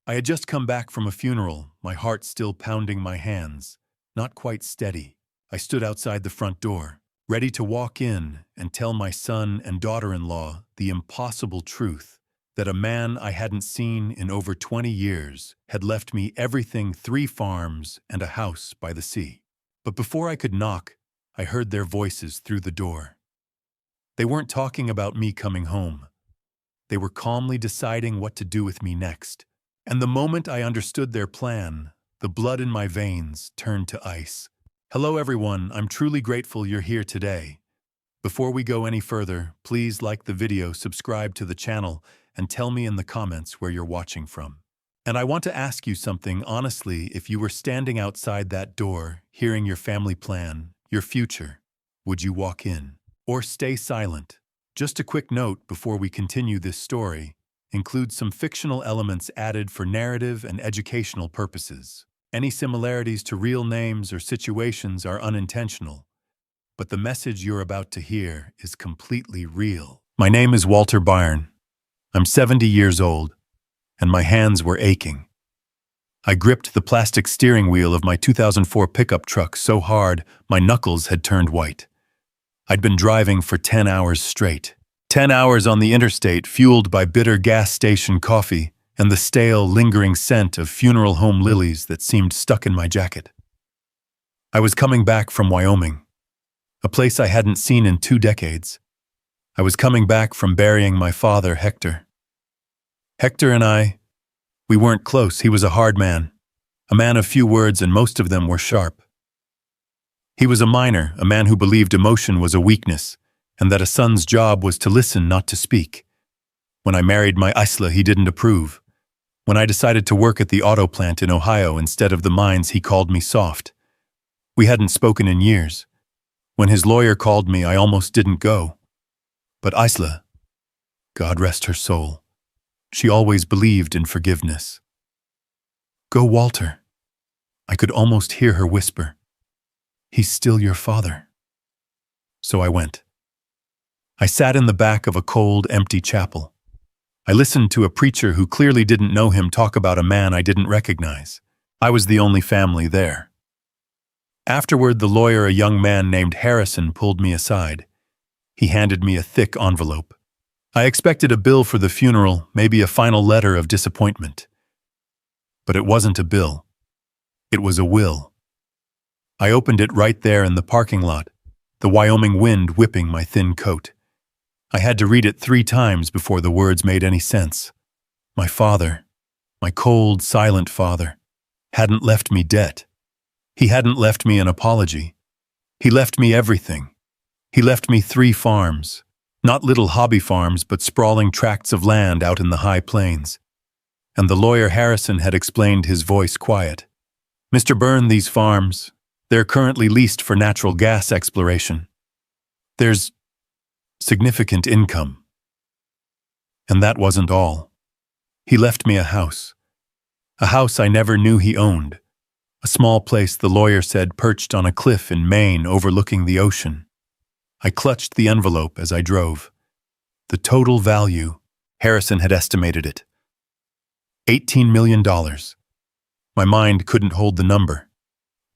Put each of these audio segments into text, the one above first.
I had just come back from a funeral, my heart still pounding my hands, not quite steady. I stood outside the front door, ready to walk in and tell my son and daughter-in-law the impossible truth that a man I hadn't seen in over 20 years had left me everything: 3 farms and a house by the sea. But before I could knock, I heard their voices through the door. They weren't talking about me coming home. They were calmly deciding what to do with me next. And the moment I understood their plan, the blood in my veins turned to ice. Hello everyone, I'm truly grateful you're here today. Before we go any further, please like the video, subscribe to the channel, and tell me in the comments where you're watching from. And I want to ask you something honestly: if you were standing outside that door, hearing your family plan, your future, would you walk in or stay silent? Just a quick note before we continue: this story includes some fictional elements added for narrative and educational purposes. Any similarities to real names or situations are unintentional, but the message you're about to hear is completely real. My name is Walter Byron. I'm 70 years old, and my hands were aching. I gripped the plastic steering wheel of my 2004 pickup truck so hard my knuckles had turned white. I'd been driving for 10 hours straight. 10 hours on the interstate, fueled by bitter gas station coffee and the stale, lingering scent of funeral home lilies that seemed stuck in my jacket. I was coming back from Wyoming, a place I hadn't seen in 2 decades. I was coming back from burying my father, Hector. Hector and we weren't close. He was a hard man, a man of few words, and most of them were sharp. He was a miner, a man who believed emotion was a weakness, and that a son's job was to listen, not to speak. When I married my Isla, he didn't approve. When I decided to work at the auto plant in Ohio instead of the mines, he called me soft. We hadn't spoken in years. When his lawyer called me, I almost didn't go. But Isla, God rest her soul, she always believed in forgiveness. Go, Walter. I could almost hear her whisper. He's still your father. So I went. I sat in the back of a cold, empty chapel. I listened to a preacher who clearly didn't know him talk about a man I didn't recognize. I was the only family there. Afterward, the lawyer, a young man named Harrison, pulled me aside. He handed me a thick envelope. I expected a bill for the funeral, maybe a final letter of disappointment. But it wasn't a bill. It was a will. I opened it right there in the parking lot, the Wyoming wind whipping my thin coat. I had to read it 3 times before the words made any sense. My father, my cold, silent father, hadn't left me debt. He hadn't left me an apology. He left me everything. He left me 3 farms, not little hobby farms, but sprawling tracts of land out in the high plains. And the lawyer Harrison had explained, his voice quiet. Mr. Byrne, these farms, they're currently leased for natural gas exploration. There's significant income. And that wasn't all. He left me a house I never knew he owned, a small place, the lawyer said, perched on a cliff in Maine overlooking the ocean. I clutched the envelope as I drove. The total value, Harrison had estimated it, $18 million. My mind couldn't hold the number.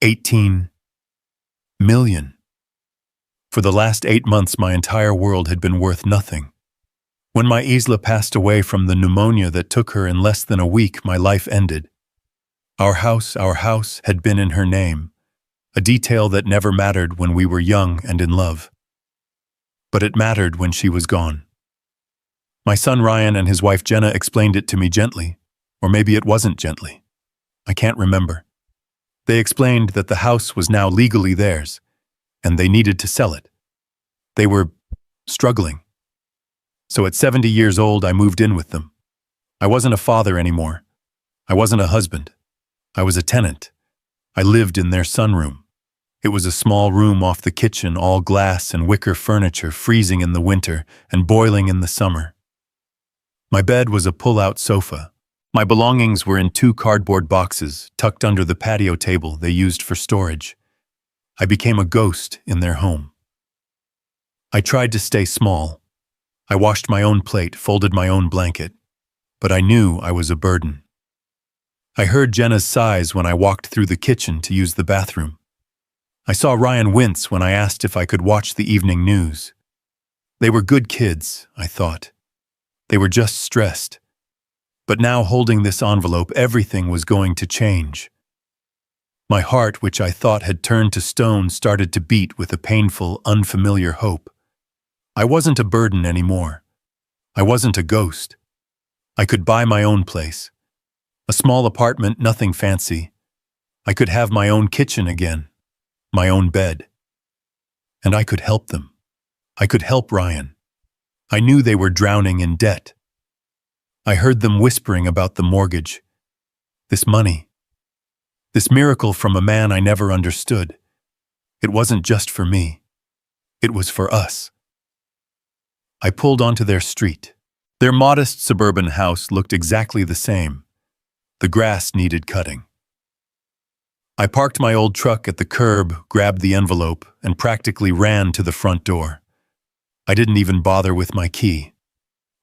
18 million. For the last 8 months, my entire world had been worth nothing. When my Isla passed away from the pneumonia that took her in less than a week, my life ended. Our house had been in her name, a detail that never mattered when we were young and in love. But it mattered when she was gone. My son Ryan and his wife Jenna explained it to me gently, or maybe it wasn't gently. I can't remember. They explained that the house was now legally theirs, and they needed to sell it. They were struggling. So at 70 years old, I moved in with them. I wasn't a father anymore. I wasn't a husband. I was a tenant. I lived in their sunroom. It was a small room off the kitchen, all glass and wicker furniture, freezing in the winter and boiling in the summer. My bed was a pull-out sofa. My belongings were in 2 cardboard boxes tucked under the patio table they used for storage. I became a ghost in their home. I tried to stay small. I washed my own plate, folded my own blanket, but I knew I was a burden. I heard Jenna's sighs when I walked through the kitchen to use the bathroom. I saw Ryan wince when I asked if I could watch the evening news. They were good kids, I thought. They were just stressed. But now holding this envelope, everything was going to change. My heart, which I thought had turned to stone, started to beat with a painful, unfamiliar hope. I wasn't a burden anymore. I wasn't a ghost. I could buy my own place. A small apartment, nothing fancy. I could have my own kitchen again, my own bed. And I could help them. I could help Ryan. I knew they were drowning in debt. I heard them whispering about the mortgage. This money. This miracle from a man I never understood. It wasn't just for me. It was for us. I pulled onto their street. Their modest suburban house looked exactly the same. The grass needed cutting. I parked my old truck at the curb, grabbed the envelope, and practically ran to the front door. I didn't even bother with my key.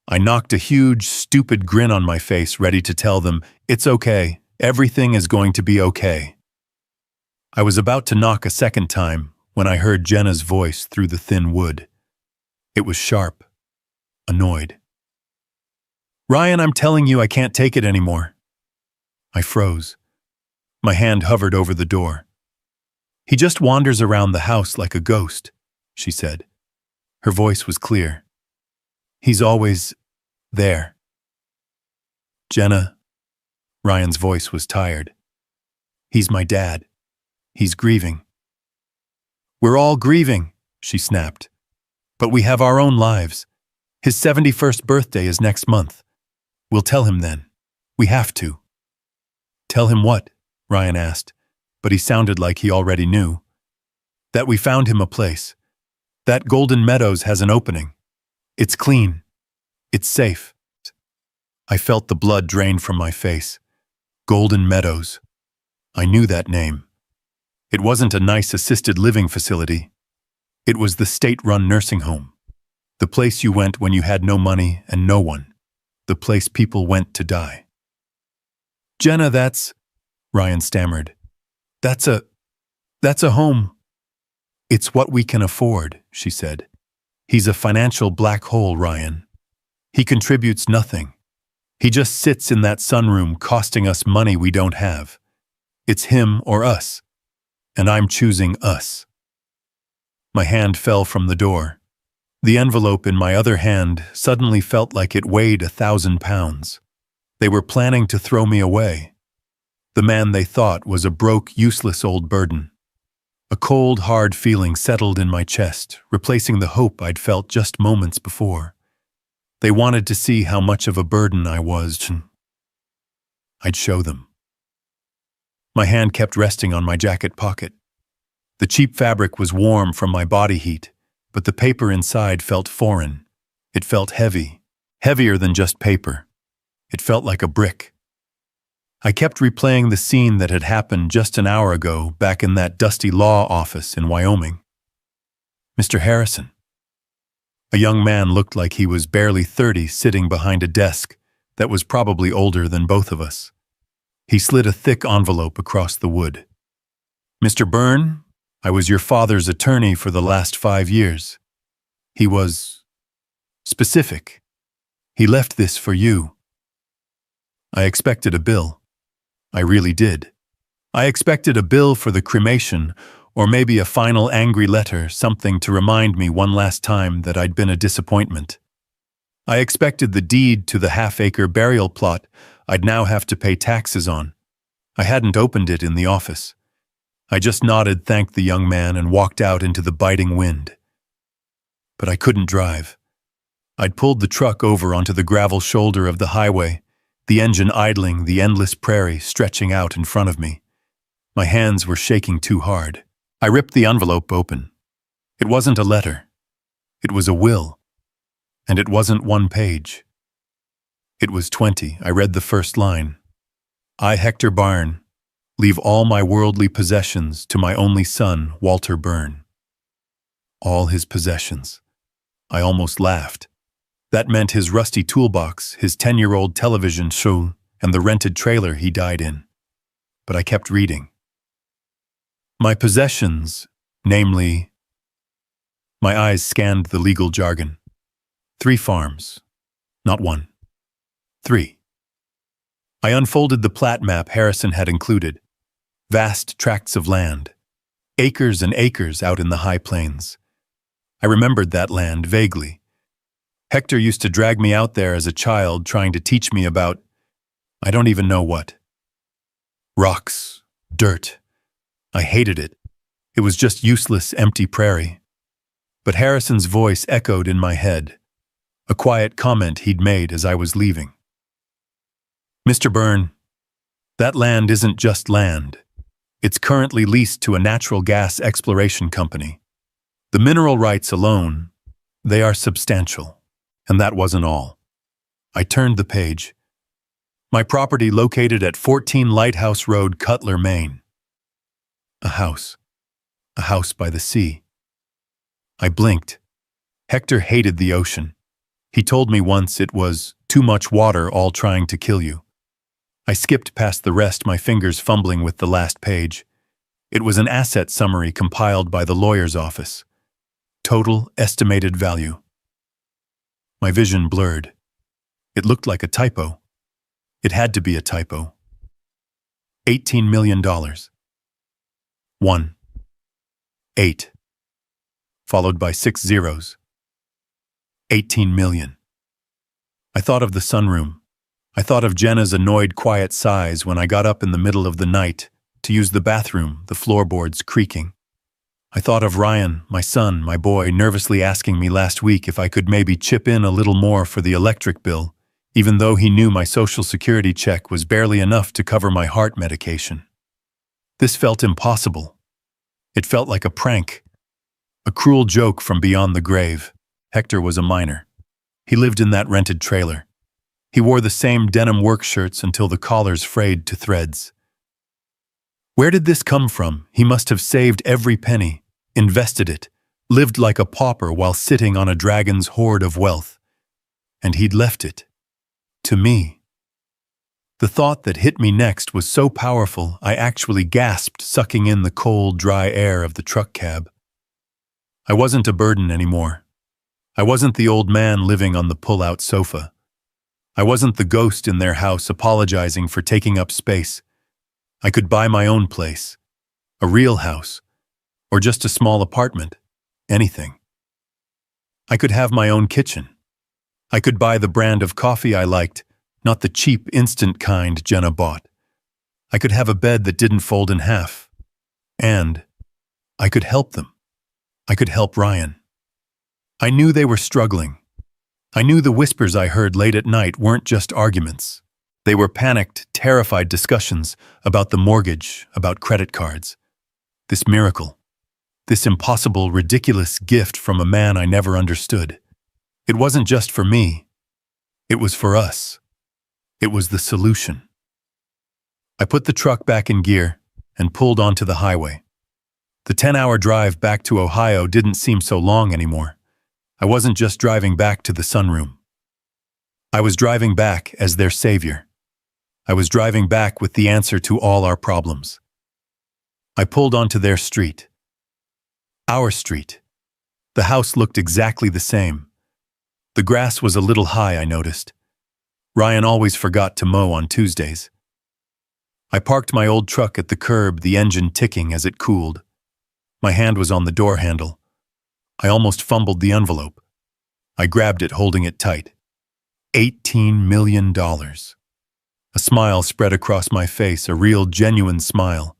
I knocked a huge, stupid grin on my face, ready to tell them, "It's okay. Everything is going to be okay." I was about to knock a second time when I heard Jenna's voice through the thin wood. It was sharp, annoyed. "Ryan, I'm telling you I can't take it anymore." I froze. My hand hovered over the door. "He just wanders around the house like a ghost," she said. Her voice was clear. "He's always there." "Jenna," Ryan's voice was tired. "He's my dad. He's grieving." "We're all grieving," she snapped. "But we have our own lives. His 71st birthday is next month. We'll tell him then. We have to." "Tell him what?" Ryan asked, but he sounded like he already knew. "That we found him a place. That Golden Meadows has an opening. It's clean. It's safe." I felt the blood drain from my face. Golden Meadows. I knew that name. It wasn't a nice assisted living facility. It was the state-run nursing home. The place you went when you had no money and no one. The place people went to die. "Jenna, that's..." Ryan stammered. That's a home." "It's what we can afford," she said. "He's a financial black hole, Ryan. He contributes nothing. He just sits in that sunroom costing us money we don't have. It's him or us. And I'm choosing us." My hand fell from the door. The envelope in my other hand suddenly felt like it weighed 1,000 pounds. They were planning to throw me away. The man they thought was a broke, useless old burden. A cold, hard feeling settled in my chest, replacing the hope I'd felt just moments before. They wanted to see how much of a burden I was. I'd show them. My hand kept resting on my jacket pocket. The cheap fabric was warm from my body heat, but the paper inside felt foreign. It felt heavy, heavier than just paper. It felt like a brick. I kept replaying the scene that had happened just an hour ago back in that dusty law office in Wyoming. Mr. Harrison. A young man looked like he was barely 30 sitting behind a desk that was probably older than both of us. He slid a thick envelope across the wood. "Mr. Byrne, I was your father's attorney for the last 5 years. He was specific. He left this for you." I expected a bill. I really did. I expected a bill for the cremation, or maybe a final angry letter, something to remind me one last time that I'd been a disappointment. I expected the deed to the half-acre burial plot I'd now have to pay taxes on. I hadn't opened it in the office. I just nodded, thanked the young man, and walked out into the biting wind. But I couldn't drive. I'd pulled the truck over onto the gravel shoulder of the highway, the engine idling, the endless prairie stretching out in front of me. My hands were shaking too hard. I ripped the envelope open. It wasn't a letter. It was a will. And it wasn't 1 page. It was 20. I read the first line. "I, Hector Byron, leave all my worldly possessions to my only son, Walter Byron." All his possessions. I almost laughed. That meant his rusty toolbox, his 10-year-old television show, and the rented trailer he died in. But I kept reading. My possessions, namely... My eyes scanned the legal jargon. 3 farms. Not 1. 3. I unfolded the plat map Harrison had included. Vast tracts of land. Acres and acres out in the high plains. I remembered that land vaguely. Hector used to drag me out there as a child trying to teach me about, I don't even know what. Rocks, dirt. I hated it. It was just useless, empty prairie. But Harrison's voice echoed in my head, a quiet comment he'd made as I was leaving. Mr. Byrne, that land isn't just land. It's currently leased to a natural gas exploration company. The mineral rights alone, they are substantial. And that wasn't all. I turned the page. My property located at 14 Lighthouse Road, Cutler, Maine. A house by the sea. I blinked. Hector hated the ocean. He told me once it was too much water all trying to kill you. I skipped past the rest, my fingers fumbling with the last page. It was an asset summary compiled by the lawyer's office. Total estimated value. My vision blurred. It looked like a typo. It had to be a typo. $18 million. 1. 8. Followed by 6 zeros. 18 million. I thought of the sunroom. I thought of Jenna's annoyed, quiet sighs when I got up in the middle of the night to use the bathroom, the floorboards creaking. I thought of Ryan, my son, my boy, nervously asking me last week if I could maybe chip in a little more for the electric bill, even though he knew my Social Security check was barely enough to cover my heart medication. This felt impossible. It felt like a prank, a cruel joke from beyond the grave. Hector was a minor. He lived in that rented trailer. He wore the same denim work shirts until the collars frayed to threads. Where did this come from? He must have saved every penny, invested it, lived like a pauper while sitting on a dragon's hoard of wealth. And he'd left it. To me. The thought that hit me next was so powerful I actually gasped, sucking in the cold, dry air of the truck cab. I wasn't a burden anymore. I wasn't the old man living on the pull-out sofa. I wasn't the ghost in their house apologizing for taking up space. I could buy my own place, a real house, or just a small apartment, anything. I could have my own kitchen. I could buy the brand of coffee I liked, not the cheap, instant kind Jenna bought. I could have a bed that didn't fold in half. And I could help them. I could help Ryan. I knew they were struggling. I knew the whispers I heard late at night weren't just arguments. They were panicked, terrified discussions about the mortgage, about credit cards. This miracle. This impossible, ridiculous gift from a man I never understood. It wasn't just for me. It was for us. It was the solution. I put the truck back in gear and pulled onto the highway. The 10-hour drive back to Ohio didn't seem so long anymore. I wasn't just driving back to the sunroom. I was driving back as their savior. I was driving back with the answer to all our problems. I pulled onto their street. Our street. The house looked exactly the same. The grass was a little high, I noticed. Ryan always forgot to mow on Tuesdays. I parked my old truck at the curb, the engine ticking as it cooled. My hand was on the door handle. I almost fumbled the envelope. I grabbed it, holding it tight. $18 million. A smile spread across my face, a real, genuine smile.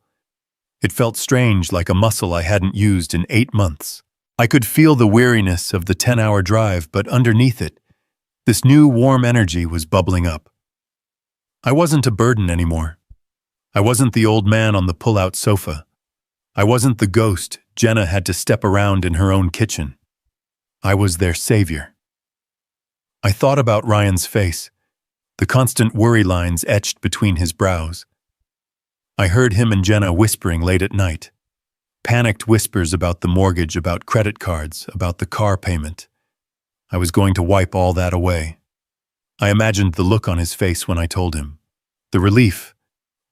It felt strange, like a muscle I hadn't used in 8 months. I could feel the weariness of the 10-hour drive, but underneath it, this new warm energy was bubbling up. I wasn't a burden anymore. I wasn't the old man on the pull-out sofa. I wasn't the ghost Jenna had to step around in her own kitchen. I was their savior. I thought about Ryan's face, the constant worry lines etched between his brows. I heard him and Jenna whispering late at night. Panicked whispers about the mortgage, about credit cards, about the car payment. I was going to wipe all that away. I imagined the look on his face when I told him. The relief,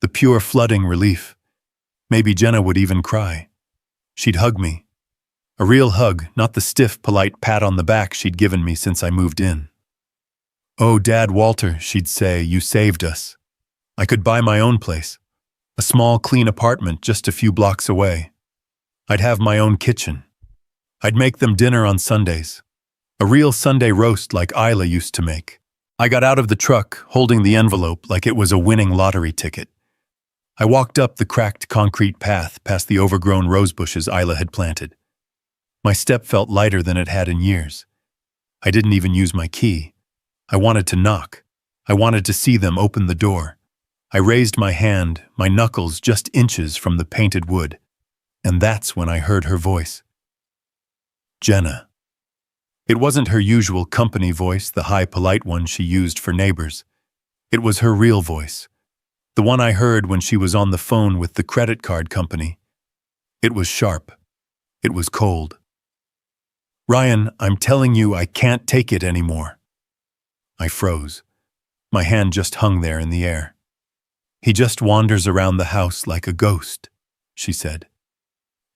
the pure flooding relief. Maybe Jenna would even cry. She'd hug me. A real hug, not the stiff, polite pat on the back she'd given me since I moved in. "Oh, Dad, Walter," she'd say, "you saved us. I could buy my own place. A small, clean apartment just a few blocks away. I'd have my own kitchen. I'd make them dinner on Sundays. A real Sunday roast like Isla used to make." I got out of the truck, holding the envelope like it was a winning lottery ticket. I walked up the cracked concrete path past the overgrown rose bushes Isla had planted. My step felt lighter than it had in years. I didn't even use my key. I wanted to knock. I wanted to see them open the door. I raised my hand, my knuckles just inches from the painted wood. And that's when I heard her voice. Jenna. It wasn't her usual company voice, the high, polite one she used for neighbors. It was her real voice, the one I heard when she was on the phone with the credit card company. It was sharp. It was cold. "Ryan, I'm telling you, I can't take it anymore." I froze. My hand just hung there in the air. "He just wanders around the house like a ghost," she said.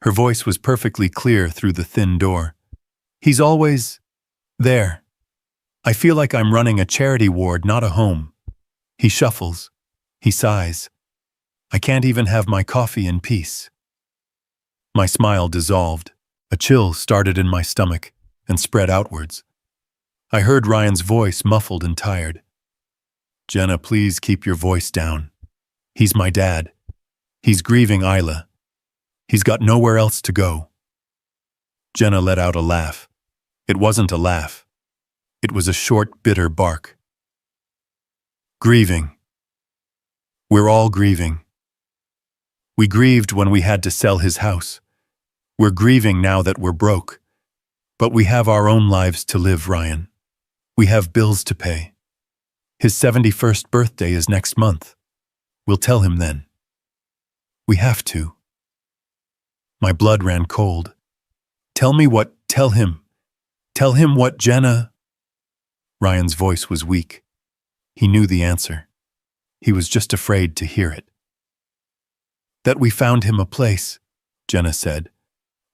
Her voice was perfectly clear through the thin door. "He's always there. I feel like I'm running a charity ward, not a home. He shuffles. He sighs. I can't even have my coffee in peace." My smile dissolved. A chill started in my stomach and spread outwards. I heard Ryan's voice, muffled and tired. "Jenna, please keep your voice down. He's my dad. He's grieving Isla. He's got nowhere else to go." Jenna let out a laugh. It wasn't a laugh. It was a short, bitter bark. "Grieving. We're all grieving. We grieved when we had to sell his house. We're grieving now that we're broke. But we have our own lives to live, Ryan. We have bills to pay. His 71st birthday is next month. We'll tell him then. We have to." My blood ran cold. Tell him. Tell him what, Jenna?" Ryan's voice was weak. He knew the answer. He was just afraid to hear it. "That we found him a place," Jenna said.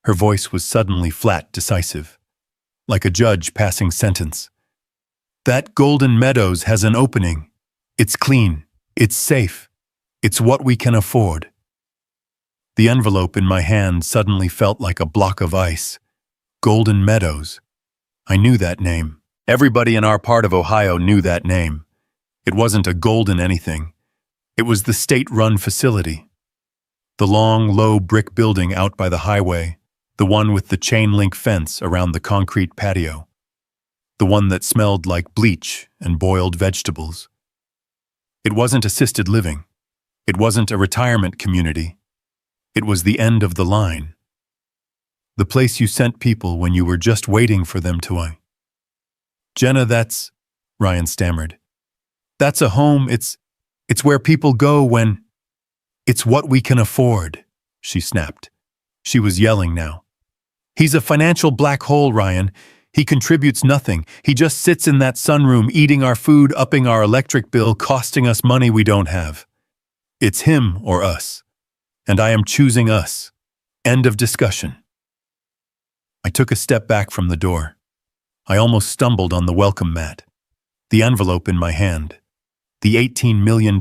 Her voice was suddenly flat, decisive, like a judge passing sentence. "That Golden Meadows has an opening. It's clean. It's safe. It's what we can afford." The envelope in my hand suddenly felt like a block of ice. Golden Meadows. I knew that name. Everybody in our part of Ohio knew that name. It wasn't a golden anything. It was the state-run facility. The long, low brick building out by the highway, the one with the chain-link fence around the concrete patio, the one that smelled like bleach and boiled vegetables. It wasn't assisted living. It wasn't a retirement community. It was the end of the line. The place you sent people when you were just waiting for them to "Jenna, that's," Ryan stammered. "That's a home. It's where people go when—" "It's what we can afford," she snapped. She was yelling now. "He's a financial black hole, Ryan. He contributes nothing. He just sits in that sunroom eating our food, upping our electric bill, costing us money we don't have. It's him or us. And I am choosing us. End of discussion." I took a step back from the door. I almost stumbled on the welcome mat. The envelope in my hand. The $18 million.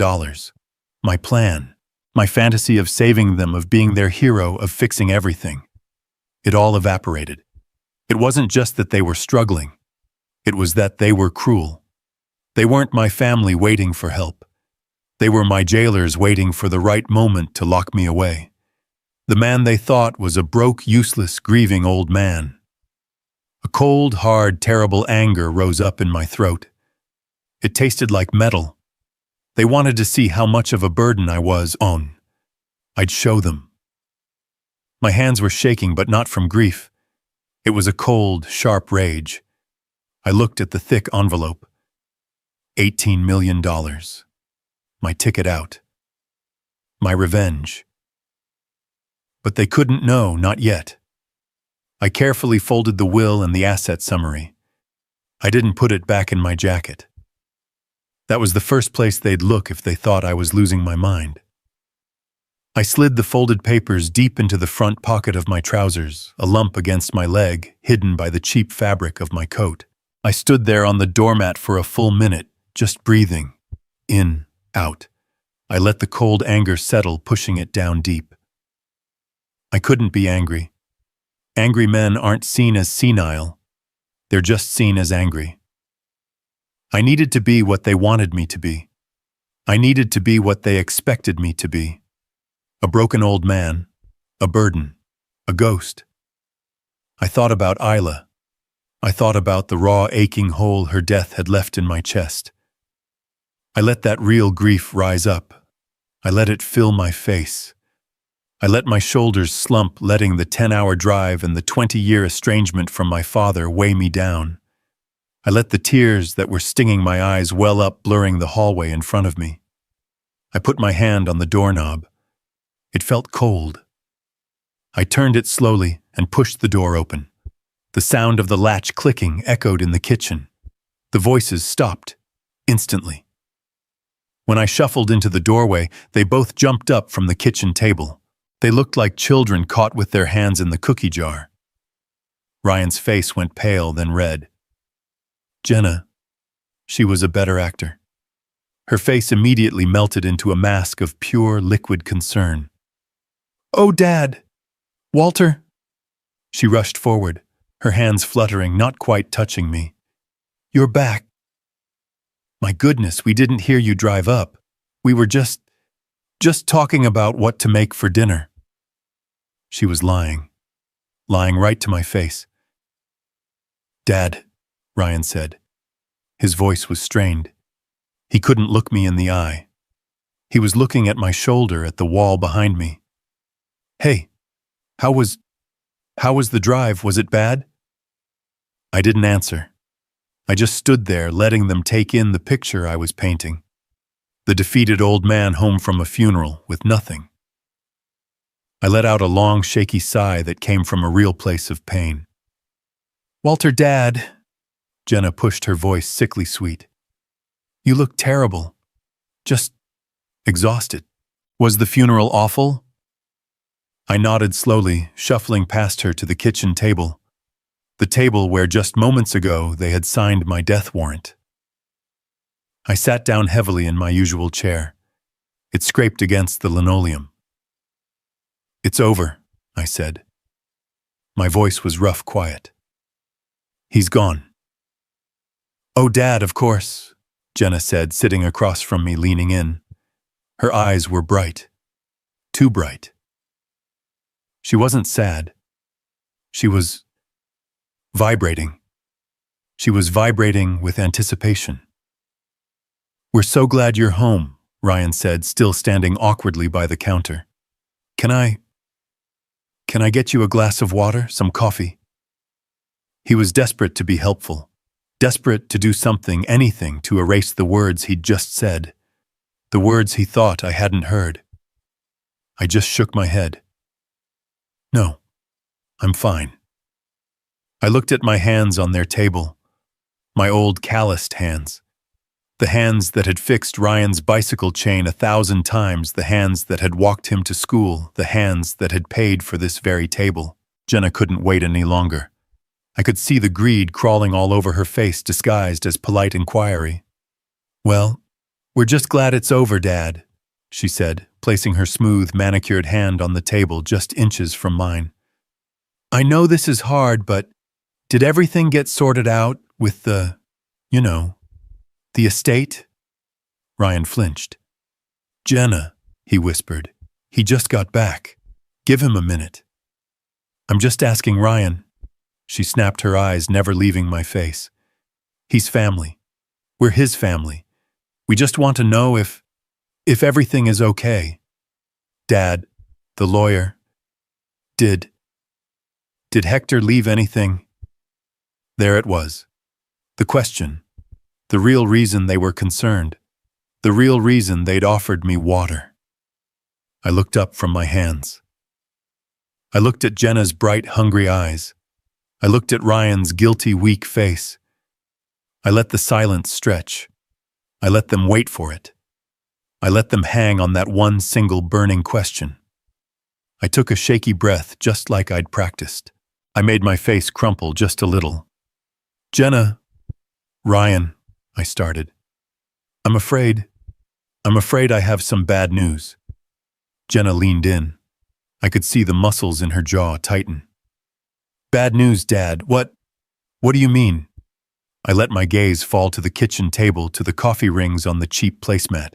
My plan. My fantasy of saving them, of being their hero, of fixing everything. It all evaporated. It wasn't just that they were struggling. It was that they were cruel. They weren't my family waiting for help. They were my jailers waiting for the right moment to lock me away. The man they thought was a broke, useless, grieving old man. A cold, hard, terrible anger rose up in my throat. It tasted like metal. They wanted to see how much of a burden I was on. I'd show them. My hands were shaking, but not from grief. It was a cold, sharp rage. I looked at the thick envelope. $18 million. My ticket out. My revenge. But they couldn't know, not yet. I carefully folded the will and the asset summary. I didn't put it back in my jacket. That was the first place they'd look if they thought I was losing my mind. I slid the folded papers deep into the front pocket of my trousers, a lump against my leg, hidden by the cheap fabric of my coat. I stood there on the doormat for a full minute, just breathing. In, out. I let the cold anger settle, pushing it down deep. I couldn't be angry. Angry men aren't seen as senile. They're just seen as angry. I needed to be what they wanted me to be. I needed to be what they expected me to be. A broken old man, a burden, a ghost. I thought about Isla. I thought about the raw, aching hole her death had left in my chest. I let that real grief rise up. I let it fill my face. I let my shoulders slump, letting the 10-hour drive and the 20-year estrangement from my father weigh me down. I let the tears that were stinging my eyes well up, blurring the hallway in front of me. I put my hand on the doorknob. It felt cold. I turned it slowly and pushed the door open. The sound of the latch clicking echoed in the kitchen. The voices stopped, instantly. When I shuffled into the doorway, they both jumped up from the kitchen table. They looked like children caught with their hands in the cookie jar. Ryan's face went pale, then red. Jenna, she was a better actor. Her face immediately melted into a mask of pure, liquid concern. "Oh, Dad! Walter!" She rushed forward, her hands fluttering, not quite touching me. "You're back. My goodness, we didn't hear you drive up. We were just talking about what to make for dinner." She was lying right to my face. "Dad," Ryan said. His voice was strained. He couldn't look me in the eye. He was looking at my shoulder, at the wall behind me. "Hey, how was the drive? Was it bad?" I didn't answer. I just stood there, letting them take in the picture I was painting. The defeated old man home from a funeral with nothing. I let out a long, shaky sigh that came from a real place of pain. "Walter, Dad," Jenna pushed, her voice sickly sweet. "You look terrible. Just exhausted. Was the funeral awful?" I nodded slowly, shuffling past her to the kitchen table. The table where just moments ago they had signed my death warrant. I sat down heavily in my usual chair. It scraped against the linoleum. "It's over," I said. My voice was rough, quiet. "He's gone." "Oh, Dad, of course," Jenna said, sitting across from me, leaning in. Her eyes were bright. Too bright. She wasn't sad. She was vibrating. She was vibrating with anticipation. "We're so glad you're home," Ryan said, still standing awkwardly by the counter. Can I get you a glass of water, some coffee?" He was desperate to be helpful, desperate to do something, anything, to erase the words he'd just said, the words he thought I hadn't heard. I just shook my head. "No, I'm fine." I looked at my hands on their table, my old calloused hands, the hands that had fixed Ryan's bicycle chain 1,000 times, the hands that had walked him to school, the hands that had paid for this very table. Jenna couldn't wait any longer. I could see the greed crawling all over her face, disguised as polite inquiry. "Well, we're just glad it's over, Dad," she said, placing her smooth, manicured hand on the table just inches from mine. "I know this is hard, but did everything get sorted out with the estate?" Ryan flinched. "Jenna," he whispered, "he just got back. Give him a minute." "I'm just asking Ryan." She snapped, her eyes never leaving my face. "He's family. We're his family. We just want to know if everything is okay." "Dad, the lawyer, did Hector leave anything?" There it was. The question. The real reason they were concerned. The real reason they'd offered me water. I looked up from my hands. I looked at Jenna's bright, hungry eyes. I looked at Ryan's guilty, weak face. I let the silence stretch. I let them wait for it. I let them hang on that one single burning question. I took a shaky breath just like I'd practiced. I made my face crumple just a little. Jenna, Ryan, I started. I'm afraid I have some bad news. Jenna leaned in. I could see the muscles in her jaw tighten. Bad news, Dad. What do you mean? I let my gaze fall to the kitchen table, to the coffee rings on the cheap placemat.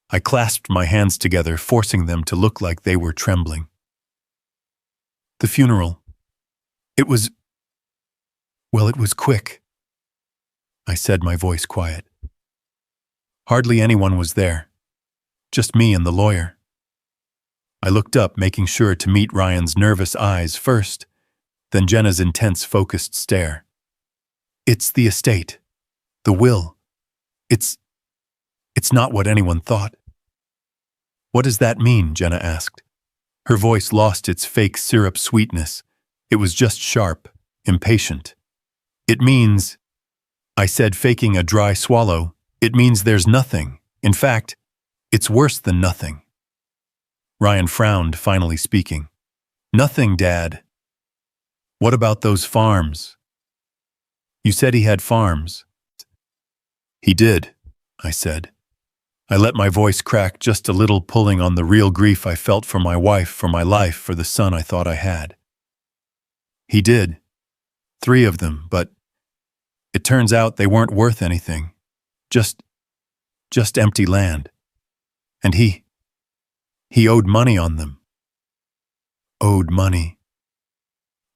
I clasped my hands together, forcing them to look like they were trembling. The funeral. It was quick. I said, my voice quiet. Hardly anyone was there. Just me and the lawyer. I looked up, making sure to meet Ryan's nervous eyes first, then Jenna's intense, focused stare. It's the estate. The will. It's not what anyone thought. What does that mean? Jenna asked. Her voice lost its fake syrup sweetness. It was just sharp, impatient. It means, I said, faking a dry swallow, it means there's nothing. In fact, it's worse than nothing. Ryan frowned, finally speaking. Nothing, Dad. What about those farms? You said he had farms. He did, I said. I let my voice crack just a little, pulling on the real grief I felt for my wife, for my life, for the son I thought I had. He did. 3 of them, but it turns out they weren't worth anything. Just empty land. And he owed money on them. Owed money.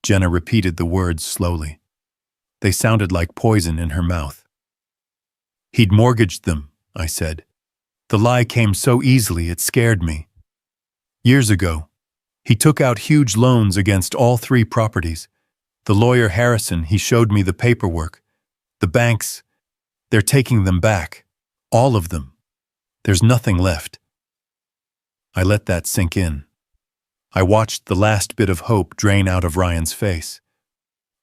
Jenna repeated the words slowly. They sounded like poison in her mouth. He'd mortgaged them, I said. The lie came so easily it scared me. Years ago, he took out huge loans against all 3 properties. The lawyer Harrison, he showed me the paperwork. The banks, they're taking them back. All of them. There's nothing left. I let that sink in. I watched the last bit of hope drain out of Ryan's face.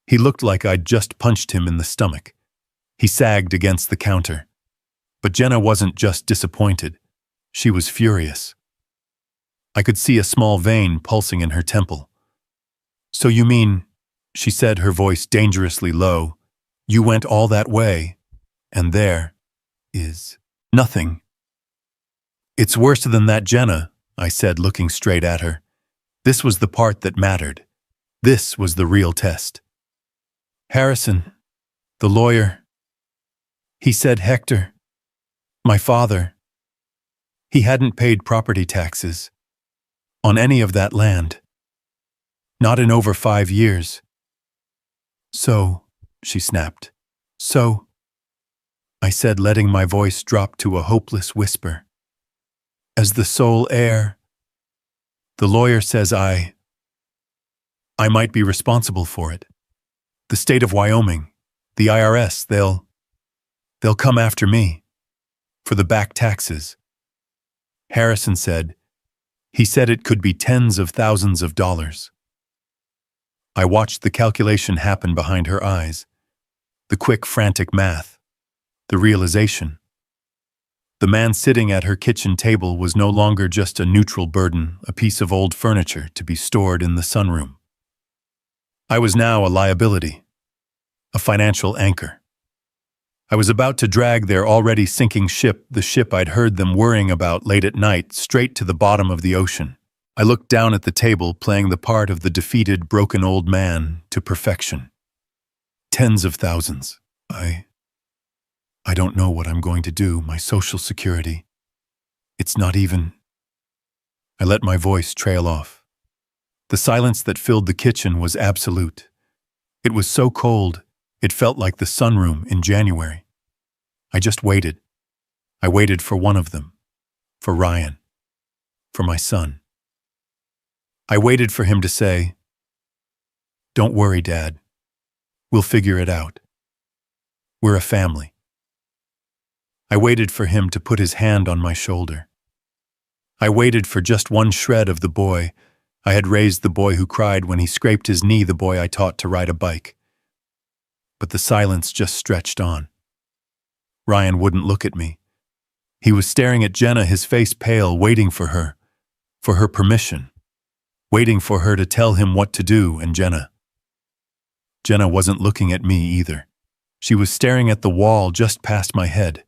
He looked like I'd just punched him in the stomach. He sagged against the counter. But Jenna wasn't just disappointed. She was furious. I could see a small vein pulsing in her temple. So you mean, she said, her voice dangerously low, you went all that way, and there is nothing. It's worse than that, Jenna, I said, looking straight at her. This was the part that mattered. This was the real test. Harrison, the lawyer, he said Hector, my father, he hadn't paid property taxes on any of that land. Not in over 5 years. So, she snapped. So, I said, letting my voice drop to a hopeless whisper. As the sole heir, the lawyer says I might be responsible for it. The state of Wyoming, the IRS, they'll come after me. For the back taxes. Harrison said, he said it could be tens of thousands of dollars. I watched the calculation happen behind her eyes, the quick, frantic math, the realization. The man sitting at her kitchen table was no longer just a neutral burden, a piece of old furniture to be stored in the sunroom. I was now a liability, a financial anchor. I was about to drag their already sinking ship, the ship I'd heard them worrying about late at night, straight to the bottom of the ocean. I looked down at the table, playing the part of the defeated, broken old man to perfection. Tens of thousands. I don't know what I'm going to do, my Social Security. It's not even... I let my voice trail off. The silence that filled the kitchen was absolute. It was so cold, it felt like the sunroom in January. I just waited. I waited for one of them. For Ryan. For my son. I waited for him to say, "Don't worry, Dad. We'll figure it out. We're a family." I waited for him to put his hand on my shoulder. I waited for just one shred of the boy. I had raised the boy who cried when he scraped his knee, the boy I taught to ride a bike. But the silence just stretched on. Ryan wouldn't look at me. He was staring at Jenna, his face pale, waiting for her permission, waiting for her to tell him what to do, and Jenna wasn't looking at me either. She was staring at the wall just past my head.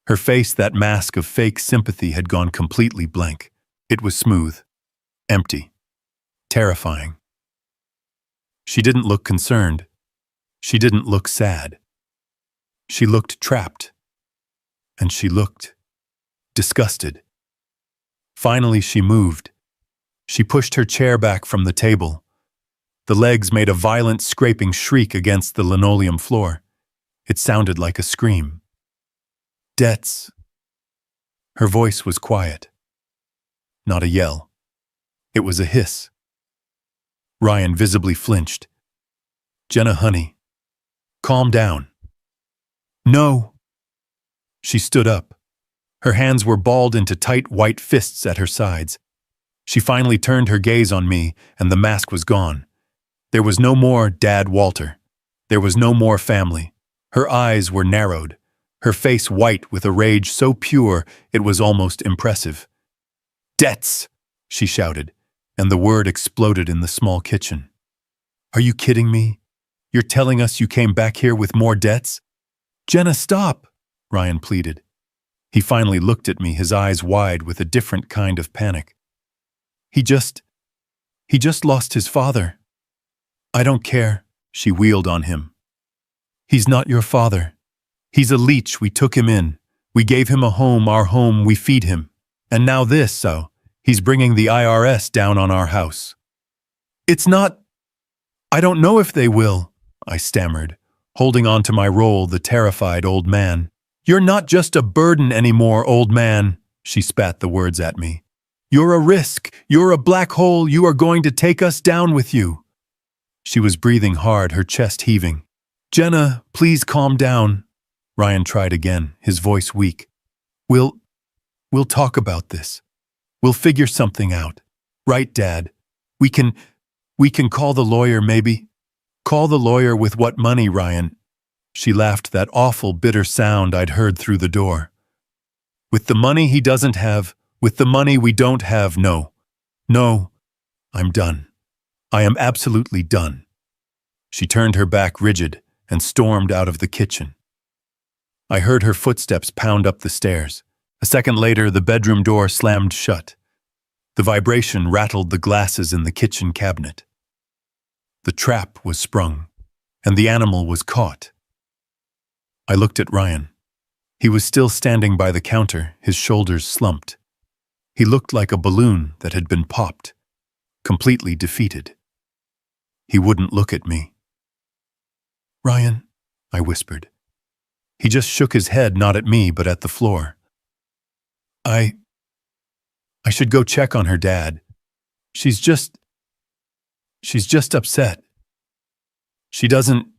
Her face, that mask of fake sympathy, had gone completely blank. It was smooth, empty, terrifying. She didn't look concerned. She didn't look sad. She looked trapped. And she looked disgusted. Finally, she moved. She pushed her chair back from the table. The legs made a violent scraping shriek against the linoleum floor. It sounded like a scream. Debts. Her voice was quiet. Not a yell. It was a hiss. Ryan visibly flinched. Jenna, honey, calm down. No. She stood up. Her hands were balled into tight white fists at her sides. She finally turned her gaze on me, and the mask was gone. There was no more Dad Walter. There was no more family. Her eyes were narrowed, her face white with a rage so pure it was almost impressive. Debts, she shouted, and the word exploded in the small kitchen. Are you kidding me? You're telling us you came back here with more debts? Jenna, stop, Ryan pleaded. He finally looked at me, his eyes wide with a different kind of panic. He just lost his father. I don't care, she wheeled on him. He's not your father. He's a leech, we took him in. We gave him a home, our home, we feed him. And now this, so he's bringing the IRS down on our house. It's not… I don't know if they will, I stammered, holding on to my role, the terrified old man. You're not just a burden anymore, old man, she spat the words at me. You're a risk, you're a black hole, you are going to take us down with you. She was breathing hard, her chest heaving. Jenna, please calm down. Ryan tried again, his voice weak. We'll talk about this. We'll figure something out. Right, Dad? We can call the lawyer, maybe? Call the lawyer with what money, Ryan? She laughed, that awful, bitter sound I'd heard through the door. With the money he doesn't have, with the money we don't have, no. No, I'm done. I am absolutely done. She turned her back rigid and stormed out of the kitchen. I heard her footsteps pound up the stairs. A second later, the bedroom door slammed shut. The vibration rattled the glasses in the kitchen cabinet. The trap was sprung, and the animal was caught. I looked at Ryan. He was still standing by the counter, his shoulders slumped. He looked like a balloon that had been popped, completely defeated. He wouldn't look at me. Ryan, I whispered. He just shook his head, not at me, but at the floor. I should go check on her, Dad. She's just upset. She doesn't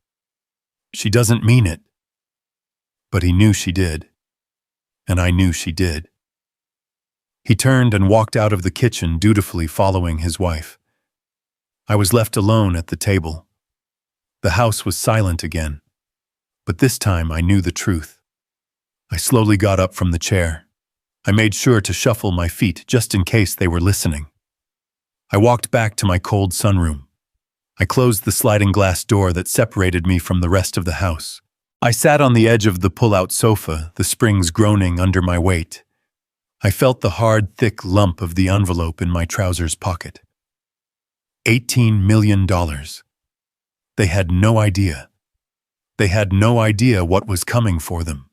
mean it. But he knew she did. And I knew she did. He turned and walked out of the kitchen, dutifully following his wife. I was left alone at the table. The house was silent again. But this time I knew the truth. I slowly got up from the chair. I made sure to shuffle my feet just in case they were listening. I walked back to my cold sunroom. I closed the sliding glass door that separated me from the rest of the house. I sat on the edge of the pull-out sofa, the springs groaning under my weight. I felt the hard, thick lump of the envelope in my trousers pocket. $18 million. They had no idea. They had no idea what was coming for them.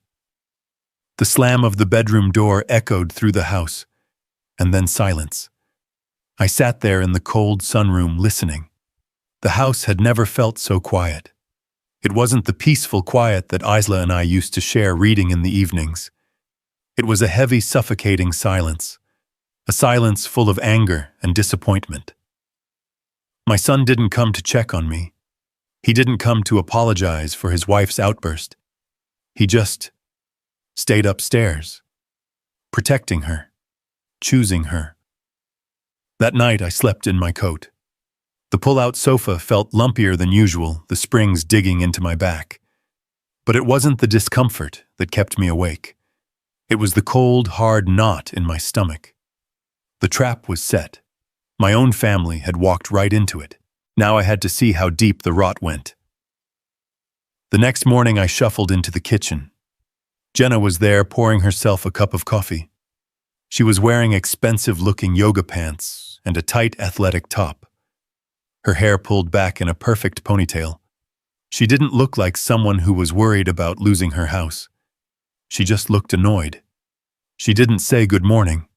The slam of the bedroom door echoed through the house, and then silence. I sat there in the cold sunroom listening. The house had never felt so quiet. It wasn't the peaceful quiet that Isla and I used to share reading in the evenings. It was a heavy, suffocating silence, a silence full of anger and disappointment. My son didn't come to check on me. He didn't come to apologize for his wife's outburst. He just stayed upstairs, protecting her, choosing her. That night I slept in my coat. The pull-out sofa felt lumpier than usual, the springs digging into my back. But it wasn't the discomfort that kept me awake. It was the cold, hard knot in my stomach. The trap was set. My own family had walked right into it. Now I had to see how deep the rot went. The next morning I shuffled into the kitchen. Jenna was there pouring herself a cup of coffee. She was wearing expensive-looking yoga pants and a tight athletic top. Her hair pulled back in a perfect ponytail. She didn't look like someone who was worried about losing her house. She just looked annoyed. She didn't say good morning.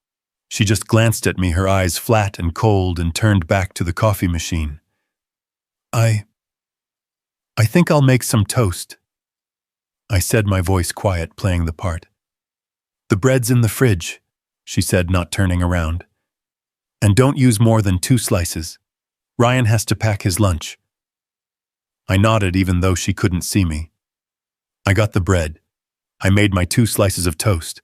She just glanced at me, her eyes flat and cold, and turned back to the coffee machine. I think I'll make some toast, I said, my voice quiet, playing the part. The bread's in the fridge, she said, not turning around. And don't use more than 2 slices. Ryan has to pack his lunch. I nodded even though she couldn't see me. I got the bread. I made my 2 slices of toast.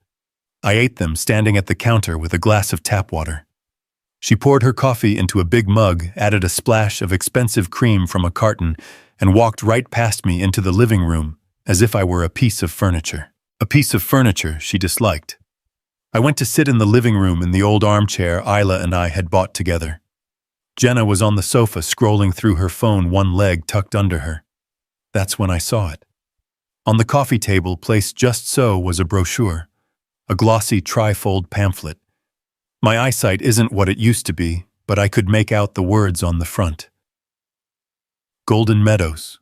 I ate them standing at the counter with a glass of tap water. She poured her coffee into a big mug, added a splash of expensive cream from a carton, and walked right past me into the living room as if I were a piece of furniture. A piece of furniture she disliked. I went to sit in the living room in the old armchair Isla and I had bought together. Jenna was on the sofa scrolling through her phone, one leg tucked under her. That's when I saw it. On the coffee table, placed just so, was a brochure, a glossy trifold pamphlet. My eyesight isn't what it used to be, but I could make out the words on the front. Golden Meadows.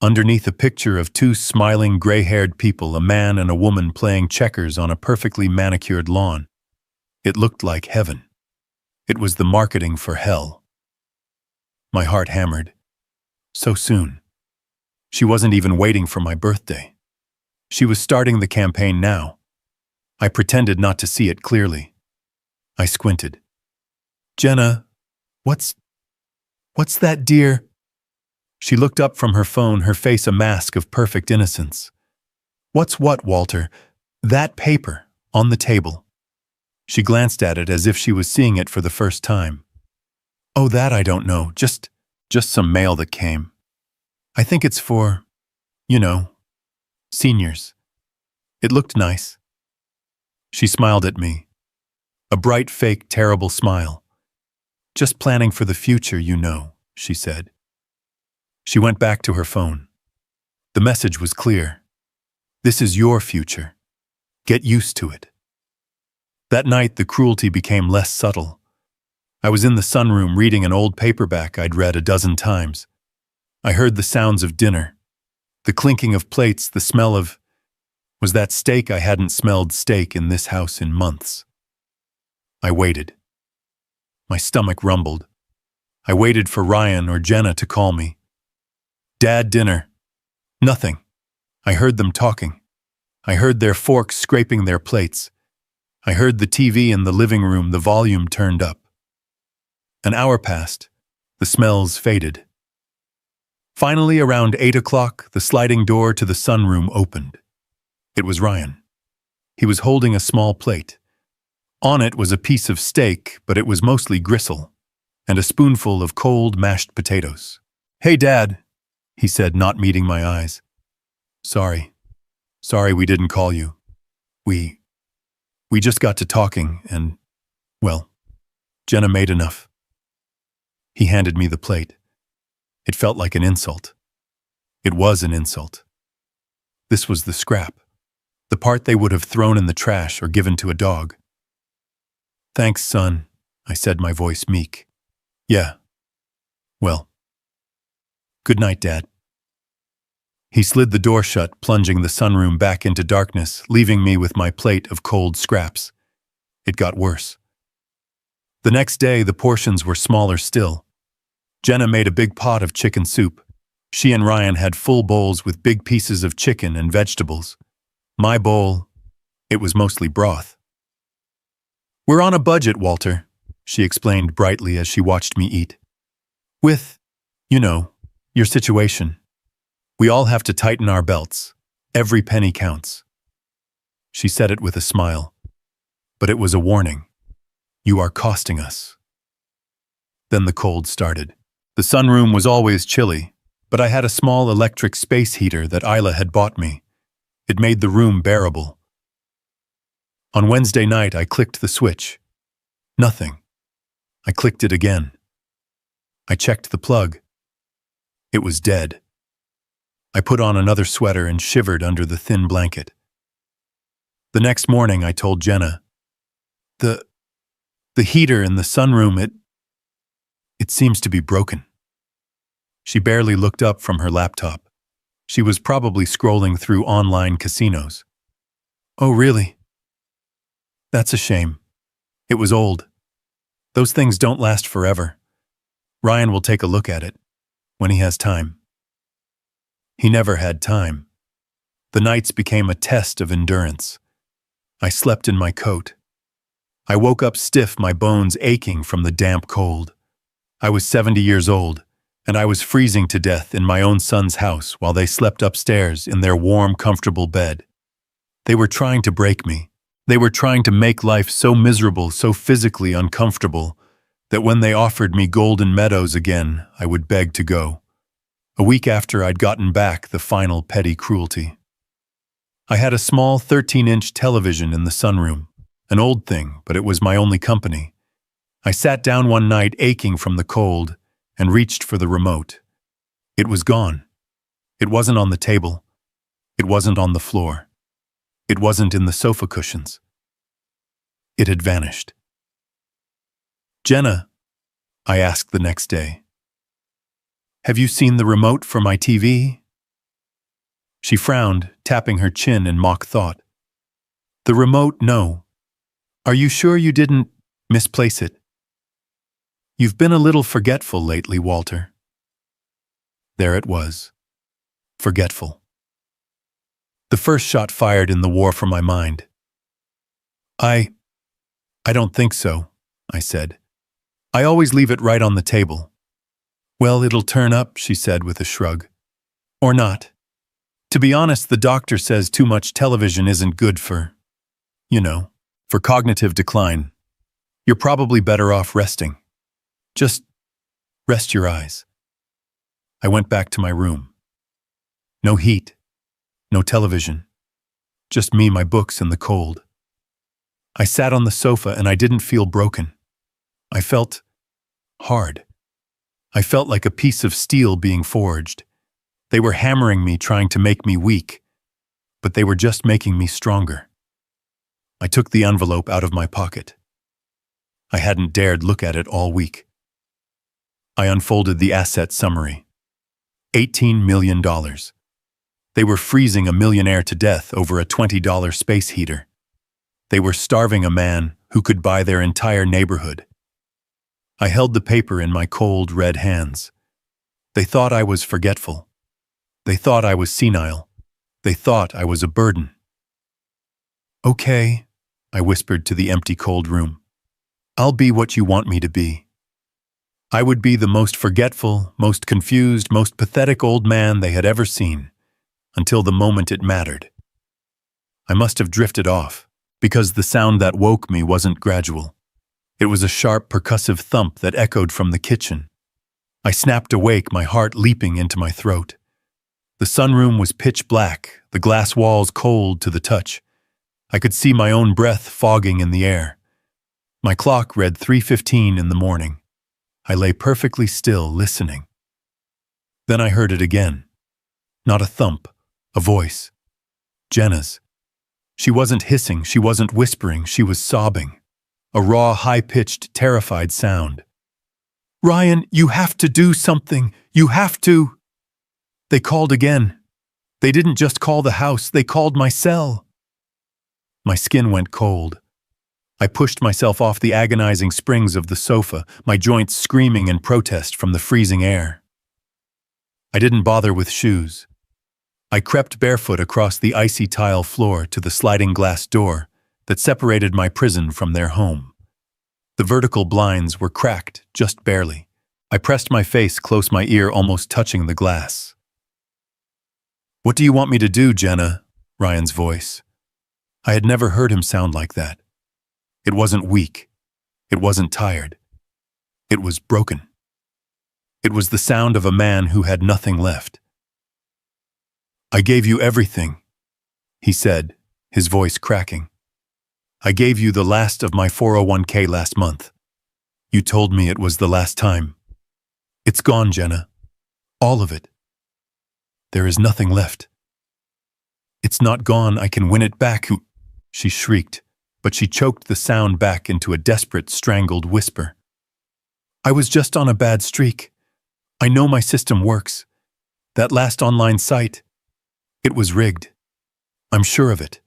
Underneath a picture of 2 smiling, gray-haired people, a man and a woman playing checkers on a perfectly manicured lawn. It looked like heaven. It was the marketing for hell. My heart hammered. So soon. She wasn't even waiting for my birthday. She was starting the campaign now. I pretended not to see it clearly. I squinted. Jenna, what's that, dear? She looked up from her phone, her face a mask of perfect innocence. What's what, Walter? That paper, on the table. She glanced at it as if she was seeing it for the first time. Oh, that I don't know, just some mail that came. I think it's for, seniors. It looked nice. She smiled at me. A bright, fake, terrible smile. Just planning for the future, she said. She went back to her phone. The message was clear. This is your future. Get used to it. That night, the cruelty became less subtle. I was in the sunroom reading an old paperback I'd read a dozen times. I heard the sounds of dinner. The clinking of plates, the smell of... Was that steak? I hadn't smelled steak in this house in months. I waited. My stomach rumbled. I waited for Ryan or Jenna to call me. Dad, dinner. Nothing. I heard them talking. I heard their forks scraping their plates. I heard the TV in the living room, the volume turned up. An hour passed. The smells faded. Finally, around 8 o'clock, the sliding door to the sunroom opened. It was Ryan. He was holding a small plate. On it was a piece of steak, but it was mostly gristle, and a spoonful of cold mashed potatoes. Hey, Dad, he said, not meeting my eyes. Sorry we didn't call you. We just got to talking and, well, Jenna made enough. He handed me the plate. It felt like an insult. It was an insult. This was the scrap, the part they would have thrown in the trash or given to a dog. Thanks, son, I said, my voice meek. Yeah. Well. Good night, Dad. He slid the door shut, plunging the sunroom back into darkness, leaving me with my plate of cold scraps. It got worse. The next day, the portions were smaller still. Jenna made a big pot of chicken soup. She and Ryan had full bowls with big pieces of chicken and vegetables. My bowl, it was mostly broth. We're on a budget, Walter, she explained brightly as she watched me eat. With, your situation. We all have to tighten our belts. Every penny counts. She said it with a smile. But it was a warning. You are costing us. Then the cold started. The sunroom was always chilly, but I had a small electric space heater that Isla had bought me. It made the room bearable. On Wednesday night, I clicked the switch. Nothing. I clicked it again. I checked the plug. It was dead. I put on another sweater and shivered under the thin blanket. The next morning, I told Jenna, The heater in the sunroom, it seems to be broken. She barely looked up from her laptop. She was probably scrolling through online casinos. Oh, really? That's a shame. It was old. Those things don't last forever. Ryan will take a look at it when he has time. He never had time. The nights became a test of endurance. I slept in my coat. I woke up stiff, my bones aching from the damp cold. I was 70 years old, and I was freezing to death in my own son's house while they slept upstairs in their warm, comfortable bed. They were trying to break me. They were trying to make life so miserable, so physically uncomfortable, that when they offered me golden meadows again, I would beg to go. A week after I'd gotten back the final petty cruelty. I had a small 13-inch television in the sunroom, an old thing, but it was my only company. I sat down one night aching from the cold and reached for the remote. It was gone. It wasn't on the table. It wasn't on the floor. It wasn't in the sofa cushions. It had vanished. Jenna, I asked the next day, have you seen the remote for my TV? She frowned, tapping her chin in mock thought. The remote, no. Are you sure you didn't misplace it? You've been a little forgetful lately, Walter. There it was. Forgetful. The first shot fired in the war for my mind. I don't think so, I said. I always leave it right on the table. Well, it'll turn up, she said with a shrug. Or not. To be honest, the doctor says too much television isn't good for cognitive decline. You're probably better off resting. Just rest your eyes. I went back to my room. No heat, no television, just me, my books, and the cold. I sat on the sofa and I didn't feel broken. I felt hard. I felt like a piece of steel being forged. They were hammering me, trying to make me weak, but they were just making me stronger. I took the envelope out of my pocket. I hadn't dared look at it all week. I unfolded the asset summary. $18 million. They were freezing a millionaire to death over a $20 space heater. They were starving a man who could buy their entire neighborhood. I held the paper in my cold, red hands. They thought I was forgetful. They thought I was senile. They thought I was a burden. Okay, I whispered to the empty, cold room. I'll be what you want me to be. I would be the most forgetful, most confused, most pathetic old man they had ever seen, until the moment it mattered. I must have drifted off, because the sound that woke me wasn't gradual. It was a sharp, percussive thump that echoed from the kitchen. I snapped awake, my heart leaping into my throat. The sunroom was pitch black, the glass walls cold to the touch. I could see my own breath fogging in the air. My clock read 3:15 in the morning. I lay perfectly still, listening. Then I heard it again. Not a thump, a voice. Jenna's. She wasn't hissing, she wasn't whispering, she was sobbing. A raw, high-pitched, terrified sound. Ryan, you have to do something. You have to. They called again. They didn't just call the house, they called my cell. My skin went cold. I pushed myself off the agonizing springs of the sofa, my joints screaming in protest from the freezing air. I didn't bother with shoes. I crept barefoot across the icy tile floor to the sliding glass door that separated my prison from their home. The vertical blinds were cracked, just barely. I pressed my face close my ear, almost touching the glass. What do you want me to do, Jenna? Ryan's voice. I had never heard him sound like that. It wasn't weak. It wasn't tired. It was broken. It was the sound of a man who had nothing left. I gave you everything, he said, his voice cracking. I gave you the last of my 401k last month. You told me it was the last time. It's gone, Jenna. All of it. There is nothing left. It's not gone, I can win it back, she shrieked, but she choked the sound back into a desperate, strangled whisper. I was just on a bad streak. I know my system works. That last online site, it was rigged. I'm sure of it.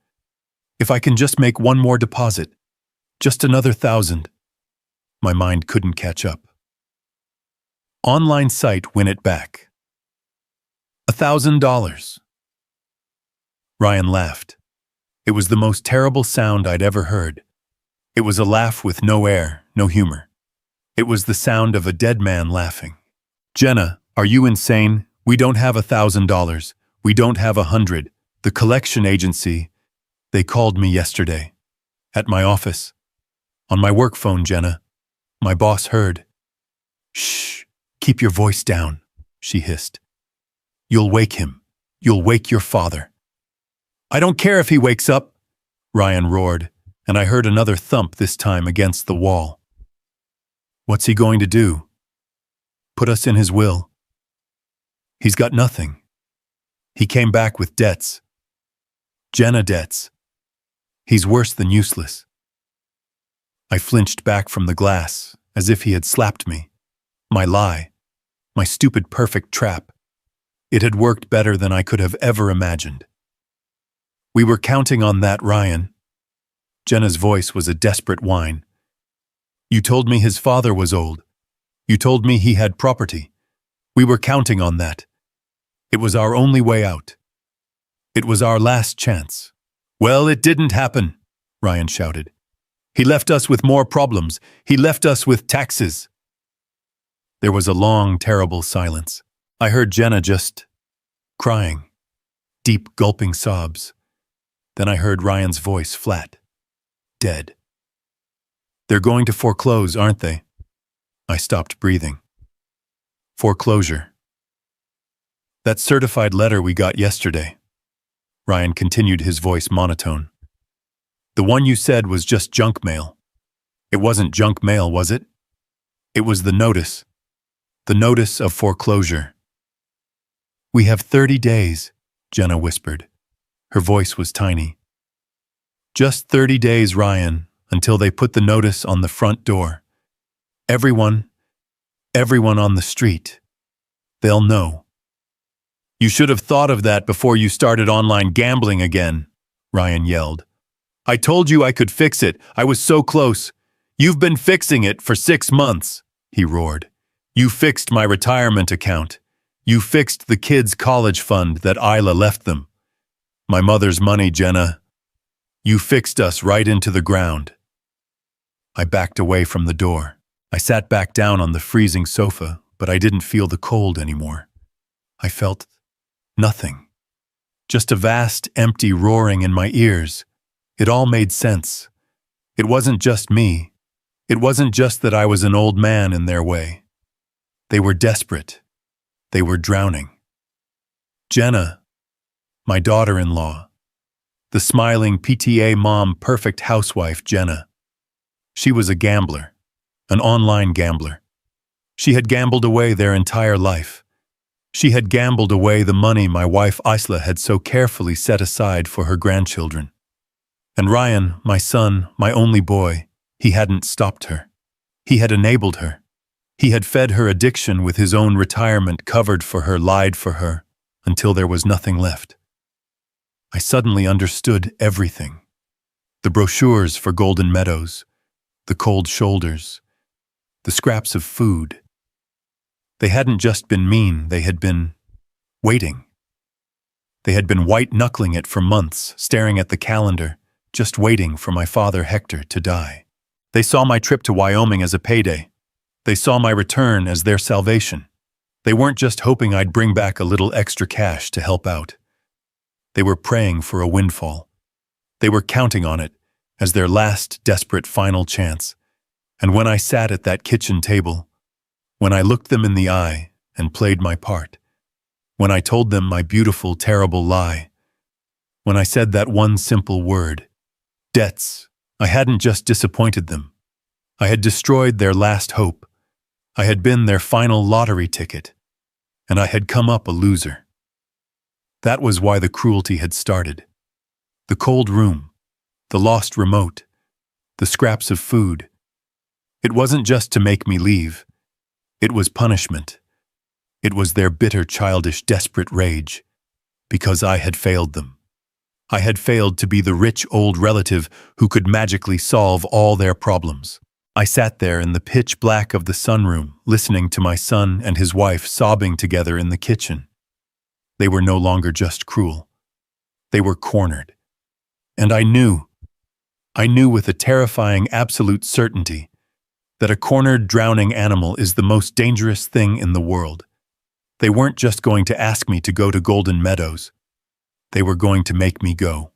If I can just make one more deposit, just another 1,000. My mind couldn't catch up. Online site, win it back. $1,000. Ryan laughed. It was the most terrible sound I'd ever heard. It was a laugh with no air, no humor. It was the sound of a dead man laughing. Jenna, are you insane? We don't have $1,000. We don't have 100. The collection agency, they called me yesterday. At my office. On my work phone, Jenna. My boss heard. Shh, keep your voice down, she hissed. You'll wake him. You'll wake your father. I don't care if he wakes up, Ryan roared, and I heard another thump, this time against the wall. What's he going to do? Put us in his will? He's got nothing. He came back with debts. Jenna, debts. He's worse than useless. I flinched back from the glass, as if he had slapped me. My lie. My stupid perfect trap. It had worked better than I could have ever imagined. We were counting on that, Ryan. Jenna's voice was a desperate whine. You told me his father was old. You told me he had property. We were counting on that. It was our only way out. It was our last chance. Well, it didn't happen, Ryan shouted. He left us with more problems. He left us with taxes. There was a long, terrible silence. I heard Jenna just crying, deep gulping sobs. Then I heard Ryan's voice flat. Dead. They're going to foreclose, aren't they? I stopped breathing. Foreclosure. That certified letter we got yesterday. Ryan continued, his voice monotone. The one you said was just junk mail. It wasn't junk mail, was it? It was the notice. The notice of foreclosure. We have 30 days, Jenna whispered. Her voice was tiny. Just 30 days, Ryan, until they put the notice on the front door. Everyone on the street. They'll know. You should have thought of that before you started online gambling again, Ryan yelled. I told you I could fix it. I was so close. You've been fixing it for 6 months, he roared. You fixed my retirement account. You fixed the kids' college fund that Isla left them. My mother's money, Jenna. You fixed us right into the ground. I backed away from the door. I sat back down on the freezing sofa, but I didn't feel the cold anymore. I felt nothing. Just a vast, empty roaring in my ears. It all made sense. It wasn't just me. It wasn't just that I was an old man in their way. They were desperate. They were drowning. Jenna, my daughter-in-law, the smiling PTA mom, perfect housewife Jenna. She was a gambler, an online gambler. She had gambled away their entire life. She had gambled away the money my wife Isla had so carefully set aside for her grandchildren. And Ryan, my son, my only boy, he hadn't stopped her. He had enabled her. He had fed her addiction with his own retirement, covered for her, lied for her, until there was nothing left. I suddenly understood everything. The brochures for Golden Meadows, the cold shoulders, the scraps of food. They hadn't just been mean, they had been waiting. They had been white-knuckling it for months, staring at the calendar, just waiting for my father Hector to die. They saw my trip to Wyoming as a payday. They saw my return as their salvation. They weren't just hoping I'd bring back a little extra cash to help out. They were praying for a windfall. They were counting on it as their last desperate final chance. And when I sat at that kitchen table, when I looked them in the eye and played my part, when I told them my beautiful, terrible lie, when I said that one simple word, debts, I hadn't just disappointed them. I had destroyed their last hope. I had been their final lottery ticket. And I had come up a loser. That was why the cruelty had started. The cold room, the lost remote, the scraps of food. It wasn't just to make me leave. It was punishment. It was their bitter, childish, desperate rage. Because I had failed them. I had failed to be the rich old relative who could magically solve all their problems. I sat there in the pitch black of the sunroom, listening to my son and his wife sobbing together in the kitchen. They were no longer just cruel. They were cornered. And I knew with a terrifying absolute certainty that a cornered, drowning animal is the most dangerous thing in the world. They weren't just going to ask me to go to Golden Meadows. They were going to make me go.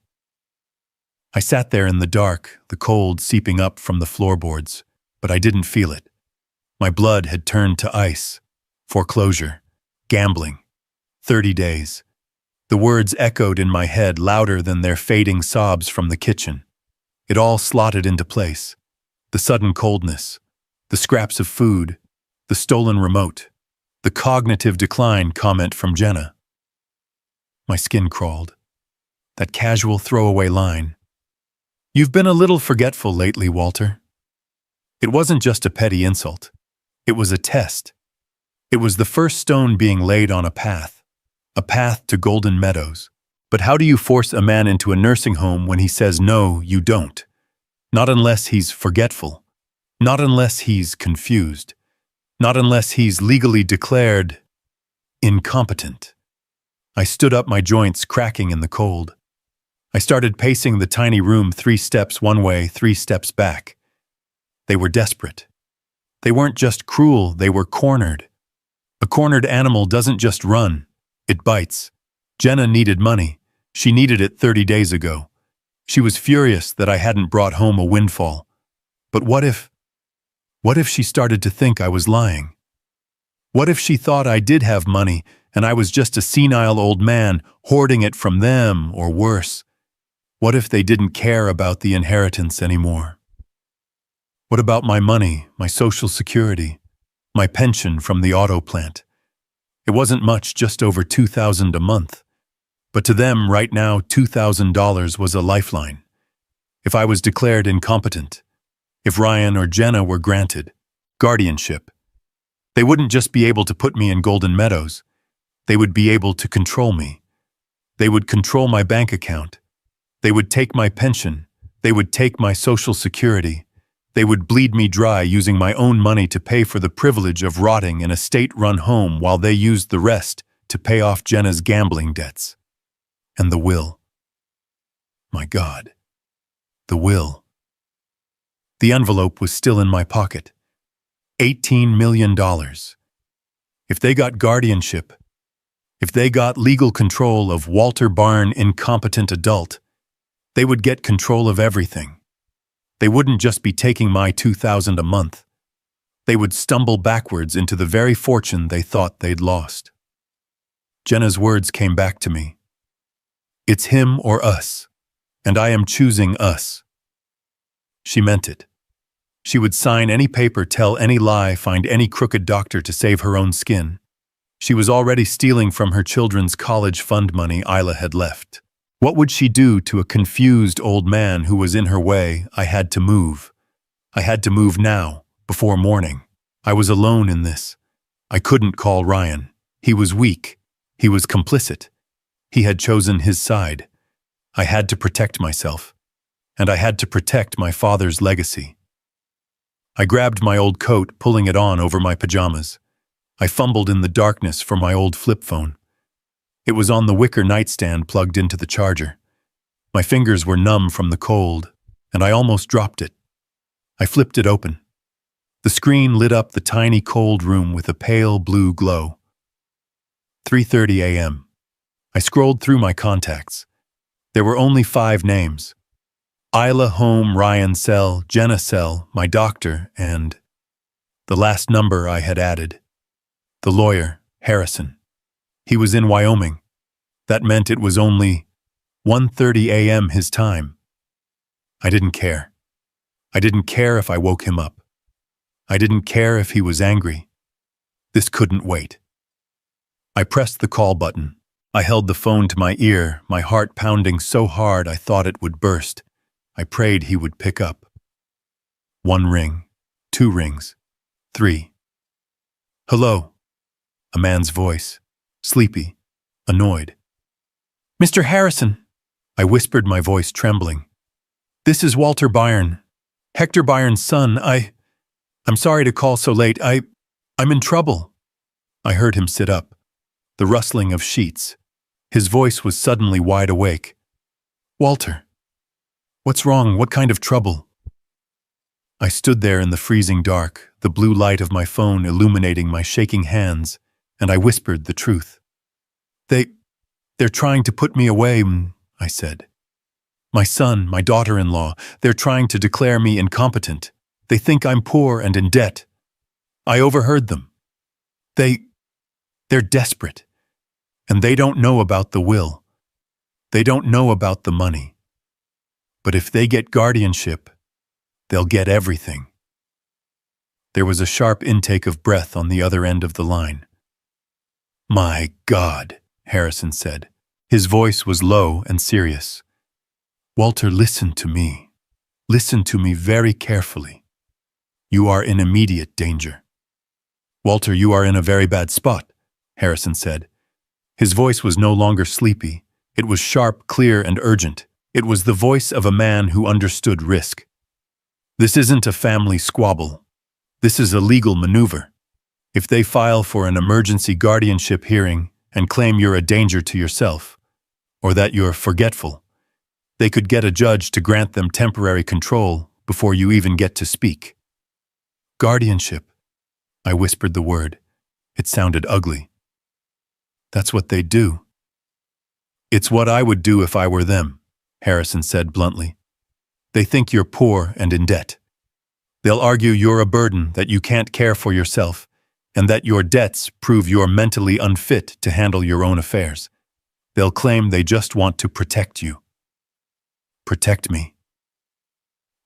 I sat there in the dark, the cold seeping up from the floorboards, but I didn't feel it. My blood had turned to ice. Foreclosure. Gambling. 30 days. The words echoed in my head louder than their fading sobs from the kitchen. It all slotted into place. The sudden coldness, the scraps of food, the stolen remote, the cognitive decline comment from Jenna. My skin crawled. That casual throwaway line. "You've been a little forgetful lately, Walter." It wasn't just a petty insult. It was a test. It was the first stone being laid on a path to Golden Meadows. But how do you force a man into a nursing home when he says no, you don't? Not unless he's forgetful. Not unless he's confused. Not unless he's legally declared incompetent. I stood up, my joints cracking in the cold. I started pacing the tiny room 3 steps one way, 3 steps back. They were desperate. They weren't just cruel, they were cornered. A cornered animal doesn't just run, it bites. Jenna needed money. She needed it 30 days ago. She was furious that I hadn't brought home a windfall. But what if she started to think I was lying? What if she thought I did have money and I was just a senile old man hoarding it from them, or worse? What if they didn't care about the inheritance anymore? What about my money, my social security, my pension from the auto plant? It wasn't much, just over $2,000 a month. But to them right now, $2,000 was a lifeline. If I was declared incompetent, if Ryan or Jenna were granted guardianship, they wouldn't just be able to put me in Golden Meadows. They would be able to control me. They would control my bank account. They would take my pension. They would take my social security. They would bleed me dry using my own money to pay for the privilege of rotting in a state-run home while they used the rest to pay off Jenna's gambling debts. And the will. My God. The will. The envelope was still in my pocket. $18 million. If they got guardianship, if they got legal control of Walter Byron, incompetent adult, they would get control of everything. They wouldn't just be taking my $2,000 a month. They would stumble backwards into the very fortune they thought they'd lost. Jenna's words came back to me. It's him or us, and I am choosing us. She meant it. She would sign any paper, tell any lie, find any crooked doctor to save her own skin. She was already stealing from her children's college fund money Isla had left. What would she do to a confused old man who was in her way? I had to move. I had to move now, before morning. I was alone in this. I couldn't call Ryan. He was weak. He was complicit. He had chosen his side. I had to protect myself. And I had to protect my father's legacy. I grabbed my old coat, pulling it on over my pajamas. I fumbled in the darkness for my old flip phone. It was on the wicker nightstand plugged into the charger. My fingers were numb from the cold, and I almost dropped it. I flipped it open. The screen lit up the tiny cold room with a pale blue glow. 3:30 a.m. I scrolled through my contacts. There were only 5 names. Isla home, Ryan cell, Jenna cell, my doctor, and the last number I had added. The lawyer, Harrison. He was in Wyoming. That meant it was only 1:30 a.m. his time. I didn't care. I didn't care if I woke him up. I didn't care if he was angry. This couldn't wait. I pressed the call button. I held the phone to my ear, my heart pounding so hard I thought it would burst. I prayed he would pick up. 1 ring, 2 rings, 3. Hello. A man's voice, sleepy, annoyed. Mr. Harrison, I whispered, my voice trembling. This is Walter Byron, Hector Byron's son. I'm sorry to call so late. I'm in trouble. I heard him sit up, the rustling of sheets. His voice was suddenly wide awake. Walter, what's wrong? What kind of trouble? I stood there in the freezing dark, the blue light of my phone illuminating my shaking hands, and I whispered the truth. They're trying to put me away, I said. My son, my daughter-in-law, they're trying to declare me incompetent. They think I'm poor and in debt. I overheard them. They're desperate. And they don't know about the will. They don't know about the money. But if they get guardianship, they'll get everything. There was a sharp intake of breath on the other end of the line. My God, Harrison said. His voice was low and serious. Walter, listen to me. Listen to me very carefully. You are in immediate danger. Walter, you are in a very bad spot, Harrison said. His voice was no longer sleepy. It was sharp, clear, and urgent. It was the voice of a man who understood risk. This isn't a family squabble. This is a legal maneuver. If they file for an emergency guardianship hearing and claim you're a danger to yourself, or that you're forgetful, they could get a judge to grant them temporary control before you even get to speak. Guardianship. I whispered the word. It sounded ugly. That's what they do. It's what I would do if I were them, Harrison said bluntly. They think you're poor and in debt. They'll argue you're a burden, that you can't care for yourself, and that your debts prove you're mentally unfit to handle your own affairs. They'll claim they just want to protect you. Protect me.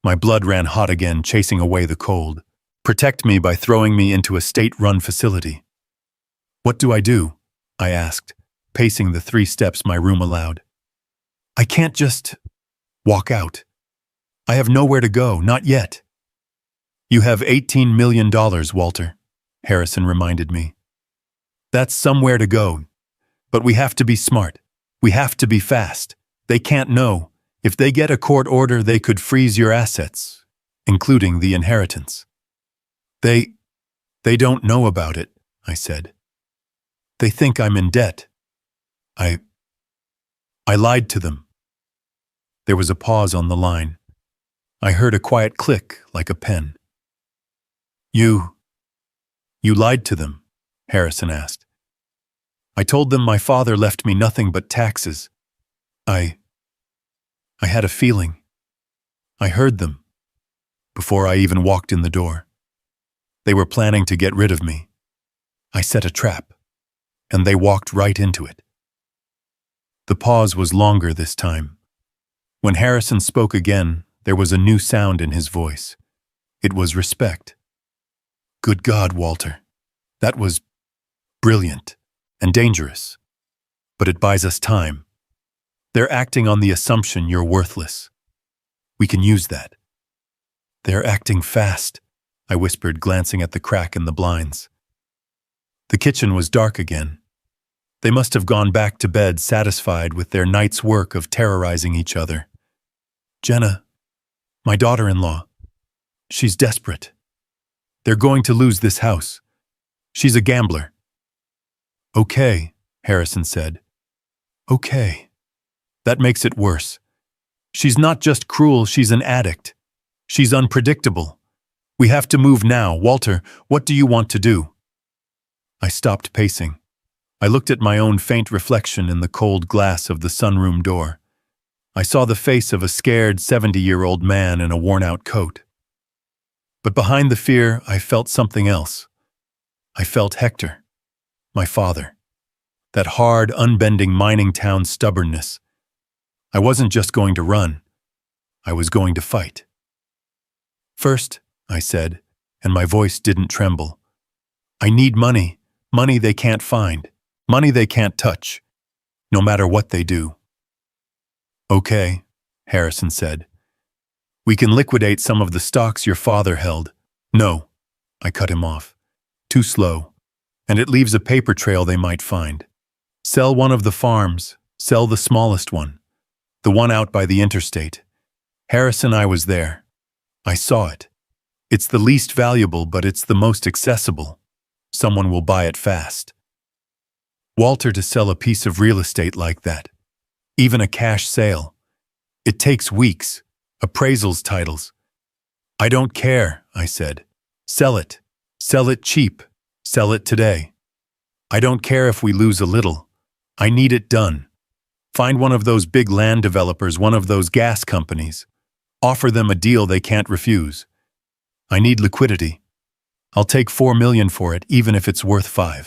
My blood ran hot again, chasing away the cold. Protect me by throwing me into a state-run facility. What do I do? I asked, pacing the 3 steps my room allowed. I can't just walk out. I have nowhere to go, not yet. You have $18 million, Walter, Harrison reminded me. That's somewhere to go. But we have to be smart. We have to be fast. They can't know. If they get a court order, they could freeze your assets, including the inheritance. They don't know about it, I said. They think I'm in debt. I lied to them. There was a pause on the line. I heard a quiet click like a pen. You lied to them? Harrison asked. I told them my father left me nothing but taxes. I had a feeling. I heard them before I even walked in the door. They were planning to get rid of me. I set a trap, and they walked right into it. The pause was longer this time. When Harrison spoke again, there was a new sound in his voice. It was respect. Good God, Walter. That was brilliant and dangerous. But it buys us time. They're acting on the assumption you're worthless. We can use that. They're acting fast, I whispered, glancing at the crack in the blinds. The kitchen was dark again. They must have gone back to bed satisfied with their night's work of terrorizing each other. Jenna, my daughter-in-law, she's desperate. They're going to lose this house. She's a gambler. Okay, Harrison said. Okay. That makes it worse. She's not just cruel, she's an addict. She's unpredictable. We have to move now. Walter, what do you want to do? I stopped pacing. I looked at my own faint reflection in the cold glass of the sunroom door. I saw the face of a scared 70-year-old man in a worn-out coat. But behind the fear, I felt something else. I felt Hector, my father. That hard, unbending mining town stubbornness. I wasn't just going to run. I was going to fight. First, I said, and my voice didn't tremble, I need money, money they can't find, money they can't touch, no matter what they do. Okay, Harrison said. We can liquidate some of the stocks your father held. No, I cut him off. Too slow, and it leaves a paper trail they might find. Sell one of the farms, sell the smallest one, the one out by the interstate. Harrison, I was there. I saw it. It's the least valuable, but it's the most accessible. Someone will buy it fast. Walter, to sell a piece of real estate like that, even a cash sale, it takes weeks, appraisals, titles. I don't care, I said. Sell it. Sell it cheap. Sell it today. I don't care if we lose a little. I need it done. Find one of those big land developers, one of those gas companies. Offer them a deal they can't refuse. I need liquidity. I'll take $4 million for it, even if it's worth $5 million.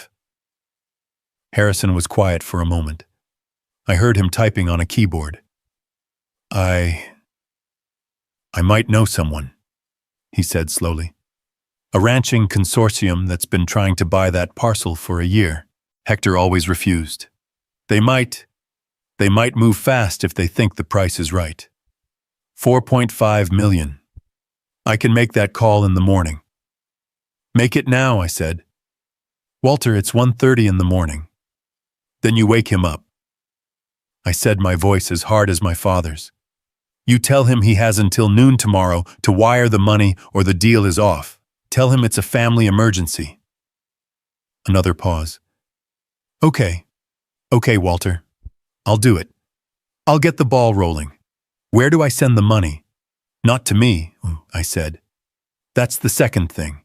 Harrison was quiet for a moment. I heard him typing on a keyboard. I might know someone, he said slowly. A ranching consortium that's been trying to buy that parcel for a year. Hector always refused. They might move fast if they think the price is right. $4.5 million. I can make that call in the morning. Make it now, I said. Walter, it's 1:30 in the morning. Then you wake him up. I said, my voice as hard as my father's. You tell him he has until noon tomorrow to wire the money or the deal is off. Tell him it's a family emergency. Another pause. Okay, Walter. I'll do it. I'll get the ball rolling. Where do I send the money? Not to me, I said. That's the second thing.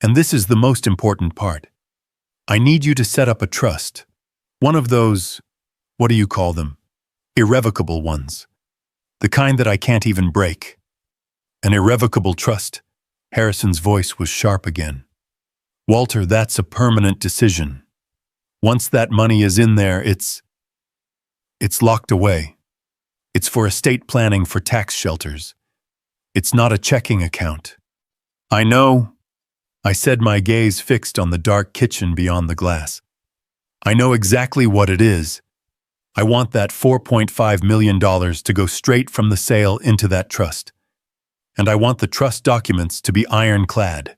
And this is the most important part. I need you to set up a trust. One of those, what do you call them? Irrevocable ones. The kind that I can't even break. An irrevocable trust. Harrison's voice was sharp again. Walter, that's a permanent decision. Once that money is in there, it's locked away. It's for estate planning, for tax shelters. It's not a checking account. I know, I said, my gaze fixed on the dark kitchen beyond the glass. I know exactly what it is. I want that $4.5 million to go straight from the sale into that trust. And I want the trust documents to be ironclad.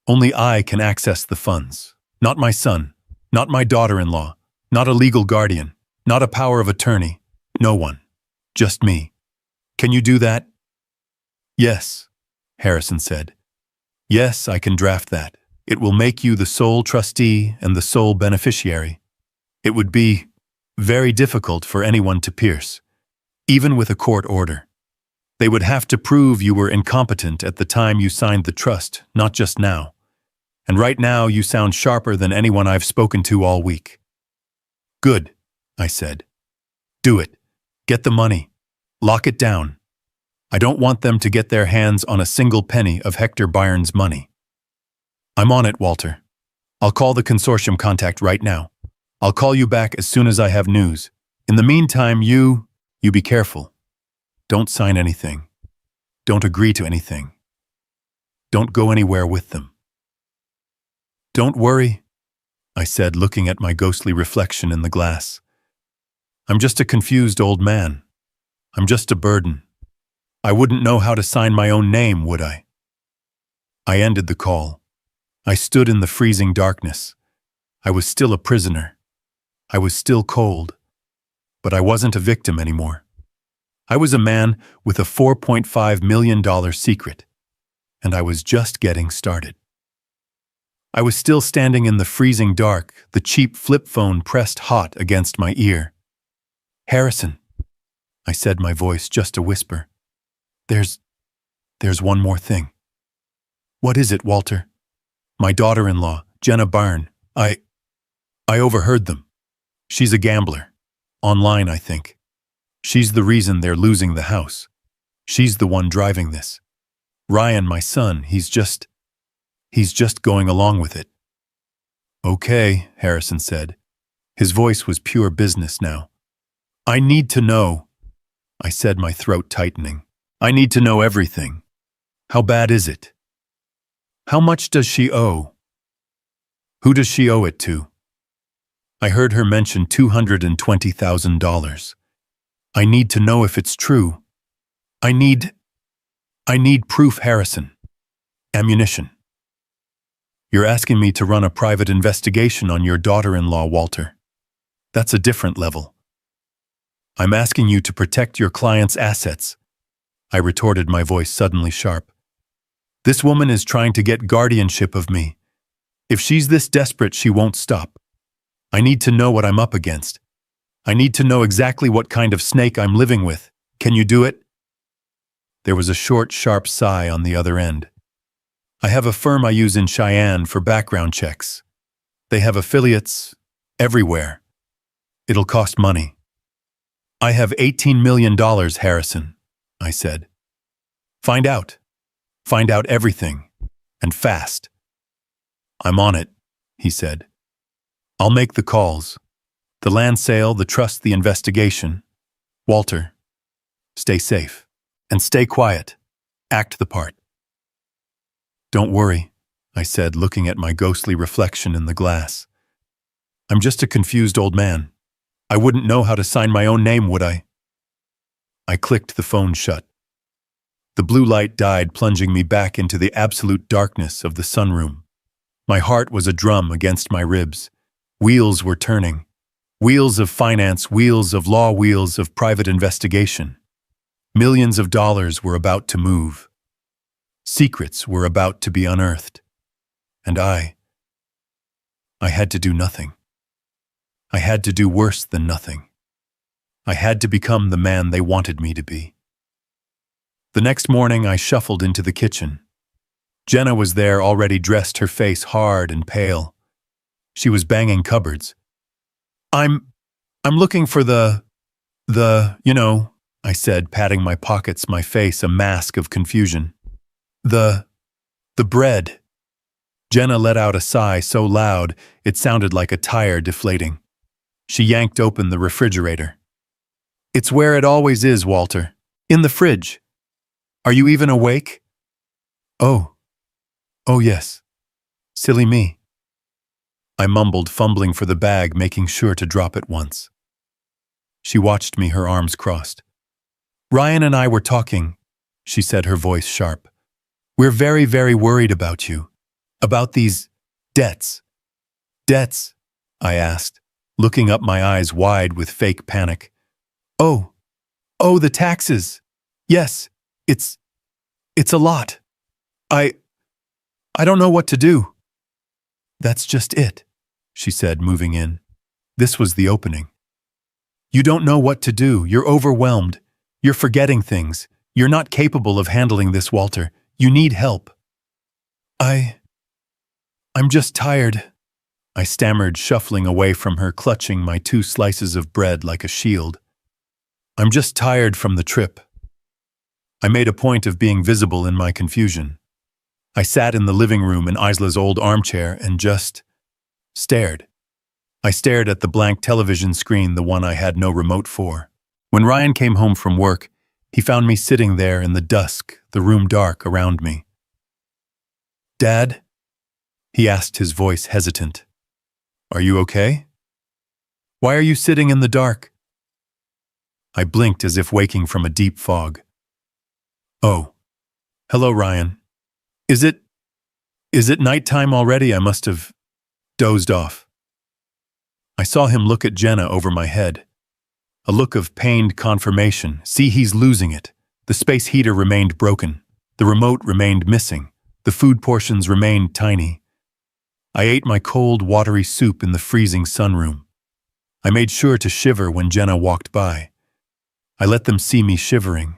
Only I can access the funds. Not my son, not my daughter-in-law, not a legal guardian, not a power of attorney. No one. Just me. Can you do that? Yes, Harrison said. Yes, I can draft that. It will make you the sole trustee and the sole beneficiary. It would be very difficult for anyone to pierce, even with a court order. They would have to prove you were incompetent at the time you signed the trust, not just now. And right now you sound sharper than anyone I've spoken to all week. Good, I said. Do it. Get the money. Lock it down. I don't want them to get their hands on a single penny of Hector Byron's money. I'm on it, Walter. I'll call the consortium contact right now. I'll call you back as soon as I have news. In the meantime, you be careful. Don't sign anything. Don't agree to anything. Don't go anywhere with them. Don't worry, I said, looking at my ghostly reflection in the glass. I'm just a confused old man. I'm just a burden. I wouldn't know how to sign my own name, would I? I ended the call. I stood in the freezing darkness. I was still a prisoner. I was still cold. But I wasn't a victim anymore. I was a man with a $4.5 million secret, and I was just getting started. I was still standing in the freezing dark, the cheap flip phone pressed hot against my ear. Harrison, I said, my voice just a whisper. There's one more thing. What is it, Walter? My daughter-in-law, Jenna Byrne. I overheard them. She's a gambler. Online, I think. She's the reason they're losing the house. She's the one driving this. Ryan, my son, he's just going along with it. Okay, Harrison said. His voice was pure business now. I need to know, I said, my throat tightening. I need to know everything. How bad is it? How much does she owe? Who does she owe it to? I heard her mention $220,000. I need to know if it's true. I need proof, Harrison. Ammunition. You're asking me to run a private investigation on your daughter-in-law, Walter. That's a different level. I'm asking you to protect your client's assets. I retorted, my voice suddenly sharp. This woman is trying to get guardianship of me. If she's this desperate, she won't stop. I need to know what I'm up against. I need to know exactly what kind of snake I'm living with. Can you do it? There was a short, sharp sigh on the other end. I have a firm I use in Cheyenne for background checks. They have affiliates everywhere. It'll cost money. I have $18 million, Harrison, I said. Find out. Find out everything. And fast. I'm on it, he said. I'll make the calls. The land sale, the trust, the investigation. Walter, stay safe. And stay quiet. Act the part. Don't worry, I said, looking at my ghostly reflection in the glass. I'm just a confused old man. I wouldn't know how to sign my own name, would I? I clicked the phone shut. The blue light died, plunging me back into the absolute darkness of the sunroom. My heart was a drum against my ribs. Wheels were turning. Wheels of finance, wheels of law, wheels of private investigation. Millions of dollars were about to move. Secrets were about to be unearthed. And I had to do nothing. I had to do worse than nothing. I had to become the man they wanted me to be. The next morning, I shuffled into the kitchen. Jenna was there, already dressed, her face hard and pale. She was banging cupboards. I'm looking for the, I said, patting my pockets, my face a mask of confusion. The bread. Jenna let out a sigh so loud it sounded like a tire deflating. She yanked open the refrigerator. It's where it always is, Walter. In the fridge. Are you even awake? Oh, yes. Silly me. I mumbled, fumbling for the bag, making sure to drop it once. She watched me, her arms crossed. Ryan and I were talking, she said, her voice sharp. We're very, very worried about you. About these debts. Debts? I asked, looking up, my eyes wide with fake panic. Oh, the taxes. Yes, it's a lot. I don't know what to do. That's just it, she said, moving in. This was the opening. You don't know what to do. You're overwhelmed. You're forgetting things. You're not capable of handling this, Walter. You need help. I'm just tired, I stammered, shuffling away from her, clutching my 2 slices of bread like a shield. I'm just tired from the trip. I made a point of being visible in my confusion. I sat in the living room in Isla's old armchair and just stared. I stared at the blank television screen, the one I had no remote for. When Ryan came home from work, he found me sitting there in the dusk, the room dark around me. Dad? He asked, his voice hesitant. Are you okay? Why are you sitting in the dark? I blinked as if waking from a deep fog. Oh. Hello, Ryan. Is it nighttime already? I must have dozed off. I saw him look at Jenna over my head. A look of pained confirmation. See, he's losing it. The space heater remained broken. The remote remained missing. The food portions remained tiny. I ate my cold, watery soup in the freezing sunroom. I made sure to shiver when Jenna walked by. I let them see me shivering.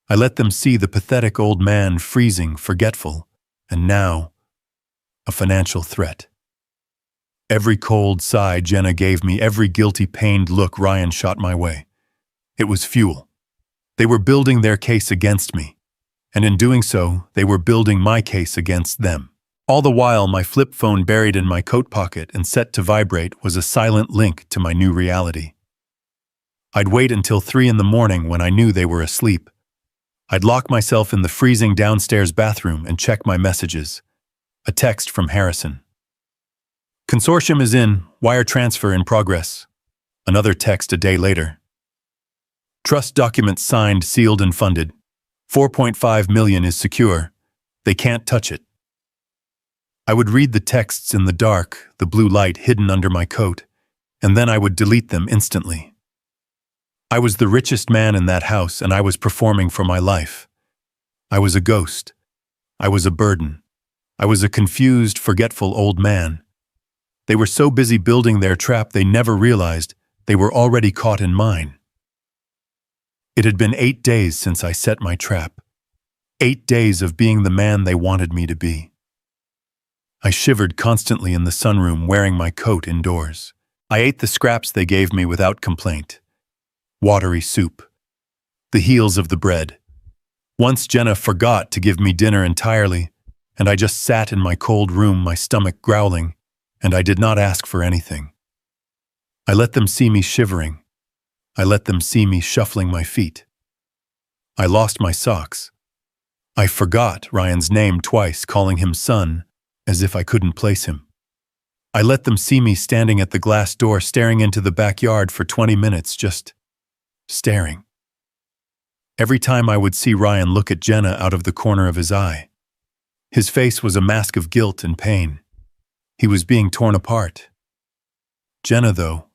I let them see the pathetic old man freezing, forgetful, and now, a financial threat. Every cold sigh Jenna gave me, every guilty, pained look Ryan shot my way. It was fuel. They were building their case against me, and in doing so, they were building my case against them. All the while, my flip phone buried in my coat pocket and set to vibrate was a silent link to my new reality. I'd wait until 3 in the morning when I knew they were asleep. I'd lock myself in the freezing downstairs bathroom and check my messages. A text from Harrison. Consortium is in, wire transfer in progress. Another text a day later. Trust documents signed, sealed, and funded. 4.5 million is secure. They can't touch it. I would read the texts in the dark, the blue light hidden under my coat, and then I would delete them instantly. I was the richest man in that house, and I was performing for my life. I was a ghost. I was a burden. I was a confused, forgetful old man. They were so busy building their trap they never realized they were already caught in mine. It had been 8 days since I set my trap. 8 days of being the man they wanted me to be. I shivered constantly in the sunroom wearing my coat indoors. I ate the scraps they gave me without complaint. Watery soup. The heels of the bread. Once Jenna forgot to give me dinner entirely, and I just sat in my cold room, my stomach growling, and I did not ask for anything. I let them see me shivering. I let them see me shuffling my feet. I lost my socks. I forgot Ryan's name twice, calling him son, as if I couldn't place him. I let them see me standing at the glass door staring into the backyard for 20 minutes, just staring. Every time I would see Ryan look at Jenna out of the corner of his eye. His face was a mask of guilt and pain. He was being torn apart. Jenna, though,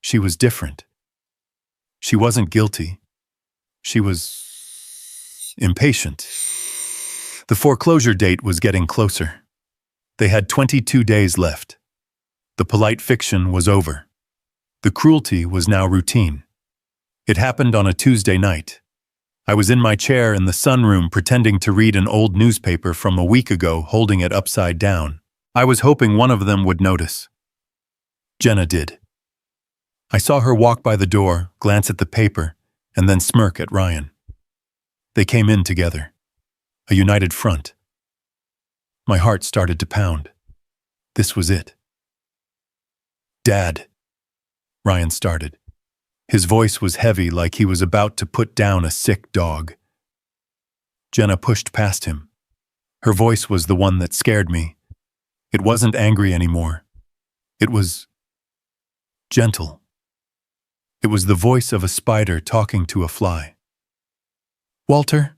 she was different. She wasn't guilty. She was impatient. The foreclosure date was getting closer. They had 22 days left. The polite fiction was over. The cruelty was now routine. It happened on a Tuesday night. I was in my chair in the sunroom pretending to read an old newspaper from a week ago, holding it upside down. I was hoping one of them would notice. Jenna did. I saw her walk by the door, glance at the paper, and then smirk at Ryan. They came in together. A united front. My heart started to pound. This was it. Dad, Ryan started. His voice was heavy, like he was about to put down a sick dog. Jenna pushed past him. Her voice was the one that scared me. It wasn't angry anymore. It was gentle. It was the voice of a spider talking to a fly. Walter,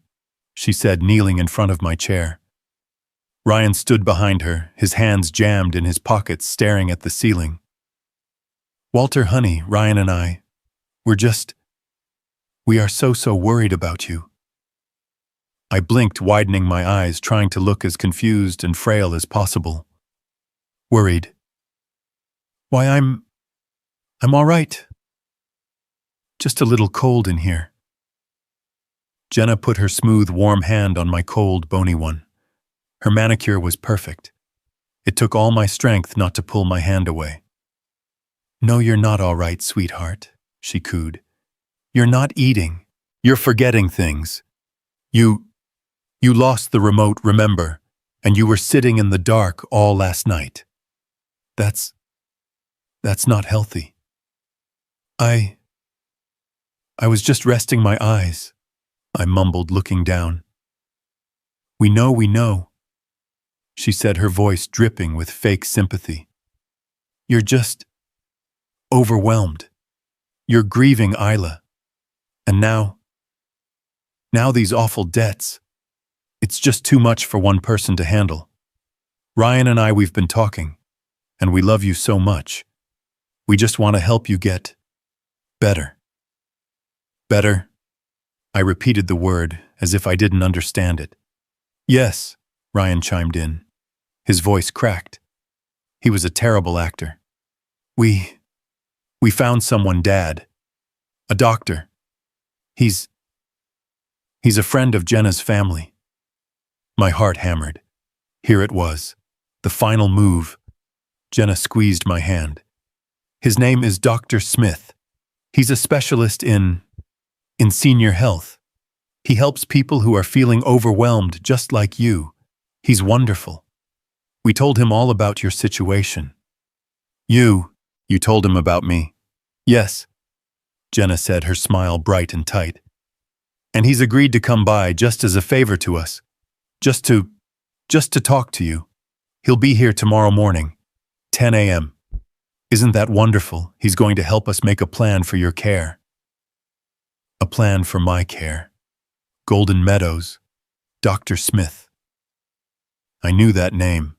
she said, kneeling in front of my chair. Ryan stood behind her, his hands jammed in his pockets, staring at the ceiling. Walter, honey, Ryan and I, we are so worried about you. I blinked, widening my eyes, trying to look as confused and frail as possible. Worried. Why, I'm all right. Just a little cold in here. Jenna put her smooth, warm hand on my cold, bony one. Her manicure was perfect. It took all my strength not to pull my hand away. No, you're not all right, sweetheart, she cooed. You're not eating. You're forgetting things. You lost the remote, remember, and you were sitting in the dark all last night. That's not healthy. I was just resting my eyes, I mumbled, looking down. We know, she said, her voice dripping with fake sympathy. You're just overwhelmed. You're grieving Isla. And now these awful debts. It's just too much for one person to handle. Ryan and I, we've been talking, and we love you so much. We just want to help you get better. Better? I repeated the word as if I didn't understand it. Yes, Ryan chimed in. His voice cracked. He was a terrible actor. We found someone, Dad. A doctor. He's a friend of Jenna's family. My heart hammered. Here it was. The final move. Jenna squeezed my hand. His name is Dr. Smith. He's a specialist in senior health. He helps people who are feeling overwhelmed just like you. He's wonderful. We told him all about your situation. You told him about me. Yes, Jenna said, her smile bright and tight. And he's agreed to come by just as a favor to us. Just to talk to you. He'll be here tomorrow morning, 10 a.m. Isn't that wonderful? He's going to help us make a plan for your care. A plan for my care. Golden Meadows. Dr. Smith. I knew that name.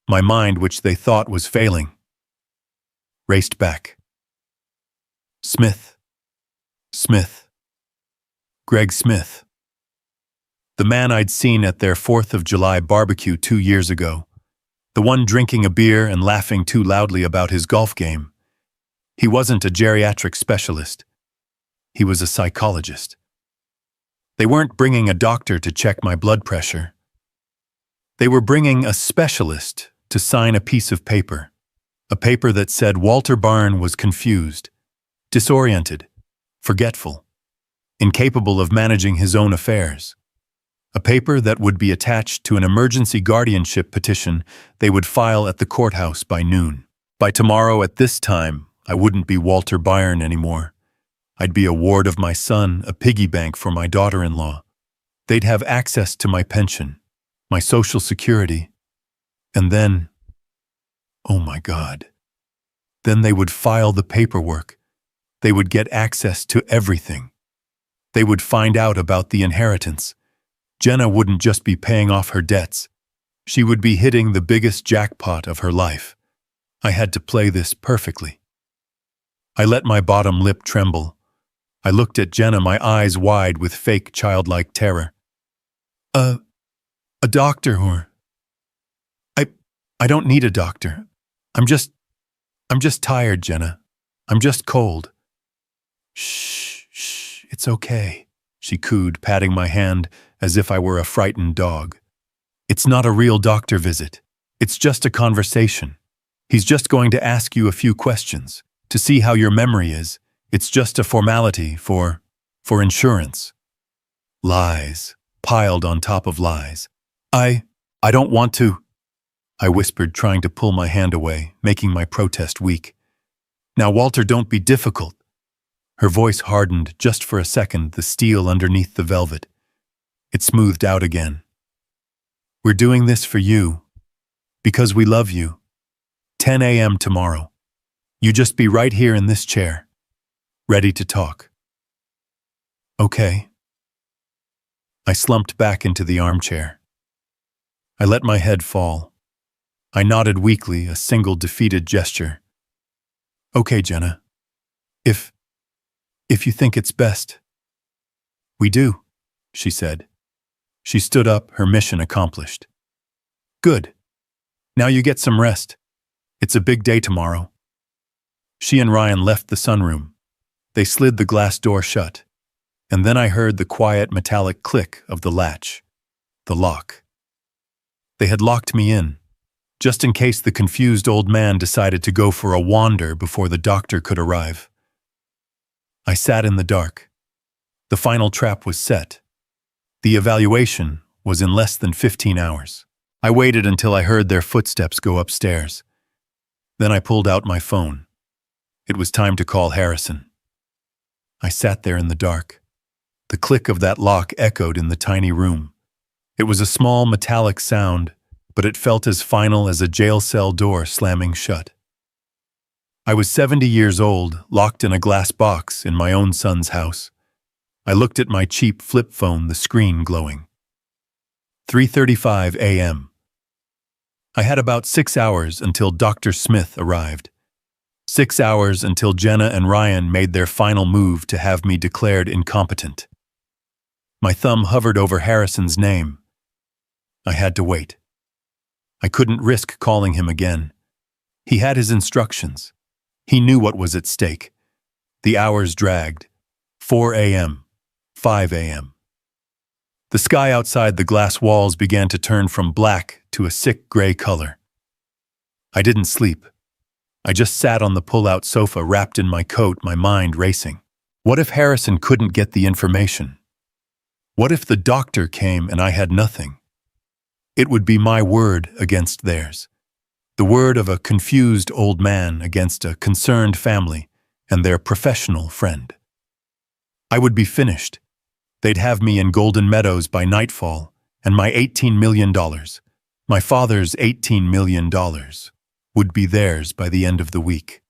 My mind, which they thought was failing, raced back. Smith. Smith. Greg Smith. The man I'd seen at their 4th of July barbecue 2 years ago. The one drinking a beer and laughing too loudly about his golf game. He wasn't a geriatric specialist. He was a psychologist. They weren't bringing a doctor to check my blood pressure. They were bringing a specialist to sign a piece of paper. A paper that said Walter Byron was confused, disoriented, forgetful, incapable of managing his own affairs. A paper that would be attached to an emergency guardianship petition they would file at the courthouse by noon. By tomorrow at this time, I wouldn't be Walter Byron anymore. I'd be a ward of my son, a piggy bank for my daughter-in-law. They'd have access to my pension, my social security, and then, oh my God, then they would file the paperwork. They would get access to everything. They would find out about the inheritance. Jenna wouldn't just be paying off her debts. She would be hitting the biggest jackpot of her life. I had to play this perfectly. I let my bottom lip tremble. I looked at Jenna, my eyes wide with fake childlike terror. A doctor or... I don't need a doctor. I'm just tired, Jenna. I'm just cold. Shh, it's okay, she cooed, patting my hand as if I were a frightened dog. It's not a real doctor visit. It's just a conversation. He's just going to ask you a few questions to see how your memory is. It's just a formality for insurance. Lies, piled on top of lies. I don't want to, I whispered, trying to pull my hand away, making my protest weak. Now, Walter, don't be difficult. Her voice hardened just for a second, the steel underneath the velvet. It smoothed out again. We're doing this for you, because we love you. 10 a.m. tomorrow. You just be right here in this chair, ready to talk. Okay. I slumped back into the armchair. I let my head fall. I nodded weakly, a single defeated gesture. Okay, Jenna. If you think it's best. We do, she said. She stood up, her mission accomplished. Good. Now you get some rest. It's a big day tomorrow. She and Ryan left the sunroom. They slid the glass door shut, and then I heard the quiet metallic click of the latch, the lock. They had locked me in, just in case the confused old man decided to go for a wander before the doctor could arrive. I sat in the dark. The final trap was set. The evaluation was in less than 15 hours. I waited until I heard their footsteps go upstairs. Then I pulled out my phone. It was time to call Harrison. I sat there in the dark. The click of that lock echoed in the tiny room. It was a small metallic sound, but it felt as final as a jail cell door slamming shut. I was 70 years old, locked in a glass box in my own son's house. I looked at my cheap flip phone, the screen glowing. 3:35 a.m. I had about 6 hours until Dr. Smith arrived. 6 hours until Jenna and Ryan made their final move to have me declared incompetent. My thumb hovered over Harrison's name. I had to wait. I couldn't risk calling him again. He had his instructions. He knew what was at stake. The hours dragged. 4 a.m., 5 a.m. The sky outside the glass walls began to turn from black to a sick gray color. I didn't sleep. I just sat on the pull-out sofa, wrapped in my coat, my mind racing. What if Harrison couldn't get the information? What if the doctor came and I had nothing? It would be my word against theirs. The word of a confused old man against a concerned family and their professional friend. I would be finished. They'd have me in Golden Meadows by nightfall, and my $18 million, my father's $18 million, would be theirs by the end of the week.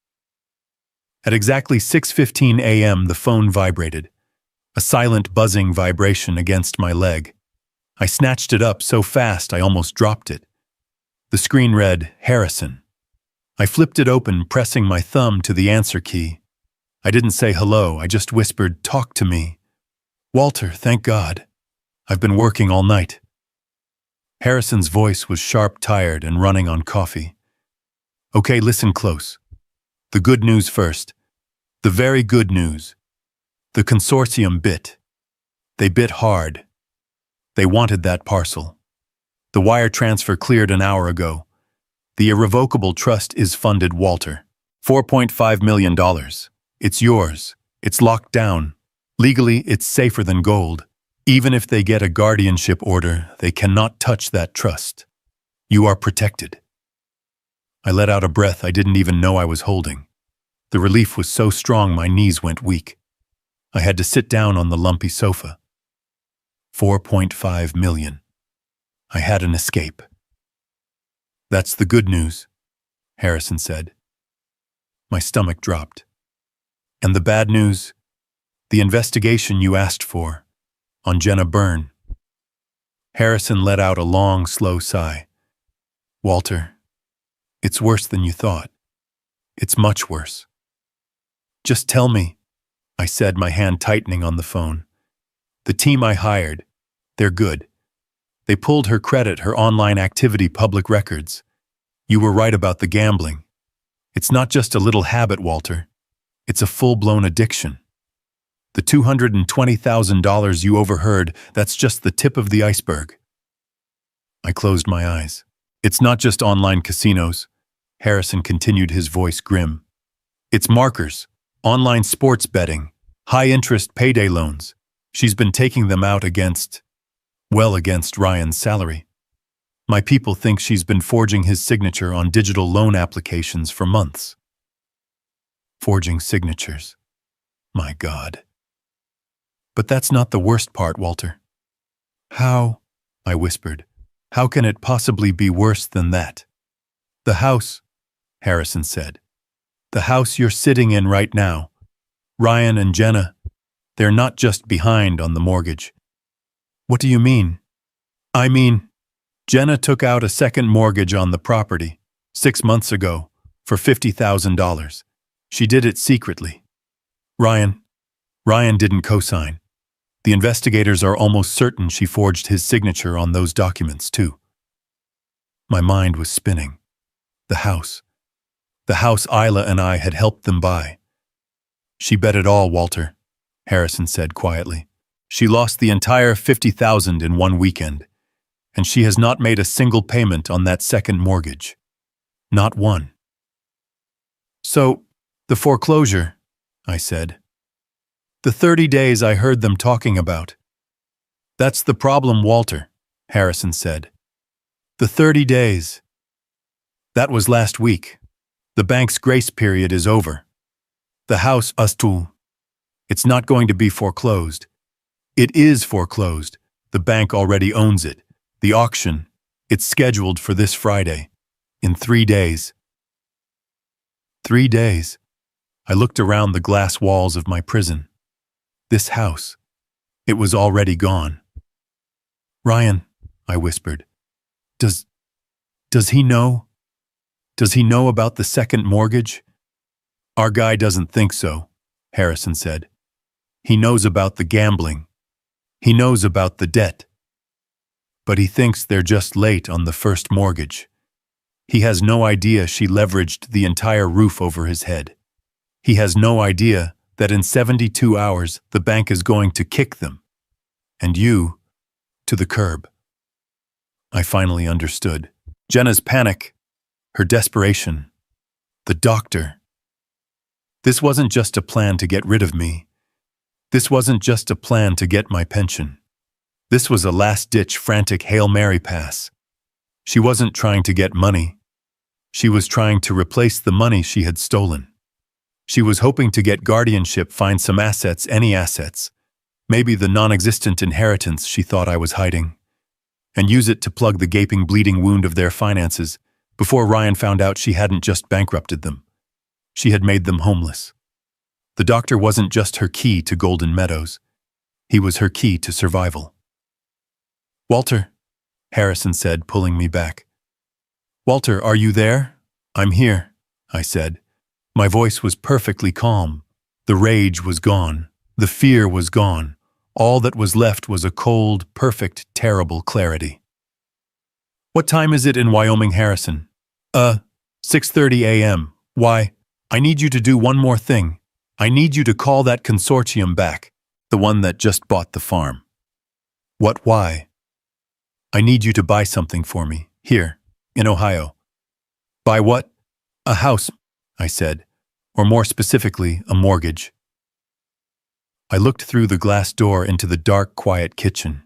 At exactly 6:15 a.m., the phone vibrated, a silent buzzing vibration against my leg. I snatched it up so fast I almost dropped it. The screen read, Harrison. I flipped it open, pressing my thumb to the answer key. I didn't say hello, I just whispered, "Talk to me." "Walter, thank God. I've been working all night." Harrison's voice was sharp, tired, and running on coffee. "Okay, listen close. The good news first. The very good news. The consortium bit. They bit hard. They wanted that parcel. The wire transfer cleared an hour ago. The irrevocable trust is funded, Walter. $4.5 million. It's yours. It's locked down. Legally, it's safer than gold. Even if they get a guardianship order, they cannot touch that trust. You are protected." I let out a breath I didn't even know I was holding. The relief was so strong my knees went weak. I had to sit down on the lumpy sofa. 4.5 million. I had an escape. "That's the good news," Harrison said. My stomach dropped. "And the bad news? The investigation you asked for, on Jenna Byrne." Harrison let out a long, slow sigh. "Walter, it's worse than you thought. It's much worse." "Just tell me," I said, my hand tightening on the phone. "The team I hired, they're good. They pulled her credit, her online activity, public records. You were right about the gambling. It's not just a little habit, Walter. It's a full-blown addiction. The $220,000 you overheard, that's just the tip of the iceberg." I closed my eyes. "It's not just online casinos," Harrison continued, his voice grim. "It's markers, online sports betting, high-interest payday loans. She's been taking them out against Ryan's salary. My people think she's been forging his signature on digital loan applications for months." Forging signatures. My God. "But that's not the worst part, Walter." "How?" I whispered. "How can it possibly be worse than that?" "The house," Harrison said. "The house you're sitting in right now. Ryan and Jenna, they're not just behind on the mortgage." "What do you mean?" "I mean, Jenna took out a second mortgage on the property 6 months ago for $50,000. She did it secretly. Ryan didn't co-sign. The investigators are almost certain she forged his signature on those documents, too." My mind was spinning. The house Isla and I had helped them buy. "She bet it all, Walter," Harrison said quietly. "She lost the entire $50,000 in one weekend, and she has not made a single payment on that second mortgage. Not one." "So, the foreclosure," I said. "The 30 days I heard them talking about." "That's the problem, Walter," Harrison said. "The 30 days. That was last week. The bank's grace period is over. The house, it's not going to be foreclosed. It is foreclosed. The bank already owns it. The auction, it's scheduled for this Friday. In 3 days. 3 days. I looked around the glass walls of my prison. This house, it was already gone. "Ryan," I whispered, Does he know? Does he know about the second mortgage?" "Our guy doesn't think so," Harrison said. "He knows about the gambling. He knows about the debt. But he thinks they're just late on the first mortgage. He has no idea she leveraged the entire roof over his head. He has no idea that in 72 hours the bank is going to kick them, and you, to the curb." I finally understood. Jenna's panic, her desperation, the doctor. This wasn't just a plan to get rid of me. This wasn't just a plan to get my pension. This was a last-ditch, frantic Hail Mary pass. She wasn't trying to get money. She was trying to replace the money she had stolen. She was hoping to get guardianship, find some assets, any assets, Maybe the non-existent inheritance she thought I was hiding, and use it to plug the gaping, bleeding wound of their finances before Ryan found out she hadn't just bankrupted them. She had made them homeless. The doctor wasn't just her key to Golden Meadows. He was her key to survival. "Walter," Harrison said, pulling me back. "Walter, are you there?" "I'm here," I said. My voice was perfectly calm. The rage was gone. The fear was gone. All that was left was a cold, perfect, terrible clarity. "What time is it in Wyoming, Harrison?" 6:30 a.m. "Why? I need you to do one more thing. I need you to call that consortium back, the one that just bought the farm." "What? Why?" "I need you to buy something for me, here, in Ohio." "Buy what?" "A house," I said, "or more specifically, a mortgage." I looked through the glass door into the dark, quiet kitchen.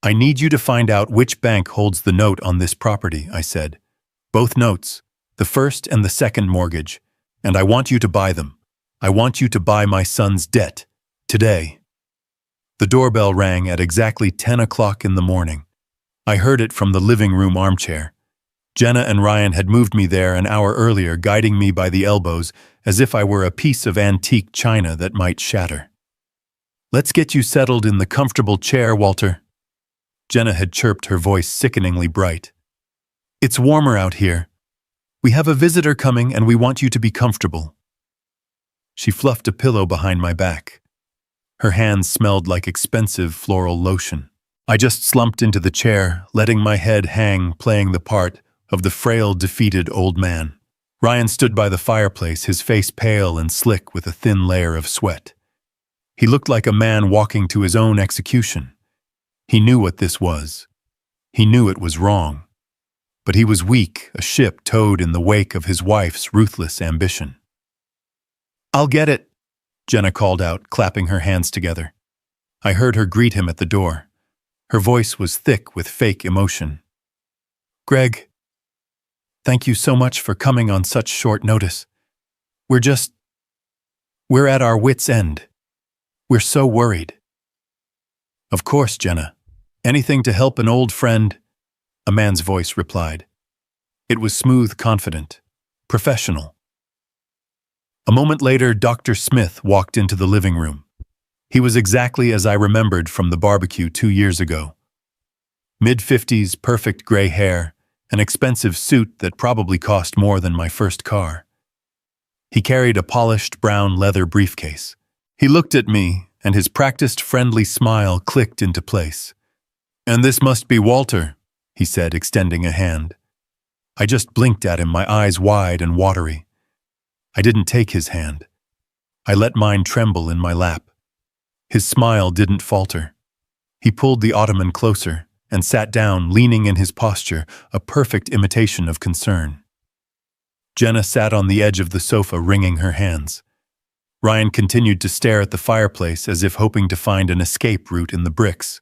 "I need you to find out which bank holds the note on this property," I said. "Both notes, the first and the second mortgage, and I want you to buy them. I want you to buy my son's debt, today." The doorbell rang at exactly 10 o'clock in the morning. I heard it from the living room armchair. Jenna and Ryan had moved me there an hour earlier, guiding me by the elbows as if I were a piece of antique china that might shatter. "Let's get you settled in the comfortable chair, Walter." Jenna had chirped, her voice sickeningly bright. "It's warmer out here. We have a visitor coming and we want you to be comfortable." She fluffed a pillow behind my back. Her hands smelled like expensive floral lotion. I just slumped into the chair, letting my head hang, playing the part of the frail, defeated old man. Ryan stood by the fireplace, his face pale and slick with a thin layer of sweat. He looked like a man walking to his own execution. He knew what this was. He knew it was wrong. But he was weak, a ship towed in the wake of his wife's ruthless ambition. "I'll get it," Jenna called out, clapping her hands together. I heard her greet him at the door. Her voice was thick with fake emotion. "Greg, thank you so much for coming on such short notice. We're at our wits' end. We're so worried." "Of course, Jenna. Anything to help an old friend," a man's voice replied. It was smooth, confident, professional. A moment later, Dr. Smith walked into the living room. He was exactly as I remembered from the barbecue 2 years ago. Mid-50s, perfect gray hair, an expensive suit that probably cost more than my first car. He carried a polished brown leather briefcase. He looked at me, and his practiced friendly smile clicked into place. "And this must be Walter," he said, extending a hand. I just blinked at him, my eyes wide and watery. I didn't take his hand. I let mine tremble in my lap. His smile didn't falter. He pulled the ottoman closer and sat down, leaning in his posture, a perfect imitation of concern. Jenna sat on the edge of the sofa, wringing her hands. Ryan continued to stare at the fireplace as if hoping to find an escape route in the bricks.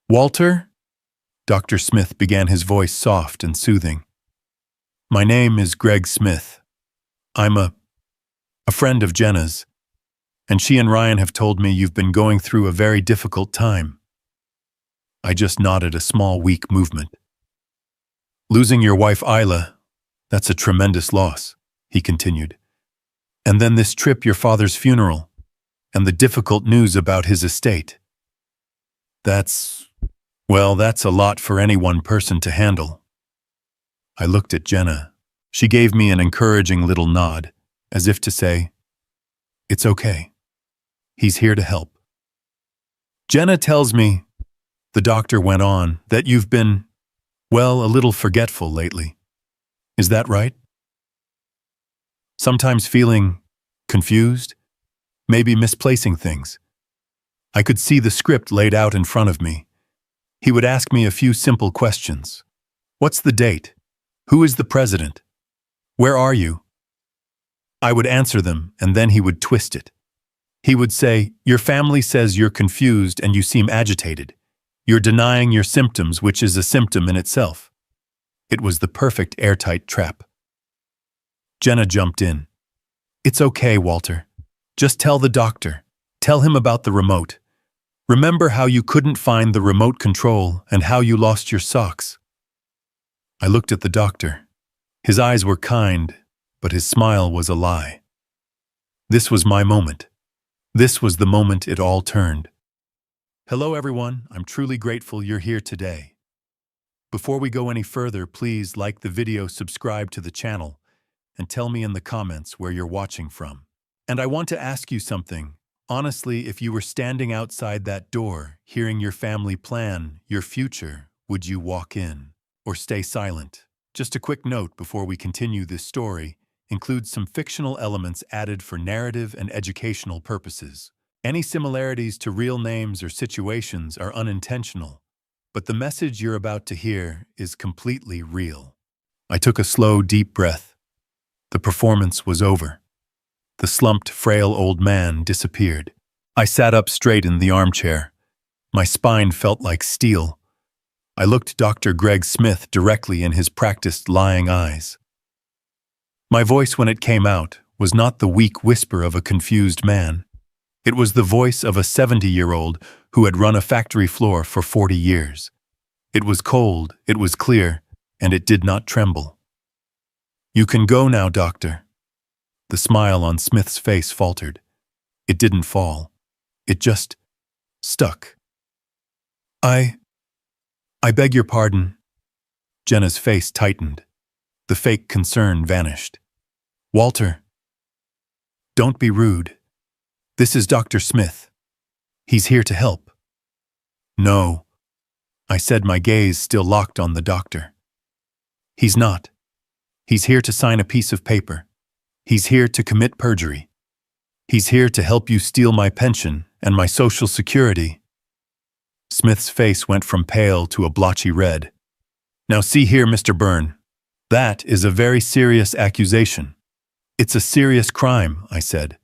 "Walter?" Dr. Smith began, his voice soft and soothing. "My name is Greg Smith. I'm a friend of Jenna's, and she and Ryan have told me you've been going through a very difficult time." I just nodded, a small, weak movement. "Losing your wife, Isla, that's a tremendous loss," he continued. "And then this trip, your father's funeral, and the difficult news about his estate. That's a lot for any one person to handle." I looked at Jenna. She gave me an encouraging little nod, as if to say, "It's okay. He's here to help." "Jenna tells me," the doctor went on, "that you've been, a little forgetful lately. Is that right? Sometimes feeling confused, maybe misplacing things." I could see the script laid out in front of me. He would ask me a few simple questions. "What's the date? Who is the president? Where are you?" I would answer them, and then he would twist it. He would say, "Your family says you're confused and you seem agitated. You're denying your symptoms, which is a symptom in itself." It was the perfect airtight trap. Jenna jumped in. "It's okay, Walter. Just tell the doctor. Tell him about the remote. Remember how you couldn't find the remote control and how you lost your socks? I looked at the doctor. His eyes were kind, but his smile was a lie. This was my moment. This was the moment it all turned. Hello everyone, I'm truly grateful you're here today. Before we go any further, please like the video, subscribe to the channel, and tell me in the comments where you're watching from. And I want to ask you something. Honestly, if you were standing outside that door, hearing your family plan your future, would you walk in or stay silent? Just a quick note before we continue this story includes some fictional elements added for narrative and educational purposes. Any similarities to real names or situations are unintentional, but the message you're about to hear is completely real. I took a slow, deep breath. The performance was over. The slumped, frail old man disappeared. I sat up straight in the armchair. My spine felt like steel. I looked Dr. Greg Smith directly in his practiced lying eyes. My voice, when it came out, was not the weak whisper of a confused man. It was the voice of a 70-year-old who had run a factory floor for 40 years. It was cold, it was clear, and it did not tremble. "You can go now, doctor." The smile on Smith's face faltered. It didn't fall. It just stuck. I beg your pardon." Jenna's face tightened. The fake concern vanished. "Walter, don't be rude. This is Dr. Smith. He's here to help." "No," I said, my gaze still locked on the doctor. "He's not. He's here to sign a piece of paper. He's here to commit perjury. He's here to help you steal my pension and my Social Security." Smith's face went from pale to a blotchy red. "Now see here, Mr. Byrne. That is a very serious accusation. It's a serious crime," I said.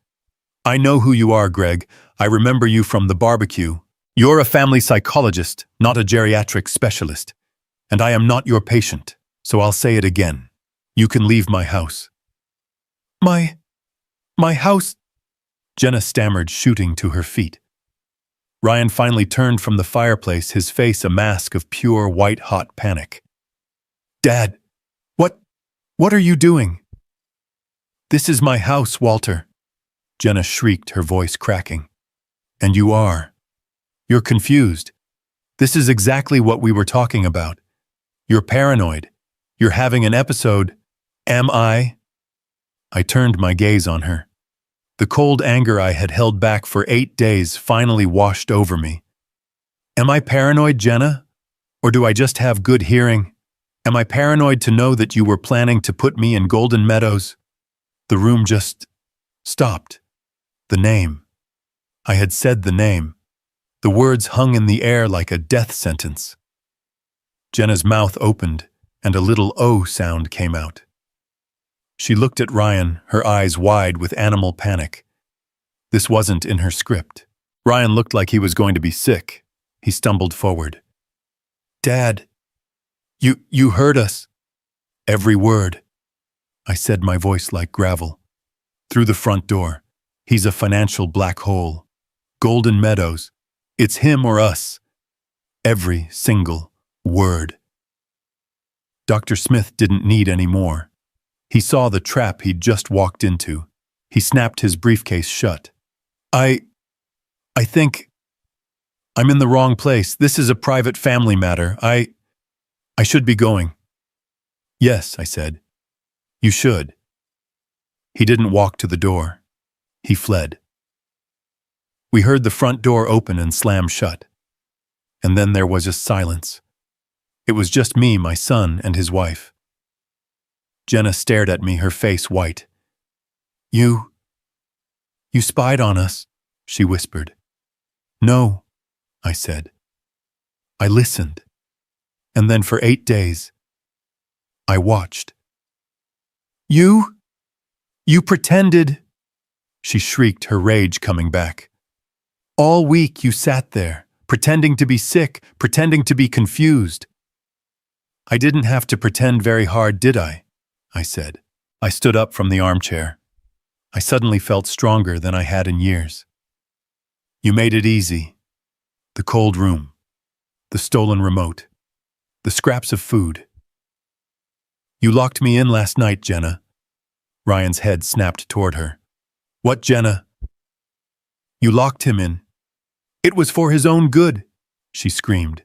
"I know who you are, Greg. I remember you from the barbecue. You're a family psychologist, not a geriatric specialist. And I am not your patient, so I'll say it again. You can leave my house." My house?" Jenna stammered, shooting to her feet. Ryan finally turned from the fireplace, his face a mask of pure white-hot panic. "Dad, what are you doing?" "This is my house, Walter," Jenna shrieked, her voice cracking. "And you are. You're confused. This is exactly what we were talking about. You're paranoid. You're having an episode. Am I?" I turned my gaze on her. The cold anger I had held back for 8 days finally washed over me. "Am I paranoid, Jenna? Or do I just have good hearing? Am I paranoid to know that you were planning to put me in Golden Meadows?" The room just stopped. The name. I had said the name. The words hung in the air like a death sentence. Jenna's mouth opened, and a little "oh" sound came out. She looked at Ryan, her eyes wide with animal panic. This wasn't in her script. Ryan looked like he was going to be sick. He stumbled forward. "Dad, you heard us." "Every word," I said, my voice like gravel. "Through the front door. He's a financial black hole. Golden Meadows. It's him or us. Every single word." Dr. Smith didn't need any more. He saw the trap he'd just walked into. He snapped his briefcase shut. I think I'm in the wrong place. This is a private family matter. I should be going." "Yes," I said. "You should." He didn't walk to the door. He fled. We heard the front door open and slam shut. And then there was a silence. It was just me, my son, and his wife. Jenna stared at me, her face white. You spied on us," she whispered. "No," I said. "I listened. And then for 8 days, I watched." You pretended," she shrieked, her rage coming back. "All week you sat there, pretending to be sick, pretending to be confused." "I didn't have to pretend very hard, did I?" I said. I stood up from the armchair. I suddenly felt stronger than I had in years. "You made it easy. The cold room. The stolen remote. The scraps of food. You locked me in last night, Jenna. Ryan's head snapped toward her. What, Jenna? You locked him in. It was for his own good, she screamed.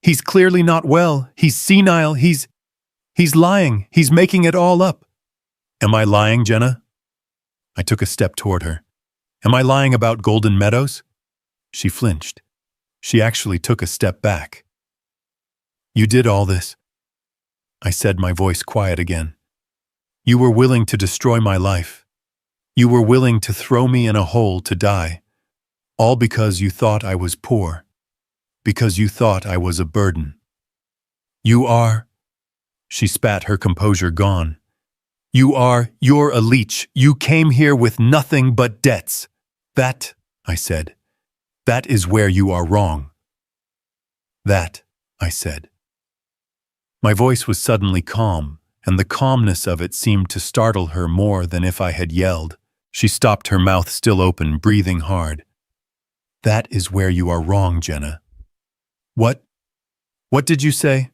He's clearly not well. He's senile. He's lying. He's making it all up. Am I lying, Jenna? I took a step toward her. Am I lying about Golden Meadows? She flinched. She actually took a step back. You did all this, I said, my voice quiet again. You were willing to destroy my life. You were willing to throw me in a hole to die, all because you thought I was poor, because you thought I was a burden. You're her composure gone. You're a leech. You came here with nothing but debts. That, I said, that is where you are wrong. That, I said. My voice was suddenly calm, and the calmness of it seemed to startle her more than if I had yelled. She stopped, her mouth still open, breathing hard. That is where you are wrong, Jenna. What? What did you say?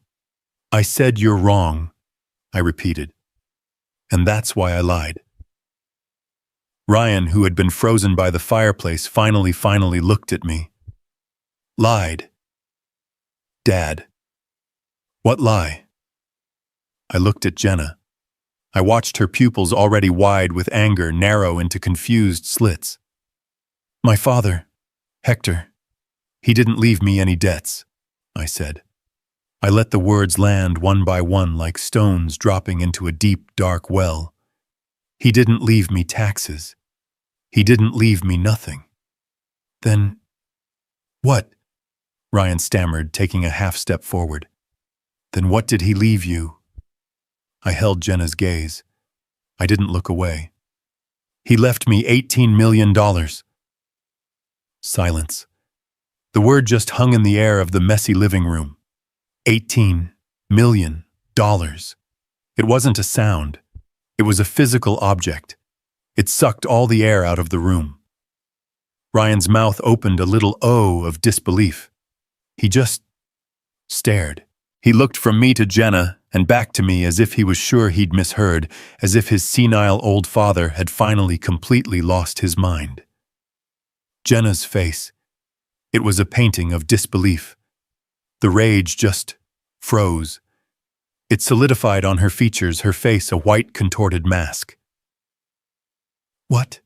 I said you're wrong, I repeated. And that's why I lied. Ryan, who had been frozen by the fireplace, finally looked at me. Lied. Dad. What lie? I looked at Jenna. I watched her pupils, already wide with anger, narrow into confused slits. My father, Hector, he didn't leave me any debts, I said. I let the words land one by one like stones dropping into a deep, dark well. He didn't leave me taxes. He didn't leave me nothing. Then, what? Ryan stammered, taking a half step forward. Then what did he leave you? I held Jenna's gaze. I didn't look away. He left me $18 million. Silence. The word just hung in the air of the messy living room. $18 million. It wasn't a sound. It was a physical object. It sucked all the air out of the room. Ryan's mouth opened a little O of disbelief. He just stared. He looked from me to Jenna and back to me as if he was sure he'd misheard, as if his senile old father had finally completely lost his mind. Jenna's face. It was a painting of disbelief. The rage just froze. It solidified on her features, her face a white contorted mask. What?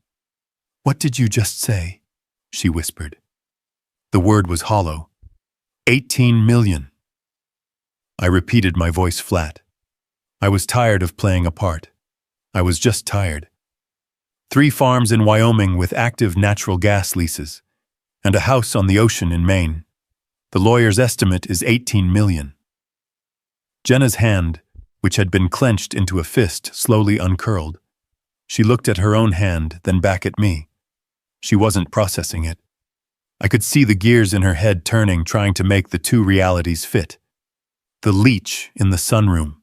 What did you just say? She whispered. The word was hollow. 18 million. I repeated, my voice flat. I was tired of playing a part. I was just tired. 3 farms in Wyoming with active natural gas leases, and a house on the ocean in Maine. The lawyer's estimate is 18 million. Jenna's hand, which had been clenched into a fist, slowly uncurled. She looked at her own hand, then back at me. She wasn't processing it. I could see the gears in her head turning, trying to make the two realities fit. The leech in the sunroom.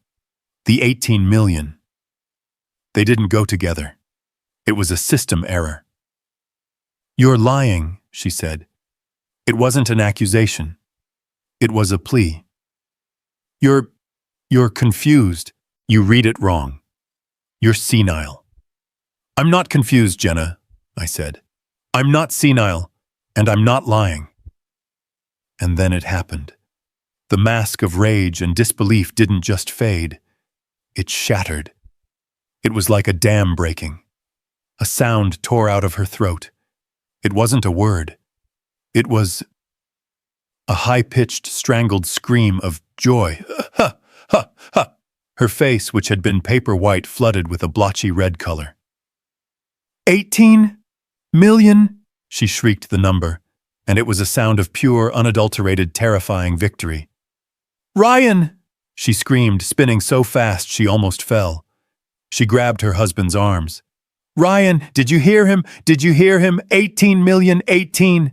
The 18 million. They didn't go together. It was a system error. You're lying, she said. It wasn't an accusation. It was a plea. You're confused. You read it wrong. You're senile. I'm not confused, Jenna, I said. I'm not senile, and I'm not lying. And then it happened. The mask of rage and disbelief didn't just fade. It shattered. It was like a dam breaking. A sound tore out of her throat. It wasn't a word. It was a high-pitched, strangled scream of joy. Ha! Ha! Ha! Her face, which had been paper white, flooded with a blotchy red color. 18 million? She shrieked the number, and it was a sound of pure, unadulterated, terrifying victory. Ryan! She screamed, spinning so fast she almost fell. She grabbed her husband's arms. Ryan, did you hear him? Did you hear him? 18 million, 18.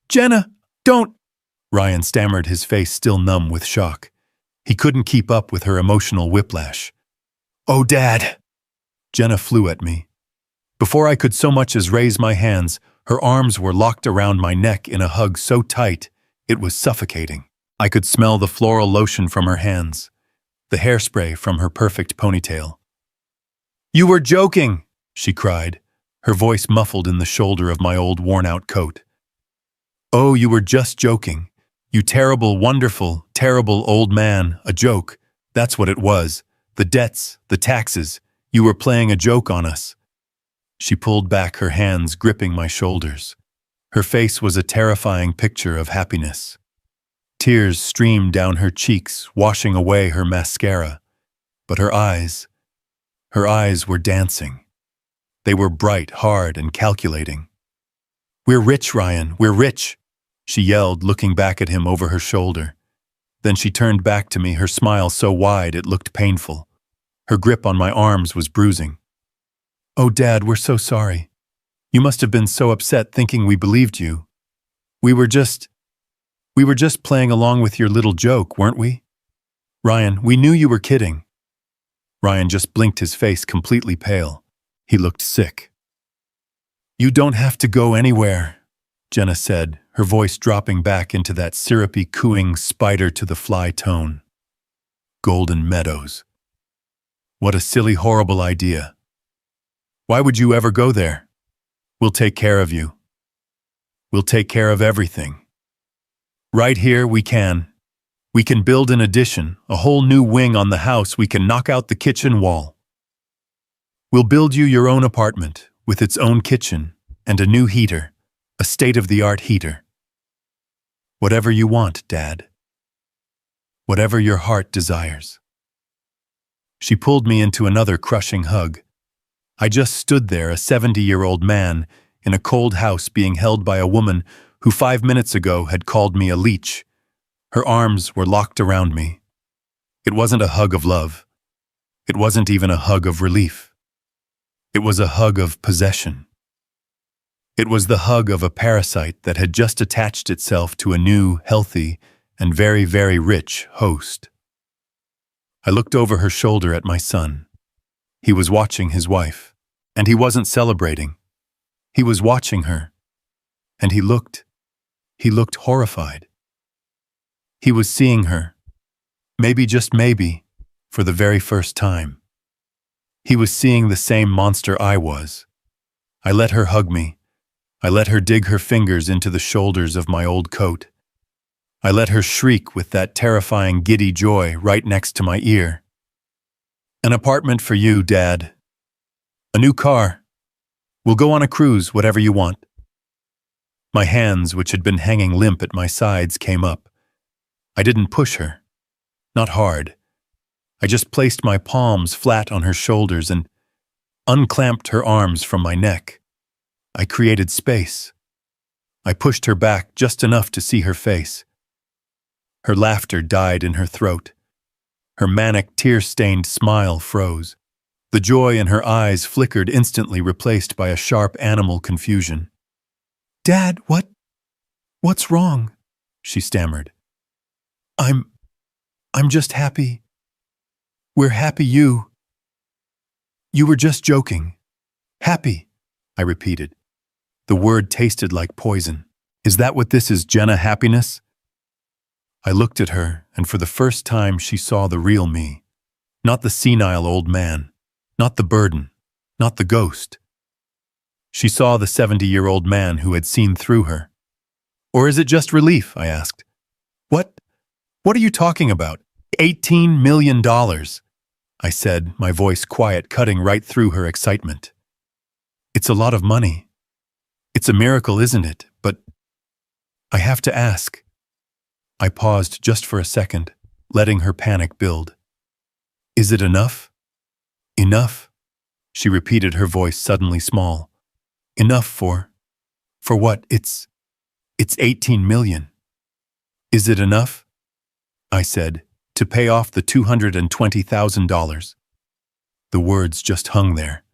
Jenna, don't. Ryan stammered, his face still numb with shock. He couldn't keep up with her emotional whiplash. Oh, Dad! Jenna flew at me. Before I could so much as raise my hands, Her arms were locked around my neck in a hug so tight, it was suffocating. I could smell the floral lotion from her hands, the hairspray from her perfect ponytail. "You were joking!" she cried, her voice muffled in the shoulder of my old worn-out coat. "Oh, you were just joking. You terrible, wonderful, terrible old man, a joke. That's what it was. The debts, the taxes. You were playing a joke on us." She pulled back, her hands gripping my shoulders. Her face was a terrifying picture of happiness. Tears streamed down her cheeks, washing away her mascara. But her eyes were dancing. They were bright, hard, and calculating. "We're rich, Ryan, we're rich," she yelled, looking back at him over her shoulder. Then she turned back to me, her smile so wide it looked painful. Her grip on my arms was bruising. "Oh, Dad, we're so sorry. You must have been so upset thinking we believed you. We were just playing along with your little joke, weren't we? Ryan, we knew you were kidding." Ryan just blinked, his face completely pale. He looked sick. "You don't have to go anywhere," Jenna said, her voice dropping back into that syrupy, cooing spider-to-the-fly tone. Golden Meadows. What a silly, horrible idea. Why would you ever go there? We'll take care of you. We'll take care of everything. Right here we can. We can build an addition, a whole new wing on the house. We can knock out the kitchen wall. We'll build you your own apartment with its own kitchen and a new heater, a state-of-the-art heater. Whatever you want, Dad. Whatever your heart desires." She pulled me into another crushing hug. I just stood there, a 70-year-old man, in a cold house being held by a woman who 5 minutes ago had called me a leech. Her arms were locked around me. It wasn't a hug of love. It wasn't even a hug of relief. It was a hug of possession. It was the hug of a parasite that had just attached itself to a new, healthy, and very, very rich host. I looked over her shoulder at my son. He was watching his wife, and he wasn't celebrating. He was watching her, and he looked horrified. He was seeing her, maybe just maybe, for the very first time. He was seeing the same monster I was. I let her hug me. I let her dig her fingers into the shoulders of my old coat. I let her shriek with that terrifying giddy joy right next to my ear. "An apartment for you, Dad. A new car. We'll go on a cruise, whatever you want." My hands, which had been hanging limp at my sides, came up. I didn't push her. Not hard. I just placed my palms flat on her shoulders and unclamped her arms from my neck. I created space. I pushed her back just enough to see her face. Her laughter died in her throat. Her manic, tear-stained smile froze. The joy in her eyes flickered, instantly replaced by a sharp animal confusion. "Dad, what's wrong?" she stammered. I'm just happy. We're happy you were just joking." "Happy," I repeated. The word tasted like poison. "Is that what this is, Jenna, happiness?" I looked at her, and for the first time she saw the real me. Not the senile old man, not the burden, not the ghost. She saw the 70-year-old man who had seen through her. "Or is it just relief?" I asked. What are you talking about? $18 million, I said, my voice quiet, cutting right through her excitement. "It's a lot of money. It's a miracle, isn't it? But I have to ask." I paused just for a second, letting her panic build. "Is it enough?" "Enough?" she repeated, her voice suddenly small. "Enough for what? It's 18 million. Is it enough?" I said, "to pay off the $220,000. The words just hung there.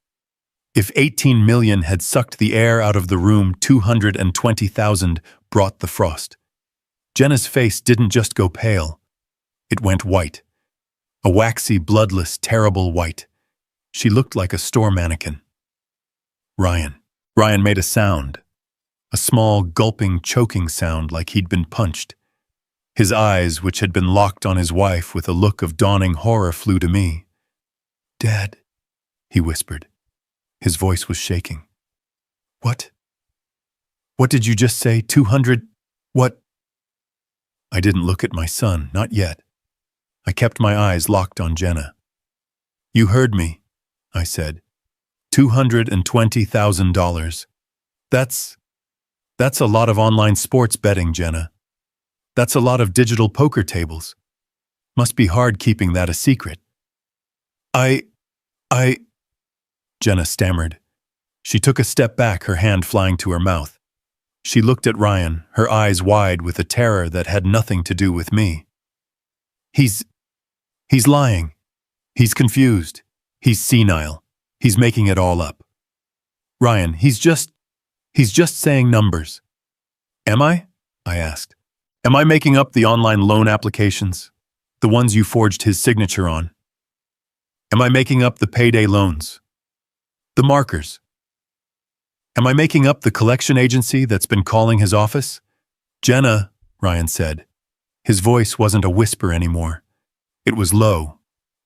If 18 million had sucked the air out of the room, 220,000 brought the frost. Jenna's face didn't just go pale. It went white. A waxy, bloodless, terrible white. She looked like a store mannequin. Ryan made a sound. a small, gulping, choking sound like he'd been punched. His eyes, which had been locked on his wife with a look of dawning horror, flew to me. "Dad," he whispered. His voice was shaking. "What? What did you just say? 200? What?" I didn't look at my son, not yet. I kept my eyes locked on Jenna. "You heard me," I said. $220,000. That's a lot of online sports betting, Jenna. That's a lot of digital poker tables. Must be hard keeping that a secret." I, Jenna stammered. She took a step back, her hand flying to her mouth. She looked at Ryan, her eyes wide with a terror that had nothing to do with me. He's lying. He's confused. He's senile. He's making it all up. Ryan, he's just saying numbers." "Am I?" I asked. "Am I making up the online loan applications? The ones you forged his signature on? Am I making up the payday loans? The markers? Am I making up the collection agency that's been calling his office?" "Jenna," Ryan said. His voice wasn't a whisper anymore. It was low.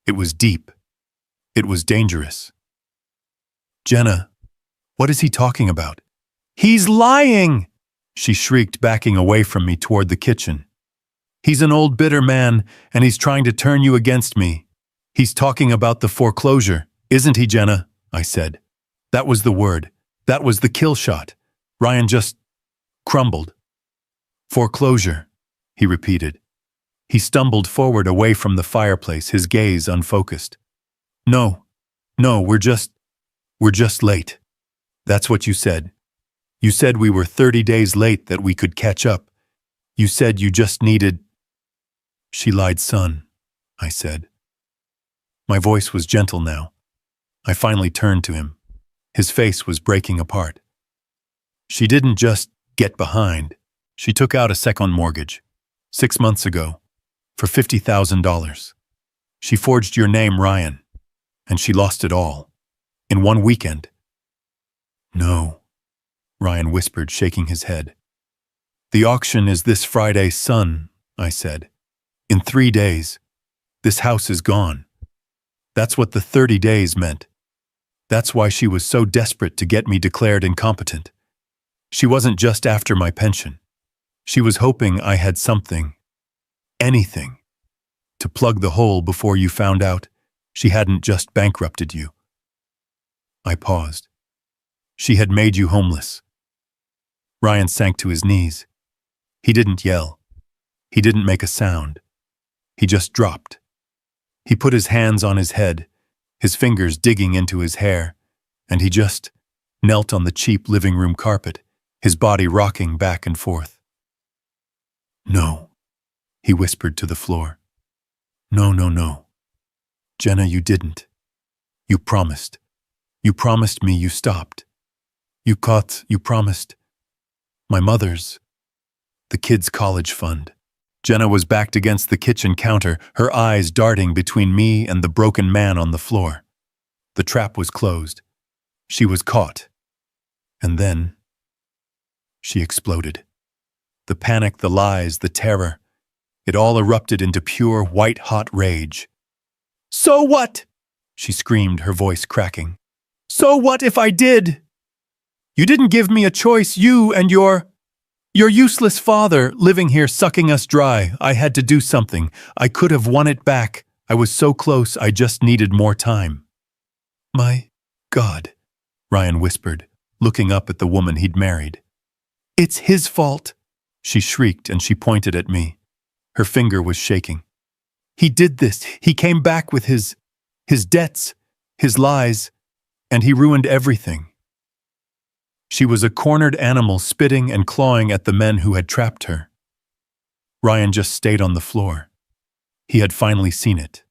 It was deep. It was dangerous. "Jenna, what is he talking about?" "He's lying!" she shrieked, backing away from me toward the kitchen. "He's an old bitter man, and he's trying to turn you against me. He's talking about the foreclosure, isn't he, Jenna?" I said. That was the word. That was the kill shot. Ryan just crumbled. "Foreclosure," he repeated. He stumbled forward away from the fireplace, his gaze unfocused. No, we're just late. That's what you said. You said we were 30 days late, that we could catch up. You said you just needed—" "She lied, son," I said. My voice was gentle now. I finally turned to him. His face was breaking apart. "She didn't just get behind. She took out a second mortgage, 6 months ago, for $50,000. She forged your name, Ryan, and she lost it all, in one weekend." "No," Ryan whispered, shaking his head. "The auction is this Friday, son," I said. "In 3 days, this house is gone. That's what the 30 days meant. That's why she was so desperate to get me declared incompetent. She wasn't just after my pension. She was hoping I had something, anything, to plug the hole before you found out she hadn't just bankrupted you." I paused. "She had made you homeless." Ryan sank to his knees. He didn't yell. He didn't make a sound. He just dropped. He put his hands on his head, his fingers digging into his hair, and he just knelt on the cheap living room carpet, his body rocking back and forth. "No," he whispered to the floor. No. Jenna, you didn't. You promised. You promised me you stopped. You promised. My mother's. The kids' college fund." Jenna was backed against the kitchen counter, her eyes darting between me and the broken man on the floor. The trap was closed. She was caught. And then she exploded. The panic, the lies, the terror, it all erupted into pure, white-hot rage. "So what?" she screamed, her voice cracking. "So what if I did? You didn't give me a choice, you and your useless father living here sucking us dry. I had to do something. I could have won it back. I was so close, I just needed more time." "My God," Ryan whispered, looking up at the woman he'd married. "It's his fault," she shrieked, and she pointed at me. Her finger was shaking. "He did this. He came back with his debts, his lies, and he ruined everything." She was a cornered animal, spitting and clawing at the men who had trapped her. Ryan just stayed on the floor. He had finally seen it.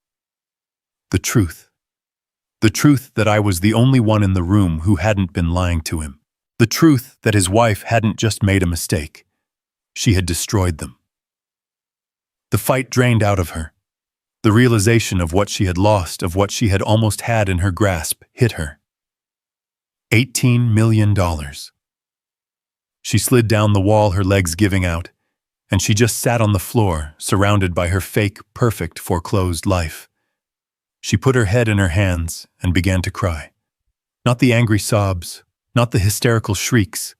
The truth. The truth that I was the only one in the room who hadn't been lying to him. The truth that his wife hadn't just made a mistake. She had destroyed them. The fight drained out of her. The realization of what she had lost, of what she had almost had in her grasp, hit her. $18 million. She slid down the wall, her legs giving out, and she just sat on the floor, surrounded by her fake, perfect, foreclosed life. She put her head in her hands and began to cry. Not the angry sobs, not the hysterical shrieks.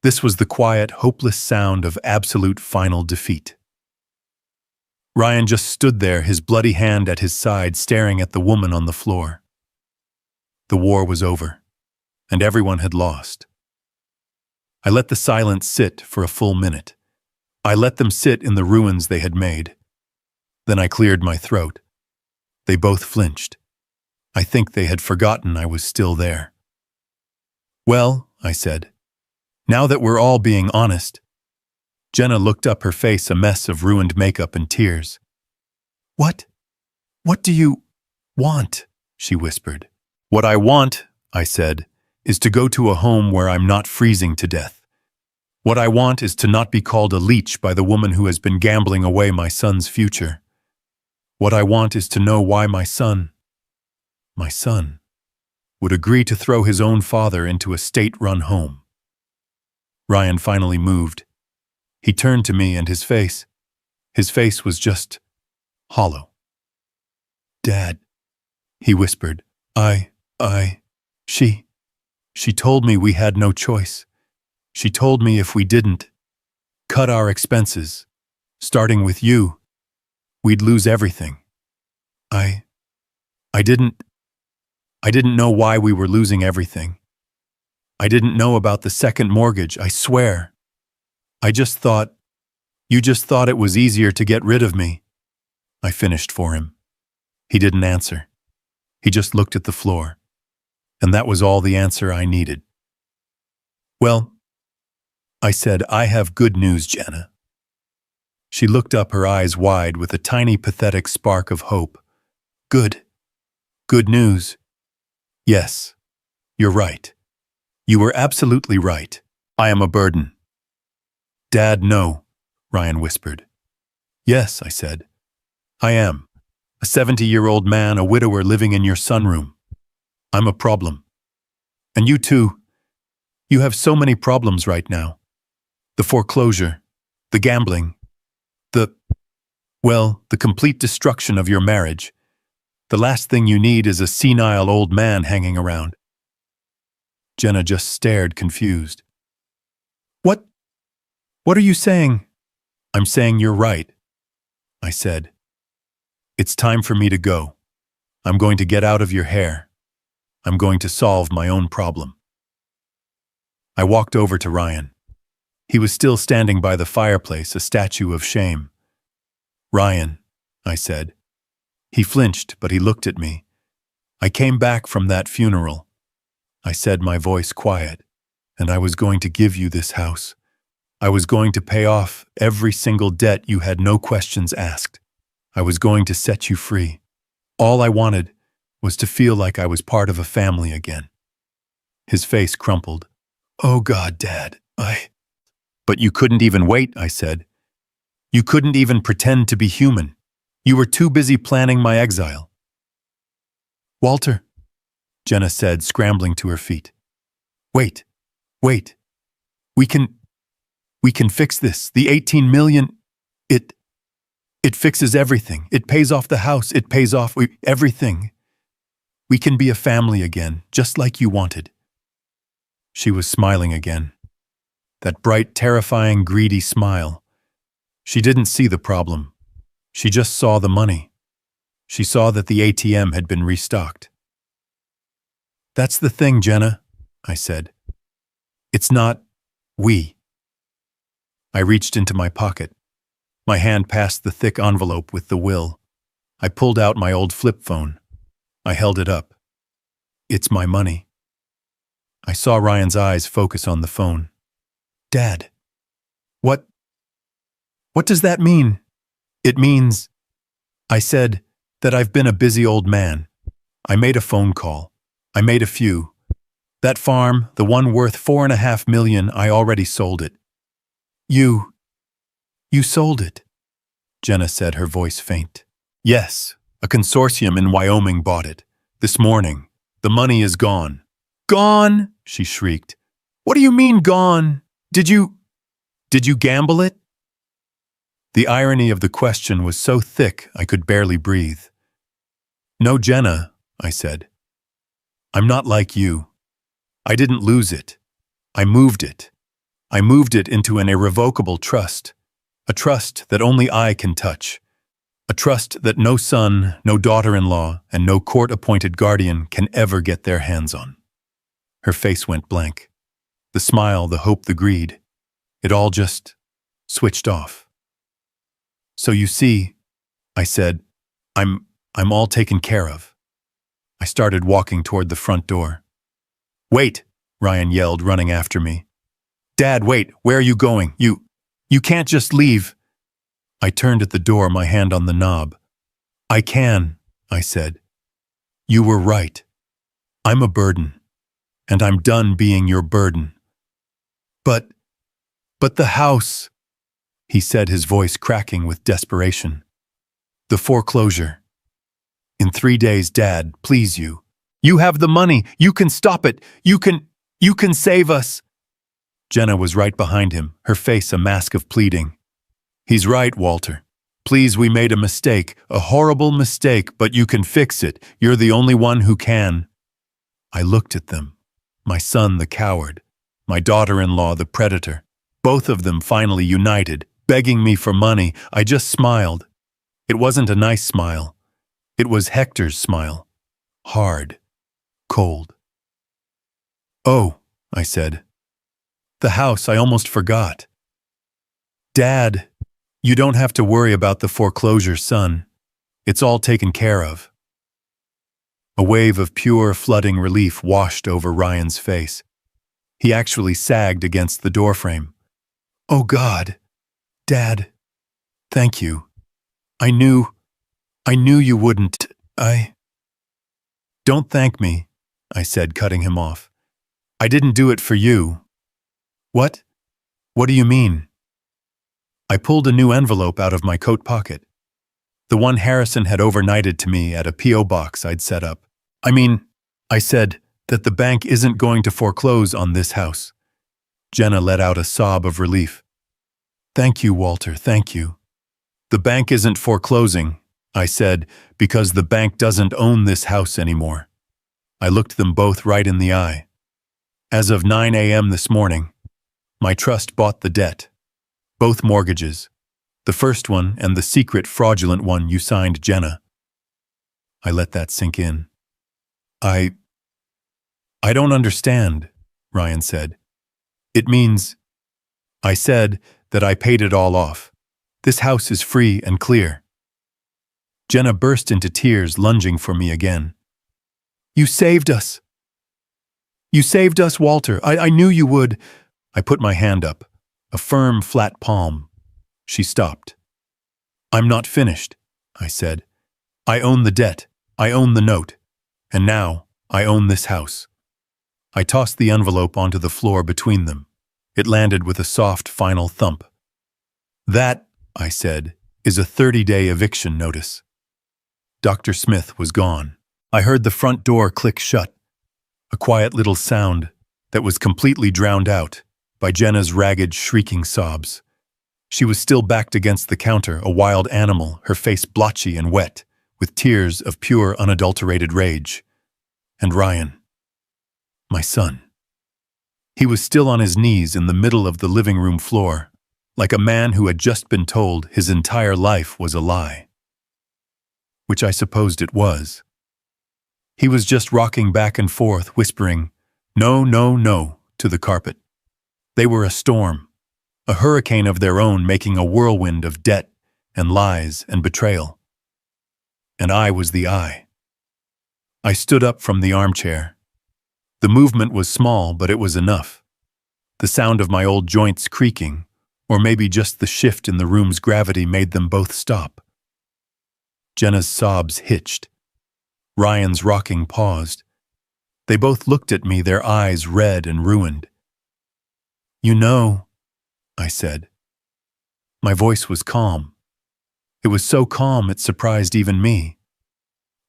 This was the quiet, hopeless sound of absolute final defeat. Ryan just stood there, his bloody hand at his side, staring at the woman on the floor. The war was over, and everyone had lost. I let the silence sit for a full minute. I let them sit in the ruins they had made. Then I cleared my throat. They both flinched. I think they had forgotten I was still there. "Well," I said, "now that we're all being honest." Jenna looked up, her face a mess of ruined makeup and tears. What do you want?" she whispered. "What I want," I said, "is to go to a home where I'm not freezing to death. What I want is to not be called a leech by the woman who has been gambling away my son's future. What I want is to know why my son, would agree to throw his own father into a state-run home." Ryan finally moved. He turned to me, and his face was just hollow. "Dad," he whispered, she told me we had no choice. She told me if we didn't cut our expenses, starting with you, we'd lose everything. I didn't know why we were losing everything. I didn't know about the second mortgage, I swear. You just thought it was easier to get rid of me." I finished for him. He didn't answer. He just looked at the floor. And that was all the answer I needed. "Well," I said, "I have good news, Jenna." She looked up, her eyes wide with a tiny pathetic spark of hope. Good news. Yes, you're right. You were absolutely right. I am a burden." "Dad, no," Ryan whispered. "Yes," I said. "I am. A 70-year-old man, a widower living in your sunroom. I'm a problem. And you too. You have so many problems right now. The foreclosure, the gambling, the complete destruction of your marriage. The last thing you need is a senile old man hanging around." Jenna just stared, confused. What are you saying?" "I'm saying you're right," I said. "It's time for me to go. I'm going to get out of your hair. I'm going to solve my own problem." I walked over to Ryan. He was still standing by the fireplace, a statue of shame. "Ryan," I said. He flinched, but he looked at me. "I came back from that funeral," I said, my voice quiet, "and I was going to give you this house. I was going to pay off every single debt you had no questions asked. I was going to set you free. All I wanted was to feel like I was part of a family again." His face crumpled. "Oh God, Dad, But you couldn't even wait," I said. "You couldn't even pretend to be human. You were too busy planning my exile." "Walter," Jenna said, scrambling to her feet. Wait. We can fix this. The 18 million, it fixes everything. It pays off the house. It pays off everything. We can be a family again, just like you wanted." She was smiling again. That bright, terrifying, greedy smile. She didn't see the problem. She just saw the money. She saw that the ATM had been restocked. "That's the thing, Jenna," I said. "It's not we." I reached into my pocket. My hand passed the thick envelope with the will. I pulled out my old flip phone. I held it up. "It's my money." I saw Ryan's eyes focus on the phone. "Dad, what does that mean?" "It means," I said, "that I've been a busy old man. I made a phone call. I made a few. That farm, the one worth $4.5 million, I already sold it." You sold it," Jenna said, her voice faint. "Yes, a consortium in Wyoming bought it. This morning. The money is gone." "Gone?" she shrieked. "What do you mean gone? Did you gamble it? The irony of the question was so thick I could barely breathe. No, Jenna, I said. I'm not like you. I didn't lose it. I moved it. I moved it into an irrevocable trust, a trust that only I can touch, a trust that no son, no daughter-in-law, and no court-appointed guardian can ever get their hands on. Her face went blank. The smile, the hope, the greed, it all just switched off. So you see, I said, I'm all taken care of. I started walking toward the front door. Wait, Ryan yelled, running after me. Dad, wait, where are you going? You can't just leave. I turned at the door, my hand on the knob. I can, I said. You were right. I'm a burden, and I'm done being your burden. But the house, he said, his voice cracking with desperation. The foreclosure. In 3 days, Dad, please you. You have the money. You can stop it. You can save us. Jenna was right behind him, her face a mask of pleading. He's right, Walter. Please, we made a mistake, a horrible mistake, but you can fix it. You're the only one who can. I looked at them. My son, the coward. My daughter-in-law, the predator. Both of them finally united, begging me for money. I just smiled. It wasn't a nice smile. It was Hector's smile. Hard. Cold. Oh, I said. The house, I almost forgot. Dad, you don't have to worry about the foreclosure, son. It's all taken care of. A wave of pure, flooding relief washed over Ryan's face. He actually sagged against the doorframe. Oh God, Dad, thank you. I knew you wouldn't. Don't thank me, I said, cutting him off. I didn't do it for you. What? What do you mean? I pulled a new envelope out of my coat pocket. The one Harrison had overnighted to me at a P.O. box I'd set up. I said that the bank isn't going to foreclose on this house. Jenna let out a sob of relief. Thank you, Walter, thank you. The bank isn't foreclosing, I said, because the bank doesn't own this house anymore. I looked them both right in the eye. As of 9 a.m. this morning, my trust bought the debt. Both mortgages. The first one and the secret fraudulent one you signed, Jenna. I let that sink in. I don't understand, Ryan said. It means, I said that I paid it all off. This house is free and clear. Jenna burst into tears, lunging for me again. You saved us. You saved us, Walter. I knew you would. I put my hand up, a firm, flat palm. She stopped. I'm not finished, I said. I own the debt. I own the note. And now, I own this house. I tossed the envelope onto the floor between them. It landed with a soft, final thump. That, I said, is a 30-day eviction notice. Dr. Smith was gone. I heard the front door click shut, a quiet little sound that was completely drowned out by Jenna's ragged, shrieking sobs. She was still backed against the counter, a wild animal, her face blotchy and wet, with tears of pure, unadulterated rage. And Ryan, my son. He was still on his knees in the middle of the living room floor, like a man who had just been told his entire life was a lie. Which I supposed it was. He was just rocking back and forth, whispering, "No, no, no," to the carpet. They were a storm, a hurricane of their own, making a whirlwind of debt and lies and betrayal. And I was the eye. I stood up from the armchair. The movement was small, but it was enough. The sound of my old joints creaking, or maybe just the shift in the room's gravity, made them both stop. Jenna's sobs hitched. Ryan's rocking paused. They both looked at me, their eyes red and ruined. You know, I said. My voice was calm. It was so calm it surprised even me.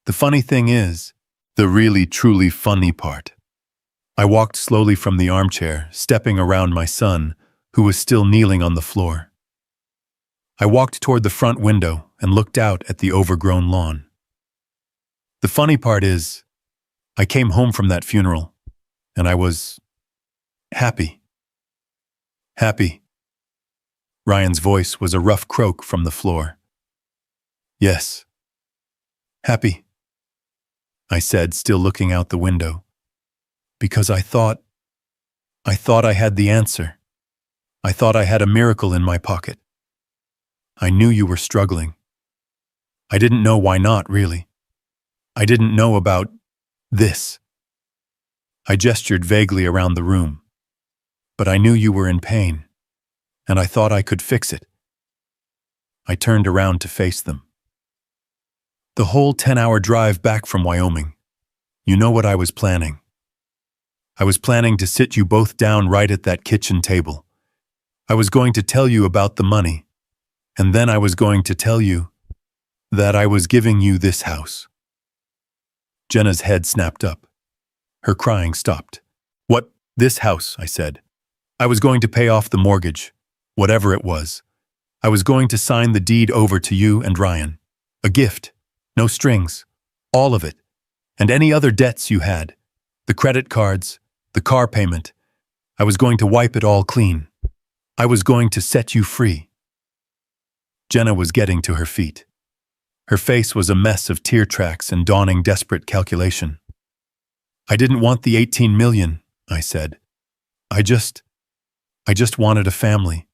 The funny thing is, the really, truly funny part. I walked slowly from the armchair, stepping around my son, who was still kneeling on the floor. I walked toward the front window and looked out at the overgrown lawn. The funny part is, I came home from that funeral, and I was happy. Happy. Ryan's voice was a rough croak from the floor. Yes. Happy, I said, still looking out the window, because I thought I had the answer. I thought I had a miracle in my pocket. I knew you were struggling. I didn't know why not, really. I didn't know about this. I gestured vaguely around the room. But I knew you were in pain, and I thought I could fix it. I turned around to face them. The whole 10-hour drive back from Wyoming, you know what I was planning. I was planning to sit you both down right at that kitchen table. I was going to tell you about the money, and then I was going to tell you that I was giving you this house. Jenna's head snapped up. Her crying stopped. What, this house, I said. I was going to pay off the mortgage, whatever it was. I was going to sign the deed over to you and Ryan. A gift, no strings, all of it, and any other debts you had. The credit cards, the car payment. I was going to wipe it all clean. I was going to set you free. Jenna was getting to her feet. Her face was a mess of tear tracks and dawning desperate calculation. I didn't want the 18 million, I said. I just wanted a family.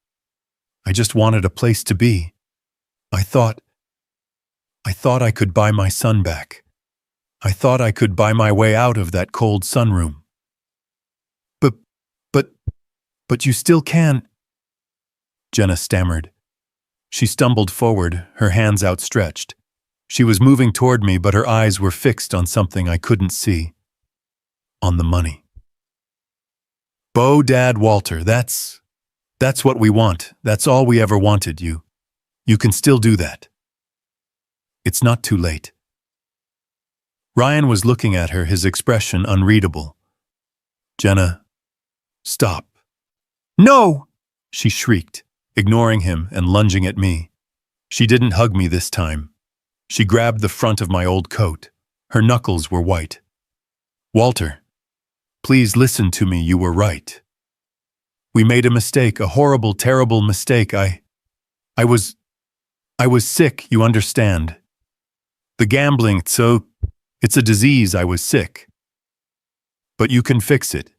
I just wanted a place to be. I thought I could buy my son back. I thought I could buy my way out of that cold sunroom. But you still can't, Jenna stammered. She stumbled forward, her hands outstretched. She was moving toward me, but her eyes were fixed on something I couldn't see. On the money. Dad, Walter, that's what we want. That's all we ever wanted. You can still do that. It's not too late. Ryan was looking at her, his expression unreadable. Jenna, stop. No! She shrieked, ignoring him and lunging at me. She didn't hug me this time. She grabbed the front of my old coat. Her knuckles were white. Walter, please listen to me, you were right. We made a mistake, a horrible, terrible mistake. I was sick, you understand. The gambling, it's a disease, I was sick. But you can fix it.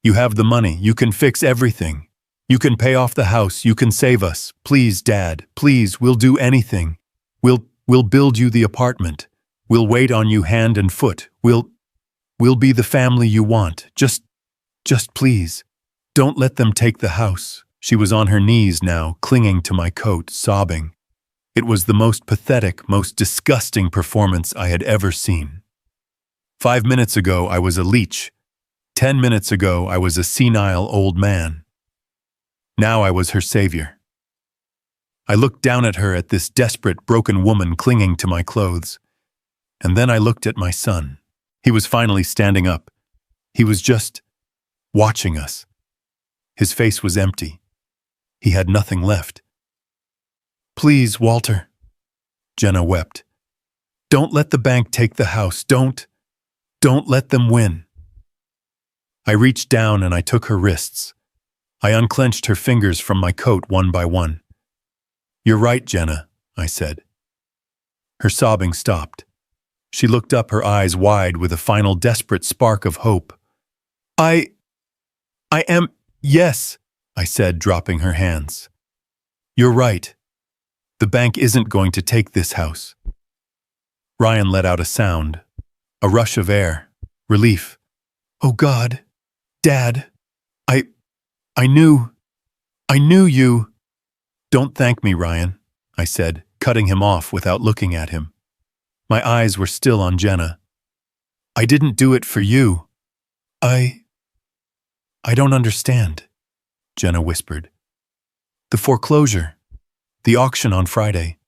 You have the money, you can fix everything. You can pay off the house, you can save us. Please, Dad, please, we'll do anything. We'll build you the apartment. We'll wait on you hand and foot. We'll be the family you want. Just please. Don't let them take the house. She was on her knees now, clinging to my coat, sobbing. It was the most pathetic, most disgusting performance I had ever seen. 5 minutes ago, I was a leech. 10 minutes ago, I was a senile old man. Now I was her savior. I looked down at her, at this desperate, broken woman clinging to my clothes. And then I looked at my son. He was finally standing up. He was just watching us. His face was empty. He had nothing left. Please, Walter, Jenna wept. Don't let the bank take the house. Don't let them win. I reached down and I took her wrists. I unclenched her fingers from my coat one by one. You're right, Jenna, I said. Her sobbing stopped. She looked up, her eyes wide with a final desperate spark of hope. I am, yes, I said, dropping her hands. You're right. The bank isn't going to take this house. Ryan let out a sound, a rush of air, relief. Oh God, Dad, I knew you. Don't thank me, Ryan, I said, cutting him off without looking at him. My eyes were still on Jenna. I didn't do it for you. I don't understand, Jenna whispered. The foreclosure, the auction on Friday.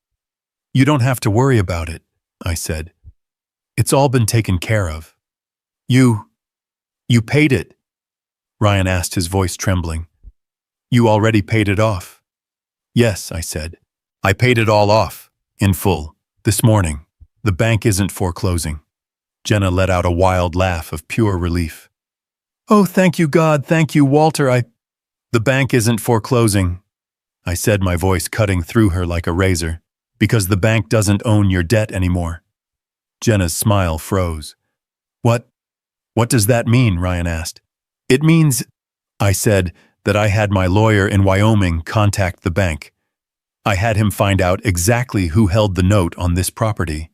You don't have to worry about it, I said. It's all been taken care of. You paid it? Ryan asked, his voice trembling. You already paid it off. Yes, I said. I paid it all off, in full, this morning. The bank isn't foreclosing. Jenna let out a wild laugh of pure relief. Oh, thank you, God, thank you, Walter, The bank isn't foreclosing, I said, my voice cutting through her like a razor, because the bank doesn't own your debt anymore. Jenna's smile froze. What does that mean? Ryan asked. It means, I said, that I had my lawyer in Wyoming contact the bank. I had him find out exactly who held the note on this property.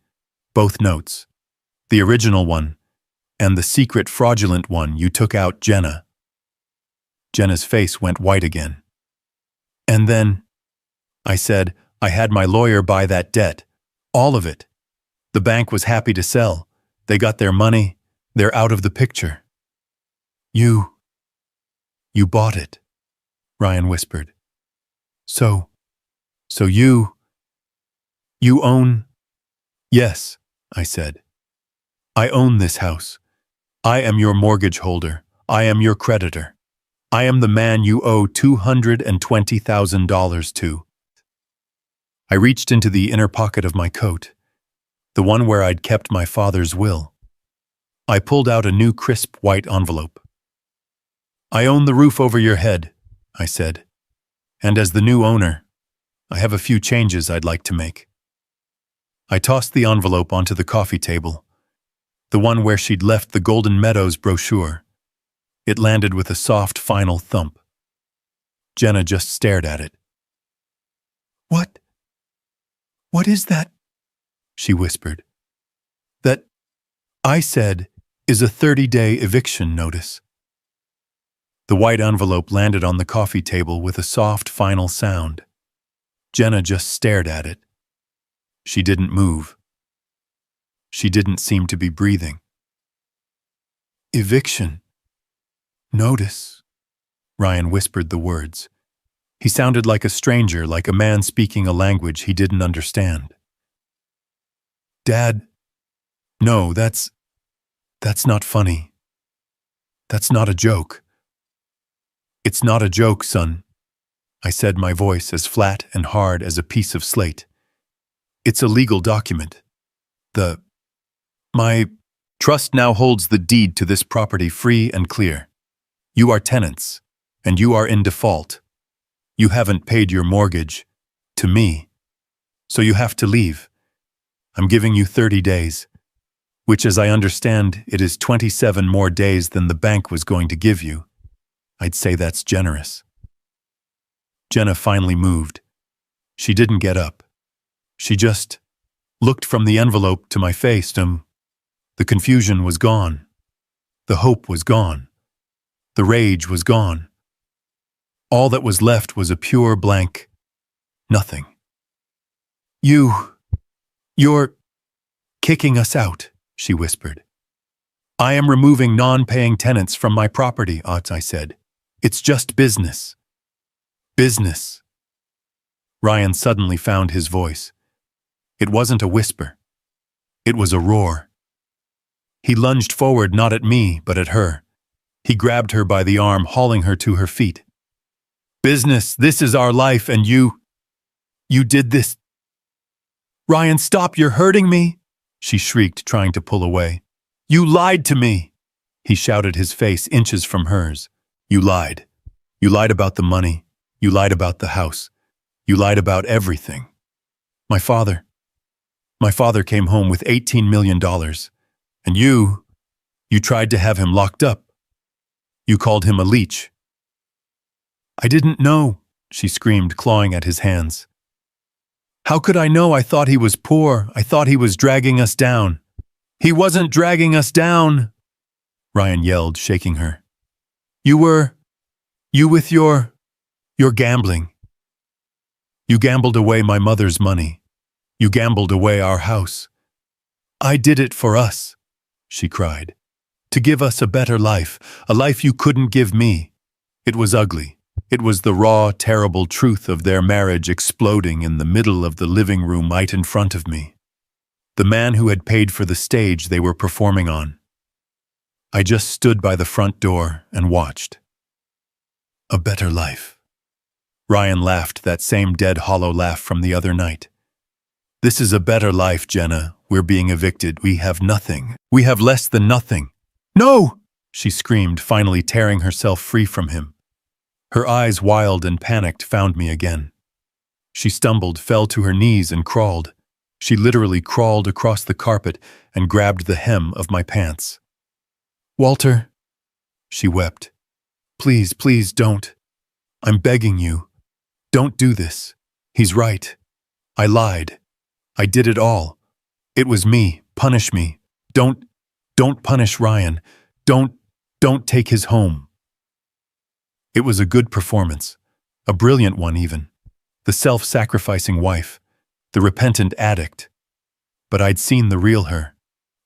Both notes. The original one, and the secret fraudulent one you took out, Jenna. Jenna's face went white again. And then, I said, I had my lawyer buy that debt. All of it. The bank was happy to sell. They got their money. They're out of the picture. You bought it, Ryan whispered. So you own? Yes, I said. I own this house. I am your mortgage holder. I am your creditor. I am the man you owe $220,000 to. I reached into the inner pocket of my coat, the one where I'd kept my father's will. I pulled out a new crisp white envelope. I own the roof over your head, I said. And as the new owner, I have a few changes I'd like to make. I tossed the envelope onto the coffee table, the one where she'd left the Golden Meadows brochure. It landed with a soft, final thump. Jenna just stared at it. What is that? She whispered. That, I said, is a 30-day eviction notice. The white envelope landed on the coffee table with a soft, final sound. Jenna just stared at it. She didn't move. She didn't seem to be breathing. Eviction. Notice. Ryan whispered the words. He sounded like a stranger, like a man speaking a language he didn't understand. Dad, no, that's not funny. That's not a joke. It's not a joke, son, I said, my voice as flat and hard as a piece of slate. It's a legal document. My trust now holds the deed to this property free and clear. You are tenants, and you are in default. You haven't paid your mortgage, to me, so you have to leave. I'm giving you 30 days, which, as I understand, it is 27 more days than the bank was going to give you. I'd say that's generous. Jenna finally moved. She didn't get up. She just looked from the envelope to my face. The confusion was gone. The hope was gone. The rage was gone. All that was left was a pure blank nothing. You're kicking us out, she whispered. I am removing non-paying tenants from my property, I said. It's just business. Business. Ryan suddenly found his voice. It wasn't a whisper. It was a roar. He lunged forward, not at me, but at her. He grabbed her by the arm, hauling her to her feet. Business, this is our life, and you did this. Ryan, stop, you're hurting me, she shrieked, trying to pull away. You lied to me, he shouted, his face inches from hers. You lied. You lied about the money. You lied about the house. You lied about everything. My father came home with $18 million, and you tried to have him locked up. You called him a leech. I didn't know, she screamed, clawing at his hands. How could I know? I thought he was poor. I thought he was dragging us down. He wasn't dragging us down, Ryan yelled, shaking her. You with your gambling. You gambled away my mother's money. You gambled away our house. I did it for us, she cried. To give us a better life, a life you couldn't give me. It was ugly. It was the raw, terrible truth of their marriage exploding in the middle of the living room right in front of me. The man who had paid for the stage they were performing on. I just stood by the front door and watched. A better life. Ryan laughed, that same dead, hollow laugh from the other night. This is a better life, Jenna. We're being evicted. We have nothing. We have less than nothing. No! She screamed, finally tearing herself free from him. Her eyes, wild and panicked, found me again. She stumbled, fell to her knees, and crawled. She literally crawled across the carpet and grabbed the hem of my pants. Walter, she wept. Please, please don't. I'm begging you. Don't do this. He's right. I lied. I did it all. It was me. Punish me. Don't punish Ryan. Don't take his home. It was a good performance. A brilliant one, even. The self-sacrificing wife. The repentant addict. But I'd seen the real her.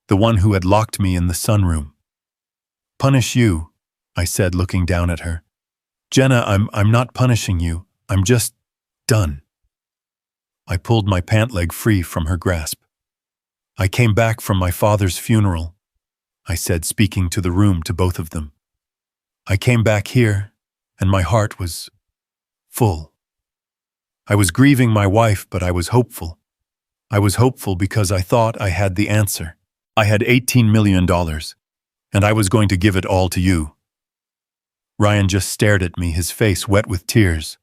The one who had locked me in the sunroom. Punish you, I said, looking down at her. Jenna, I'm not punishing you. I'm just done. I pulled my pant leg free from her grasp. I came back from my father's funeral, I said, speaking to the room, to both of them. I came back here, and my heart was full. I was grieving my wife, but I was hopeful. I was hopeful because I thought I had the answer. I had $18 million, and I was going to give it all to you. Ryan just stared at me, his face wet with tears.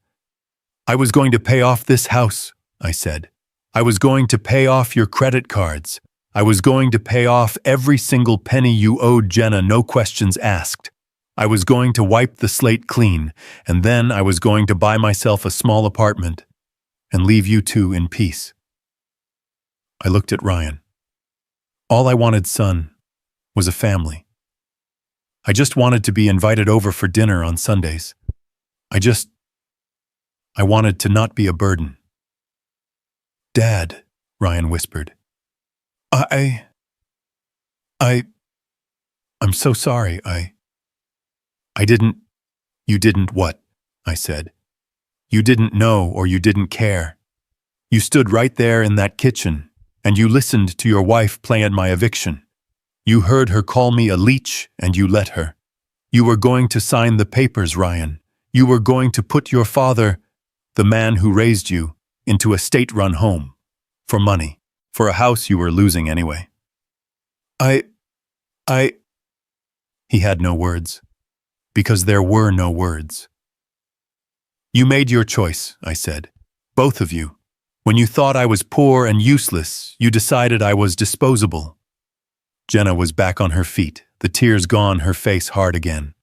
I was going to pay off this house, I said. I was going to pay off your credit cards. I was going to pay off every single penny you owed Jenna, no questions asked. I was going to wipe the slate clean, and then I was going to buy myself a small apartment and leave you two in peace. I looked at Ryan. All I wanted, son, was a family. I just wanted to be invited over for dinner on Sundays. I wanted to not be a burden. Dad, Ryan whispered. I'm so sorry. You didn't what? I said. You didn't know, or you didn't care. You stood right there in that kitchen, and you listened to your wife plan my eviction. You heard her call me a leech, and you let her. You were going to sign the papers, Ryan. You were going to put your father, the man who raised you, into a state-run home. For money. For a house you were losing anyway. He had no words. Because there were no words. You made your choice, I said. Both of you. When you thought I was poor and useless, you decided I was disposable. Jenna was back on her feet, the tears gone, her face hard again.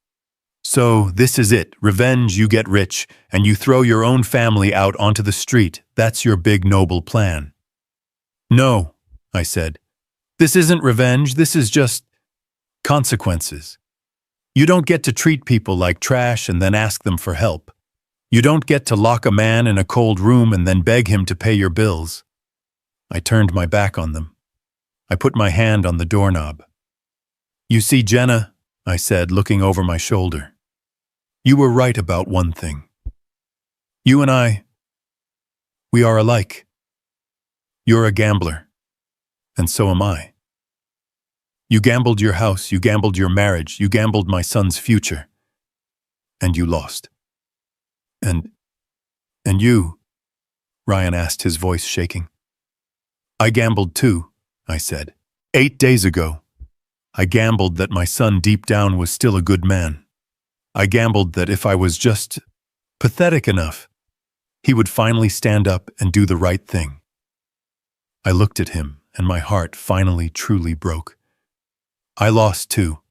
So, this is it. Revenge, you get rich, and you throw your own family out onto the street. That's your big, noble plan. No, I said. This isn't revenge, this is just consequences. You don't get to treat people like trash and then ask them for help. You don't get to lock a man in a cold room and then beg him to pay your bills. I turned my back on them. I put my hand on the doorknob. You see, Jenna, I said, looking over my shoulder. You were right about one thing. You and we are alike. You're a gambler, and so am I. You gambled your house, you gambled your marriage, you gambled my son's future, and you lost. And you? Ryan asked, his voice shaking. I gambled too, I said. 8 days ago. I gambled that my son deep down was still a good man. I gambled that if I was just pathetic enough, he would finally stand up and do the right thing. I looked at him, and my heart finally truly broke. I lost too.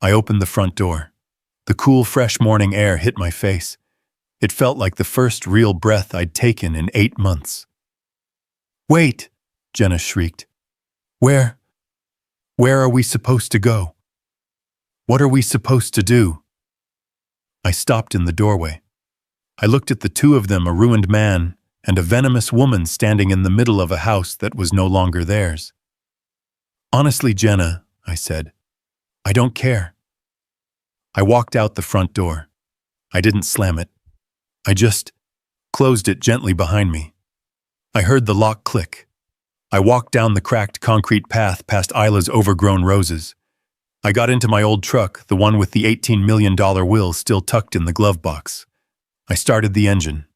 I opened the front door. The cool, fresh morning air hit my face. It felt like the first real breath I'd taken in 8 months. Wait, Jenna shrieked. Where are we supposed to go? What are we supposed to do? I stopped in the doorway. I looked at the two of them, a ruined man and a venomous woman standing in the middle of a house that was no longer theirs. Honestly, Jenna, I said, I don't care. I walked out the front door. I didn't slam it. I just closed it gently behind me. I heard the lock click. I walked down the cracked concrete path past Isla's overgrown roses. I got into my old truck, the one with the $18 million will still tucked in the glove box. I started the engine,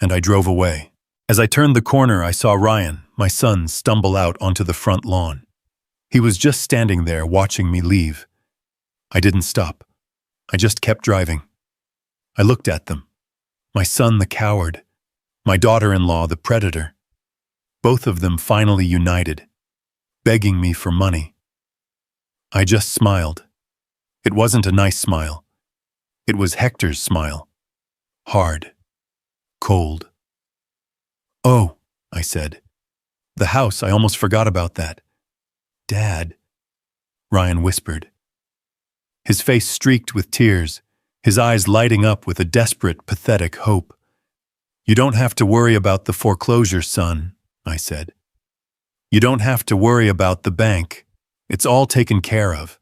and I drove away. As I turned the corner, I saw Ryan, my son, stumble out onto the front lawn. He was just standing there watching me leave. I didn't stop. I just kept driving. I looked at them. My son, the coward. My daughter-in-law, the predator. Both of them finally united, begging me for money. I just smiled. It wasn't a nice smile. It was Hector's smile. Hard. Cold. "Oh," I said. "The house, I almost forgot about that." "Dad," Ryan whispered. His face streaked with tears, his eyes lighting up with a desperate, pathetic hope. "You don't have to worry about the foreclosure, son," I said. "You don't have to worry about the bank. It's all taken care of."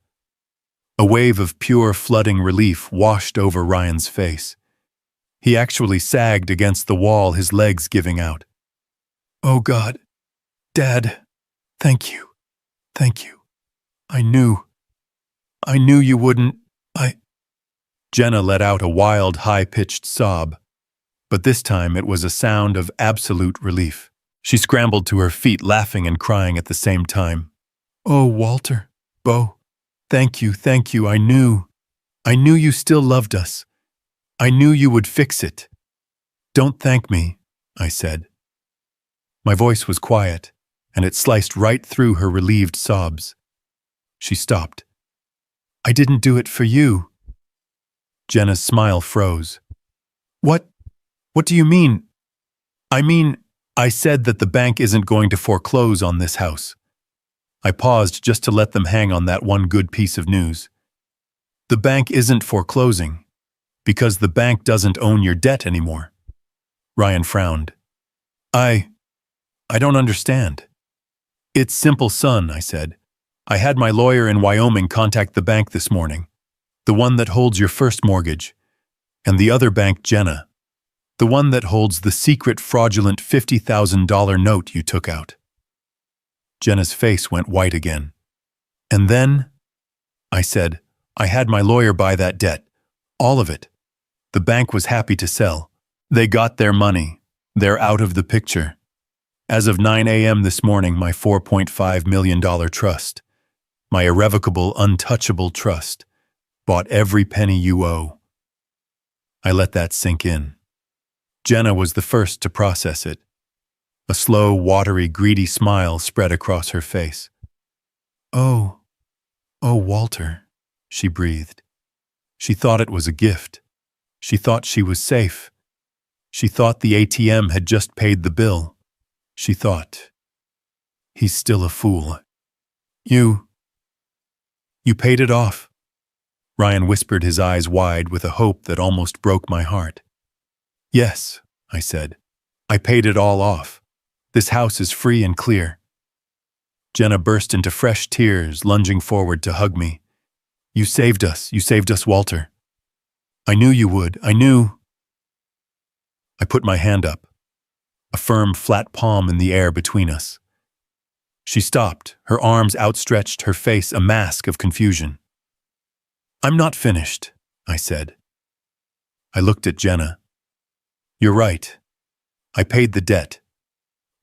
A wave of pure, flooding relief washed over Ryan's face. He actually sagged against the wall, his legs giving out. "Oh God, Dad, thank you. Thank you. I knew you wouldn't, Jenna let out a wild, high-pitched sob, but this time it was a sound of absolute relief. She scrambled to her feet, laughing and crying at the same time. "Oh, Walter, Bo, thank you. I knew you still loved us. I knew you would fix it." "Don't thank me," I said. My voice was quiet, and it sliced right through her relieved sobs. She stopped. "I didn't do it for you." Jenna's smile froze. What do you mean?" I said that the bank isn't going to foreclose on this house." I paused just to let them hang on that one good piece of news. "The bank isn't foreclosing, because the bank doesn't own your debt anymore." Ryan frowned. I don't understand." "It's simple, son," I said. "I had my lawyer in Wyoming contact the bank this morning, the one that holds your first mortgage, and the other bank, Jenna, the one that holds the secret fraudulent $50,000 note you took out." Jenna's face went white again. "And then," I said, "I had my lawyer buy that debt, all of it. The bank was happy to sell. They got their money. They're out of the picture. As of 9 a.m. this morning, my $4.5 million trust, my irrevocable, untouchable trust, bought every penny you owe." I let that sink in. Jenna was the first to process it. A slow, watery, greedy smile spread across her face. Oh, Walter," she breathed. She thought it was a gift. She thought she was safe. She thought the ATM had just paid the bill. She thought, "He's still a fool." You paid it off." Ryan whispered, his eyes wide with a hope that almost broke my heart. "Yes," I said. "I paid it all off. This house is free and clear." Jenna burst into fresh tears, lunging forward to hug me. You saved us, Walter. I knew you would, I knew." I put my hand up, a firm, flat palm in the air between us. She stopped, her arms outstretched, her face a mask of confusion. "I'm not finished," I said. I looked at Jenna. "You're right. I paid the debt.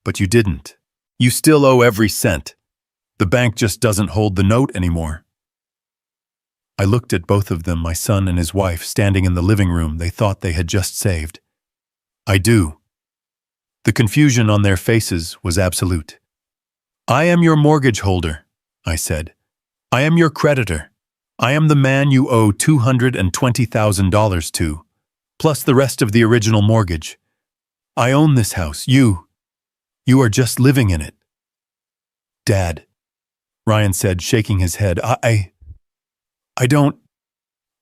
But you didn't. You still owe every cent. The bank just doesn't hold the note anymore." I looked at both of them, my son and his wife, standing in the living room they thought they had just saved. "I do." The confusion on their faces was absolute. "I am your mortgage holder," I said. "I am your creditor. I am the man you owe $220,000 to, plus the rest of the original mortgage. I own this house. You are just living in it." "Dad," Ryan said, shaking his head, I don't...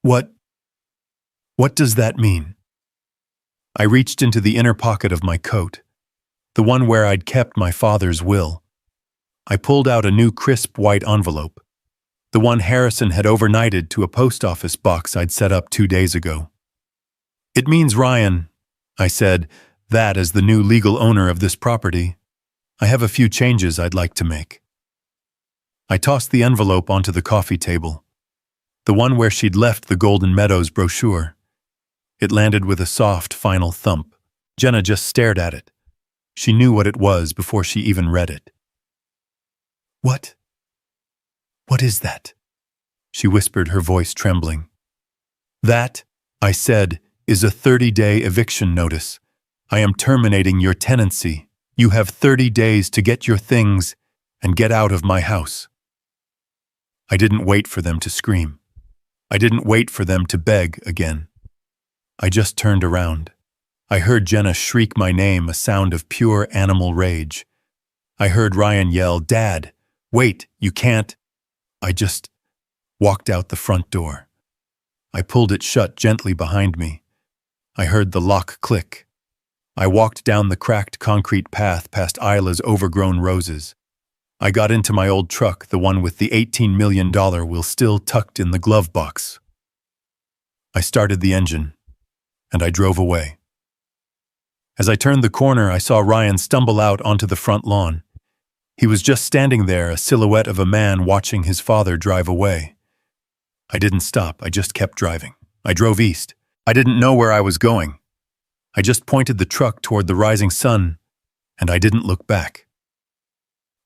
What does that mean?" I reached into the inner pocket of my coat, the one where I'd kept my father's will. I pulled out a new crisp white envelope, the one Harrison had overnighted to a post office box I'd set up 2 days ago. "It means, Ryan," I said, "that as the new legal owner of this property, I have a few changes I'd like to make." I tossed the envelope onto the coffee table, the one where she'd left the Golden Meadows brochure. It landed with a soft, final thump. Jenna just stared at it. She knew what it was before she even read it. "What? What is that?" she whispered, her voice trembling. "That," I said, "is a 30-day eviction notice. I am terminating your tenancy. You have 30 days to get your things and get out of my house." I didn't wait for them to scream. I didn't wait for them to beg again. I just turned around. I heard Jenna shriek my name, a sound of pure animal rage. I heard Ryan yell, "Dad, wait, you can't." I just walked out the front door. I pulled it shut gently behind me. I heard the lock click. I walked down the cracked concrete path past Isla's overgrown roses. I got into my old truck, the one with the $18 million wheel still tucked in the glove box. I started the engine, and I drove away. As I turned the corner, I saw Ryan stumble out onto the front lawn. He was just standing there, a silhouette of a man watching his father drive away. I didn't stop, I just kept driving. I drove east. I didn't know where I was going. I just pointed the truck toward the rising sun, and I didn't look back.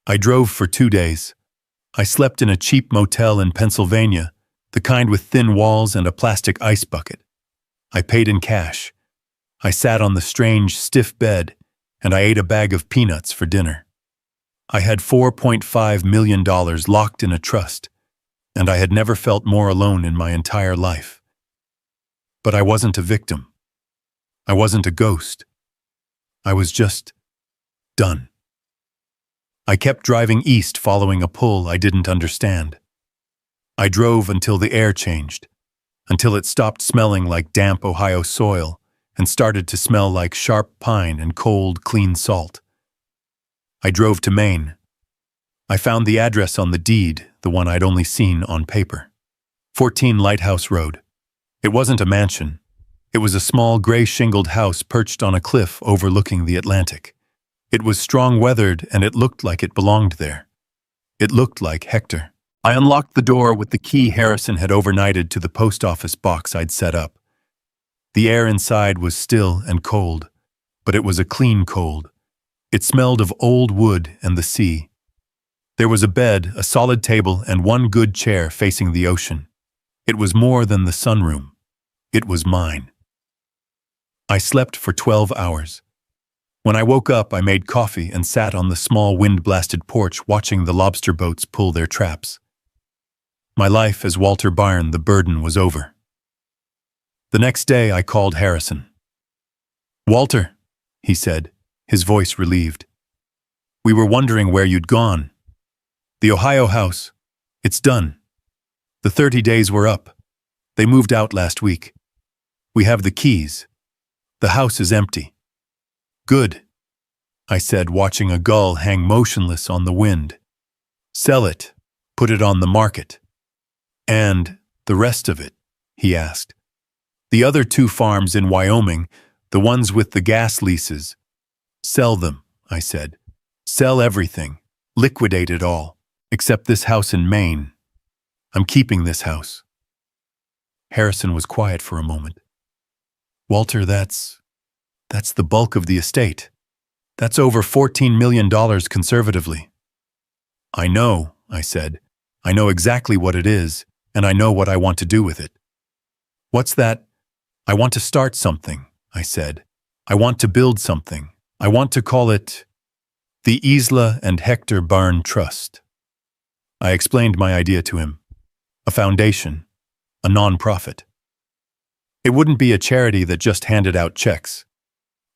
I drove for 2 days. I slept in a cheap motel in Pennsylvania, the kind with thin walls and a plastic ice bucket. I paid in cash. I sat on the strange, stiff bed, and I ate a bag of peanuts for dinner. I had $4.5 million locked in a trust, and I had never felt more alone in my entire life. But I wasn't a victim. I wasn't a ghost. I was just done. I kept driving east, following a pull I didn't understand. I drove until the air changed, until it stopped smelling like damp Ohio soil and started to smell like sharp pine and cold, clean salt. I drove to Maine. I found the address on the deed, the one I'd only seen on paper. 14 Lighthouse Road. It wasn't a mansion. It was a small gray-shingled house perched on a cliff overlooking the Atlantic. It was strong-weathered, and it looked like it belonged there. It looked like Hector. I unlocked the door with the key Harrison had overnighted to the post office box I'd set up. The air inside was still and cold, but it was a clean cold. It smelled of old wood and the sea. There was a bed, a solid table, and one good chair facing the ocean. It was more than the sunroom. It was mine. I slept for 12 hours. When I woke up, I made coffee and sat on the small wind-blasted porch watching the lobster boats pull their traps. My life as Walter Byron, the burden was over. The next day, I called Harrison. "Walter," he said, his voice relieved. "We were wondering where you'd gone. The Ohio house, it's done. The 30 days were up. They moved out last week. We have the keys. The house is empty." "Good," I said, watching a gull hang motionless on the wind. "Sell it. Put it on the market." "And the rest of it?" he asked. "The other 2 farms in Wyoming, the ones with the gas leases." "Sell them," I said. "Sell everything. Liquidate it all, except this house in Maine. I'm keeping this house." Harrison was quiet for a moment. "Walter, that's the bulk of the estate. That's over $14 million conservatively." "I know," I said. "I know exactly what it is, and I know what I want to do with it." "What's that?" "I want to start something," I said. "I want to build something. I want to call it the Isla and Hector Barn Trust." I explained my idea to him. A foundation, a non-profit. It wouldn't be a charity that just handed out checks.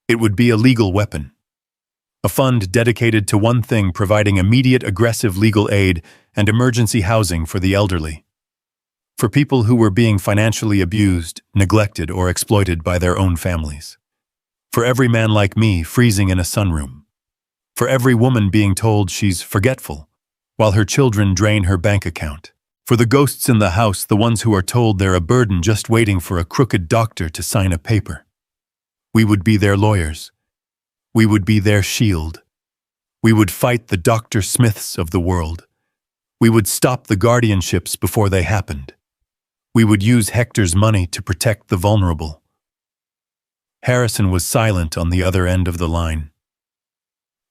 It would be a legal weapon. A fund dedicated to one thing, providing immediate aggressive legal aid and emergency housing for the elderly. For people who were being financially abused, neglected, or exploited by their own families. For every man like me freezing in a sunroom. For every woman being told she's forgetful, while her children drain her bank account. For the ghosts in the house, the ones who are told they're a burden just waiting for a crooked doctor to sign a paper. We would be their lawyers. We would be their shield. We would fight the Dr. Smiths of the world. We would stop the guardianships before they happened. We would use Hector's money to protect the vulnerable. Harrison was silent on the other end of the line.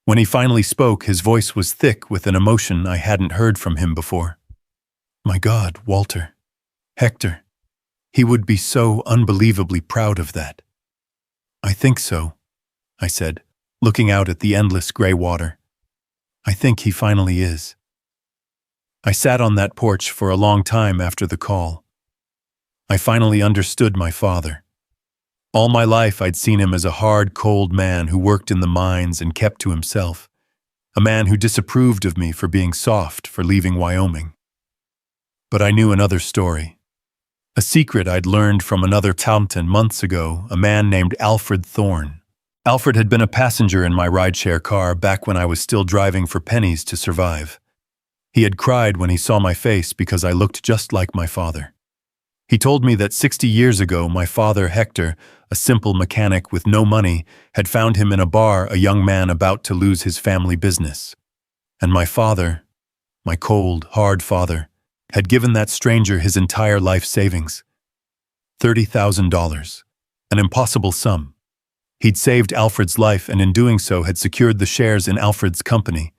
When he finally spoke, his voice was thick with an emotion I hadn't heard from him before. My God, Walter. Hector. He would be so unbelievably proud of that. I think so, I said, looking out at the endless gray water. I think he finally is. I sat on that porch for a long time after the call. I finally understood my father. All my life I'd seen him as a hard, cold man who worked in the mines and kept to himself, a man who disapproved of me for being soft, for leaving Wyoming. But I knew another story. A secret I'd learned from another Taunton months ago, a man named Alfred Thorne. Alfred had been a passenger in my rideshare car back when I was still driving for pennies to survive. He had cried when he saw my face because I looked just like my father. He told me that 60 years ago my father, Hector, a simple mechanic with no money, had found him in a bar, a young man about to lose his family business. And my father, my cold, hard father, had given that stranger his entire life savings. $30,000, an impossible sum. He'd saved Alfred's life and in doing so had secured the shares in Alfred's company,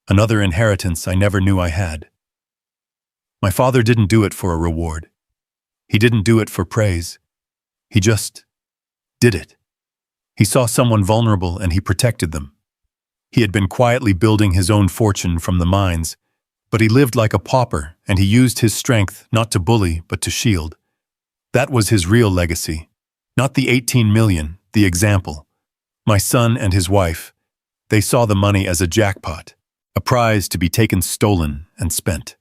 another inheritance I never knew I had. My father didn't do it for a reward. He didn't do it for praise. He just did it. He saw someone vulnerable and he protected them. He had been quietly building his own fortune from the mines, but he lived like a pauper and he used his strength not to bully but to shield. That was his real legacy, not the 18 million, the example. My son and his wife, they saw the money as a jackpot, a prize to be taken stolen and spent.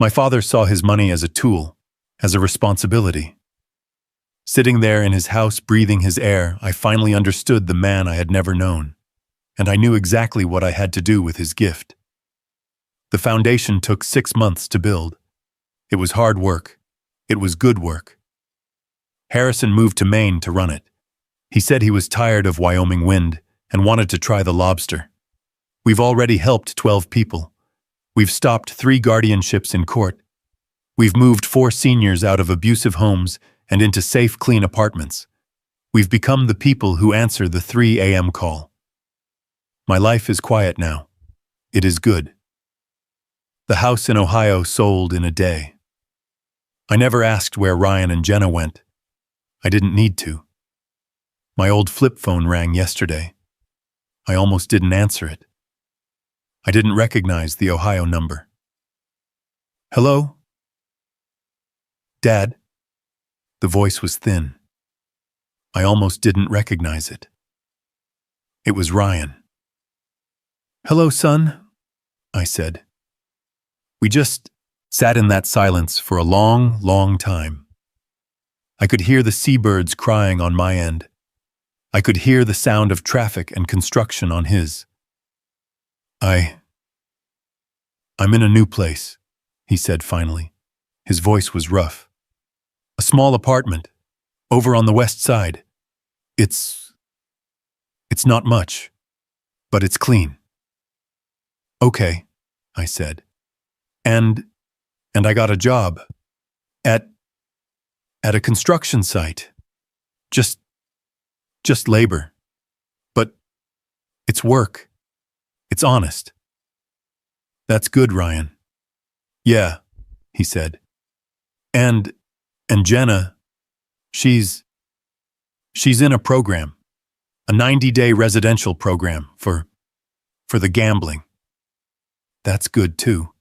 My father saw his money as a tool, as a responsibility. Sitting there in his house breathing his air, I finally understood the man I had never known, and I knew exactly what I had to do with his gift. The foundation took 6 months to build. It was hard work. It was good work. Harrison moved to Maine to run it. He said he was tired of Wyoming wind and wanted to try the lobster. We've already helped 12 people. We've stopped 3 guardianships in court. We've moved 4 seniors out of abusive homes and into safe, clean apartments. We've become the people who answer the 3 a.m. call. My life is quiet now. It is good. The house in Ohio sold in a day. I never asked where Ryan and Jenna went. I didn't need to. My old flip phone rang yesterday. I almost didn't answer it. I didn't recognize the Ohio number. Hello? Dad? The voice was thin. I almost didn't recognize it. It was Ryan. Hello, son, I said. We just sat in that silence for a long, long time. I could hear the seabirds crying on my end. I could hear the sound of traffic and construction on his. I'm in a new place, he said finally. His voice was rough. A small apartment, over on the west side. It's not much, but it's clean. Okay, I said. And I got a job at a construction site. Just labor. But it's work. It's honest. That's good, Ryan. Yeah, he said. And Jenna, she's in a program, a 90-day residential program for the gambling. That's good too.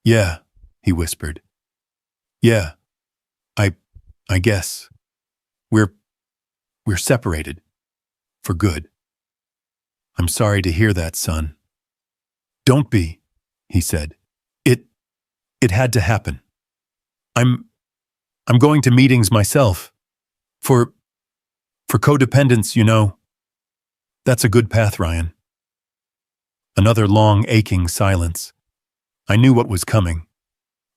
Yeah, he whispered. Yeah, I guess. We're separated. For good. I'm sorry to hear that, son. Don't be, he said. It had to happen. I'm going to meetings myself. For codependence, you know. That's a good path, Ryan. Another long, aching silence. I knew what was coming.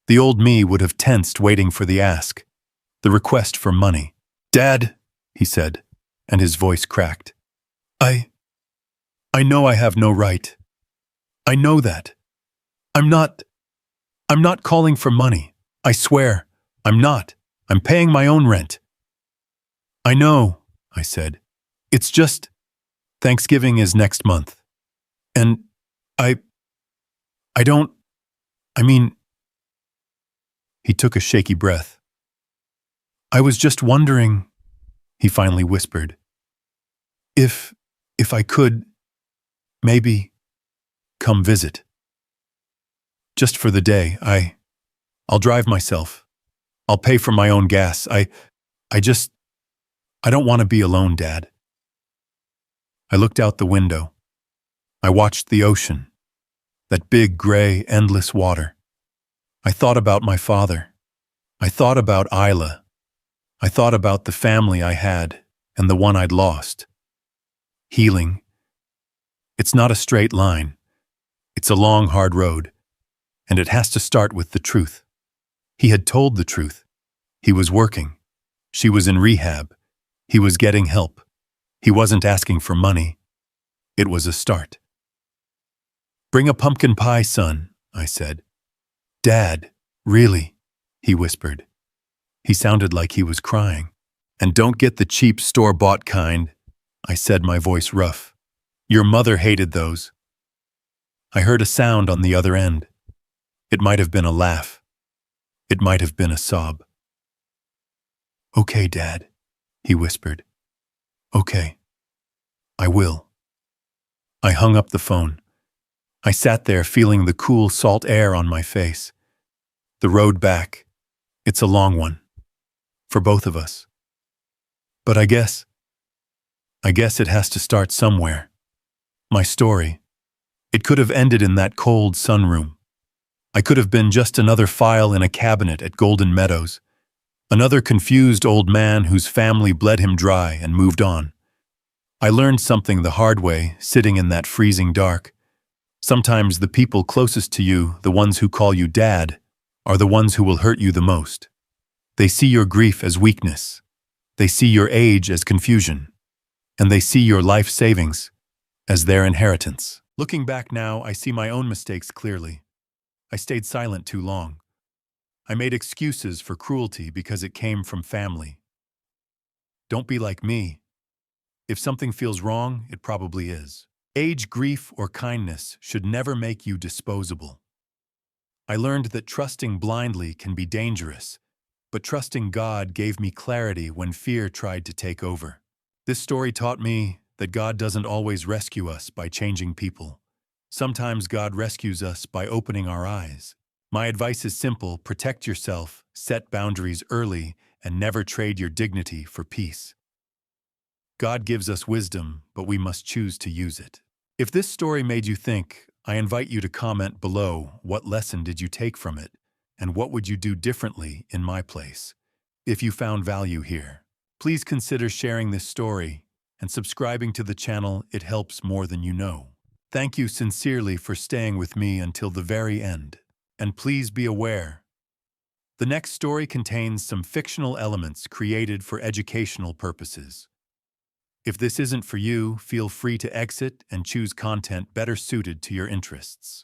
The old me would have tensed waiting for the ask, the request for money. Dad, he said, and his voice cracked. I know I have no right. I know that. I'm not calling for money. I swear, I'm not. I'm paying my own rent. I know, I said. It's just Thanksgiving is next month. And I, I don't, I mean, he took a shaky breath. I was just wondering, he finally whispered, if, if I could, maybe, come visit. Just for the day, I'll drive myself. I'll pay for my own gas. I just, I don't want to be alone, Dad. I looked out the window. I watched the ocean, that big, gray, endless water. I thought about my father. I thought about Isla. I thought about the family I had and the one I'd lost. Healing. It's not a straight line. It's a long, hard road, and it has to start with the truth. He had told the truth. He was working. She was in rehab. He was getting help. He wasn't asking for money. It was a start. Bring a pumpkin pie, son, I said. Dad, really? He whispered. He sounded like he was crying. And don't get the cheap store-bought kind, I said, my voice rough. Your mother hated those. I heard a sound on the other end. It might have been a laugh. It might have been a sob. Okay, Dad, he whispered. Okay, I will. I hung up the phone. I sat there feeling the cool salt air on my face. The road back, it's a long one. For both of us. But I guess it has to start somewhere. My story. It could have ended in that cold sunroom. I could have been just another file in a cabinet at Golden Meadows. Another confused old man whose family bled him dry and moved on. I learned something the hard way, sitting in that freezing dark. Sometimes the people closest to you, the ones who call you Dad, are the ones who will hurt you the most. They see your grief as weakness. They see your age as confusion. And they see your life savings as their inheritance. Looking back now, I see my own mistakes clearly. I stayed silent too long. I made excuses for cruelty because it came from family. Don't be like me. If something feels wrong, it probably is. Age, grief, or kindness should never make you disposable. I learned that trusting blindly can be dangerous, but trusting God gave me clarity when fear tried to take over. This story taught me that God doesn't always rescue us by changing people. Sometimes God rescues us by opening our eyes. My advice is simple: protect yourself, set boundaries early, and never trade your dignity for peace. God gives us wisdom, but we must choose to use it. If this story made you think, I invite you to comment below what lesson did you take from it, and what would you do differently in my place. If you found value here, please consider sharing this story and subscribing to the channel. It helps more than you know. Thank you sincerely for staying with me until the very end. And please be aware, the next story contains some fictional elements created for educational purposes. If this isn't for you, feel free to exit and choose content better suited to your interests.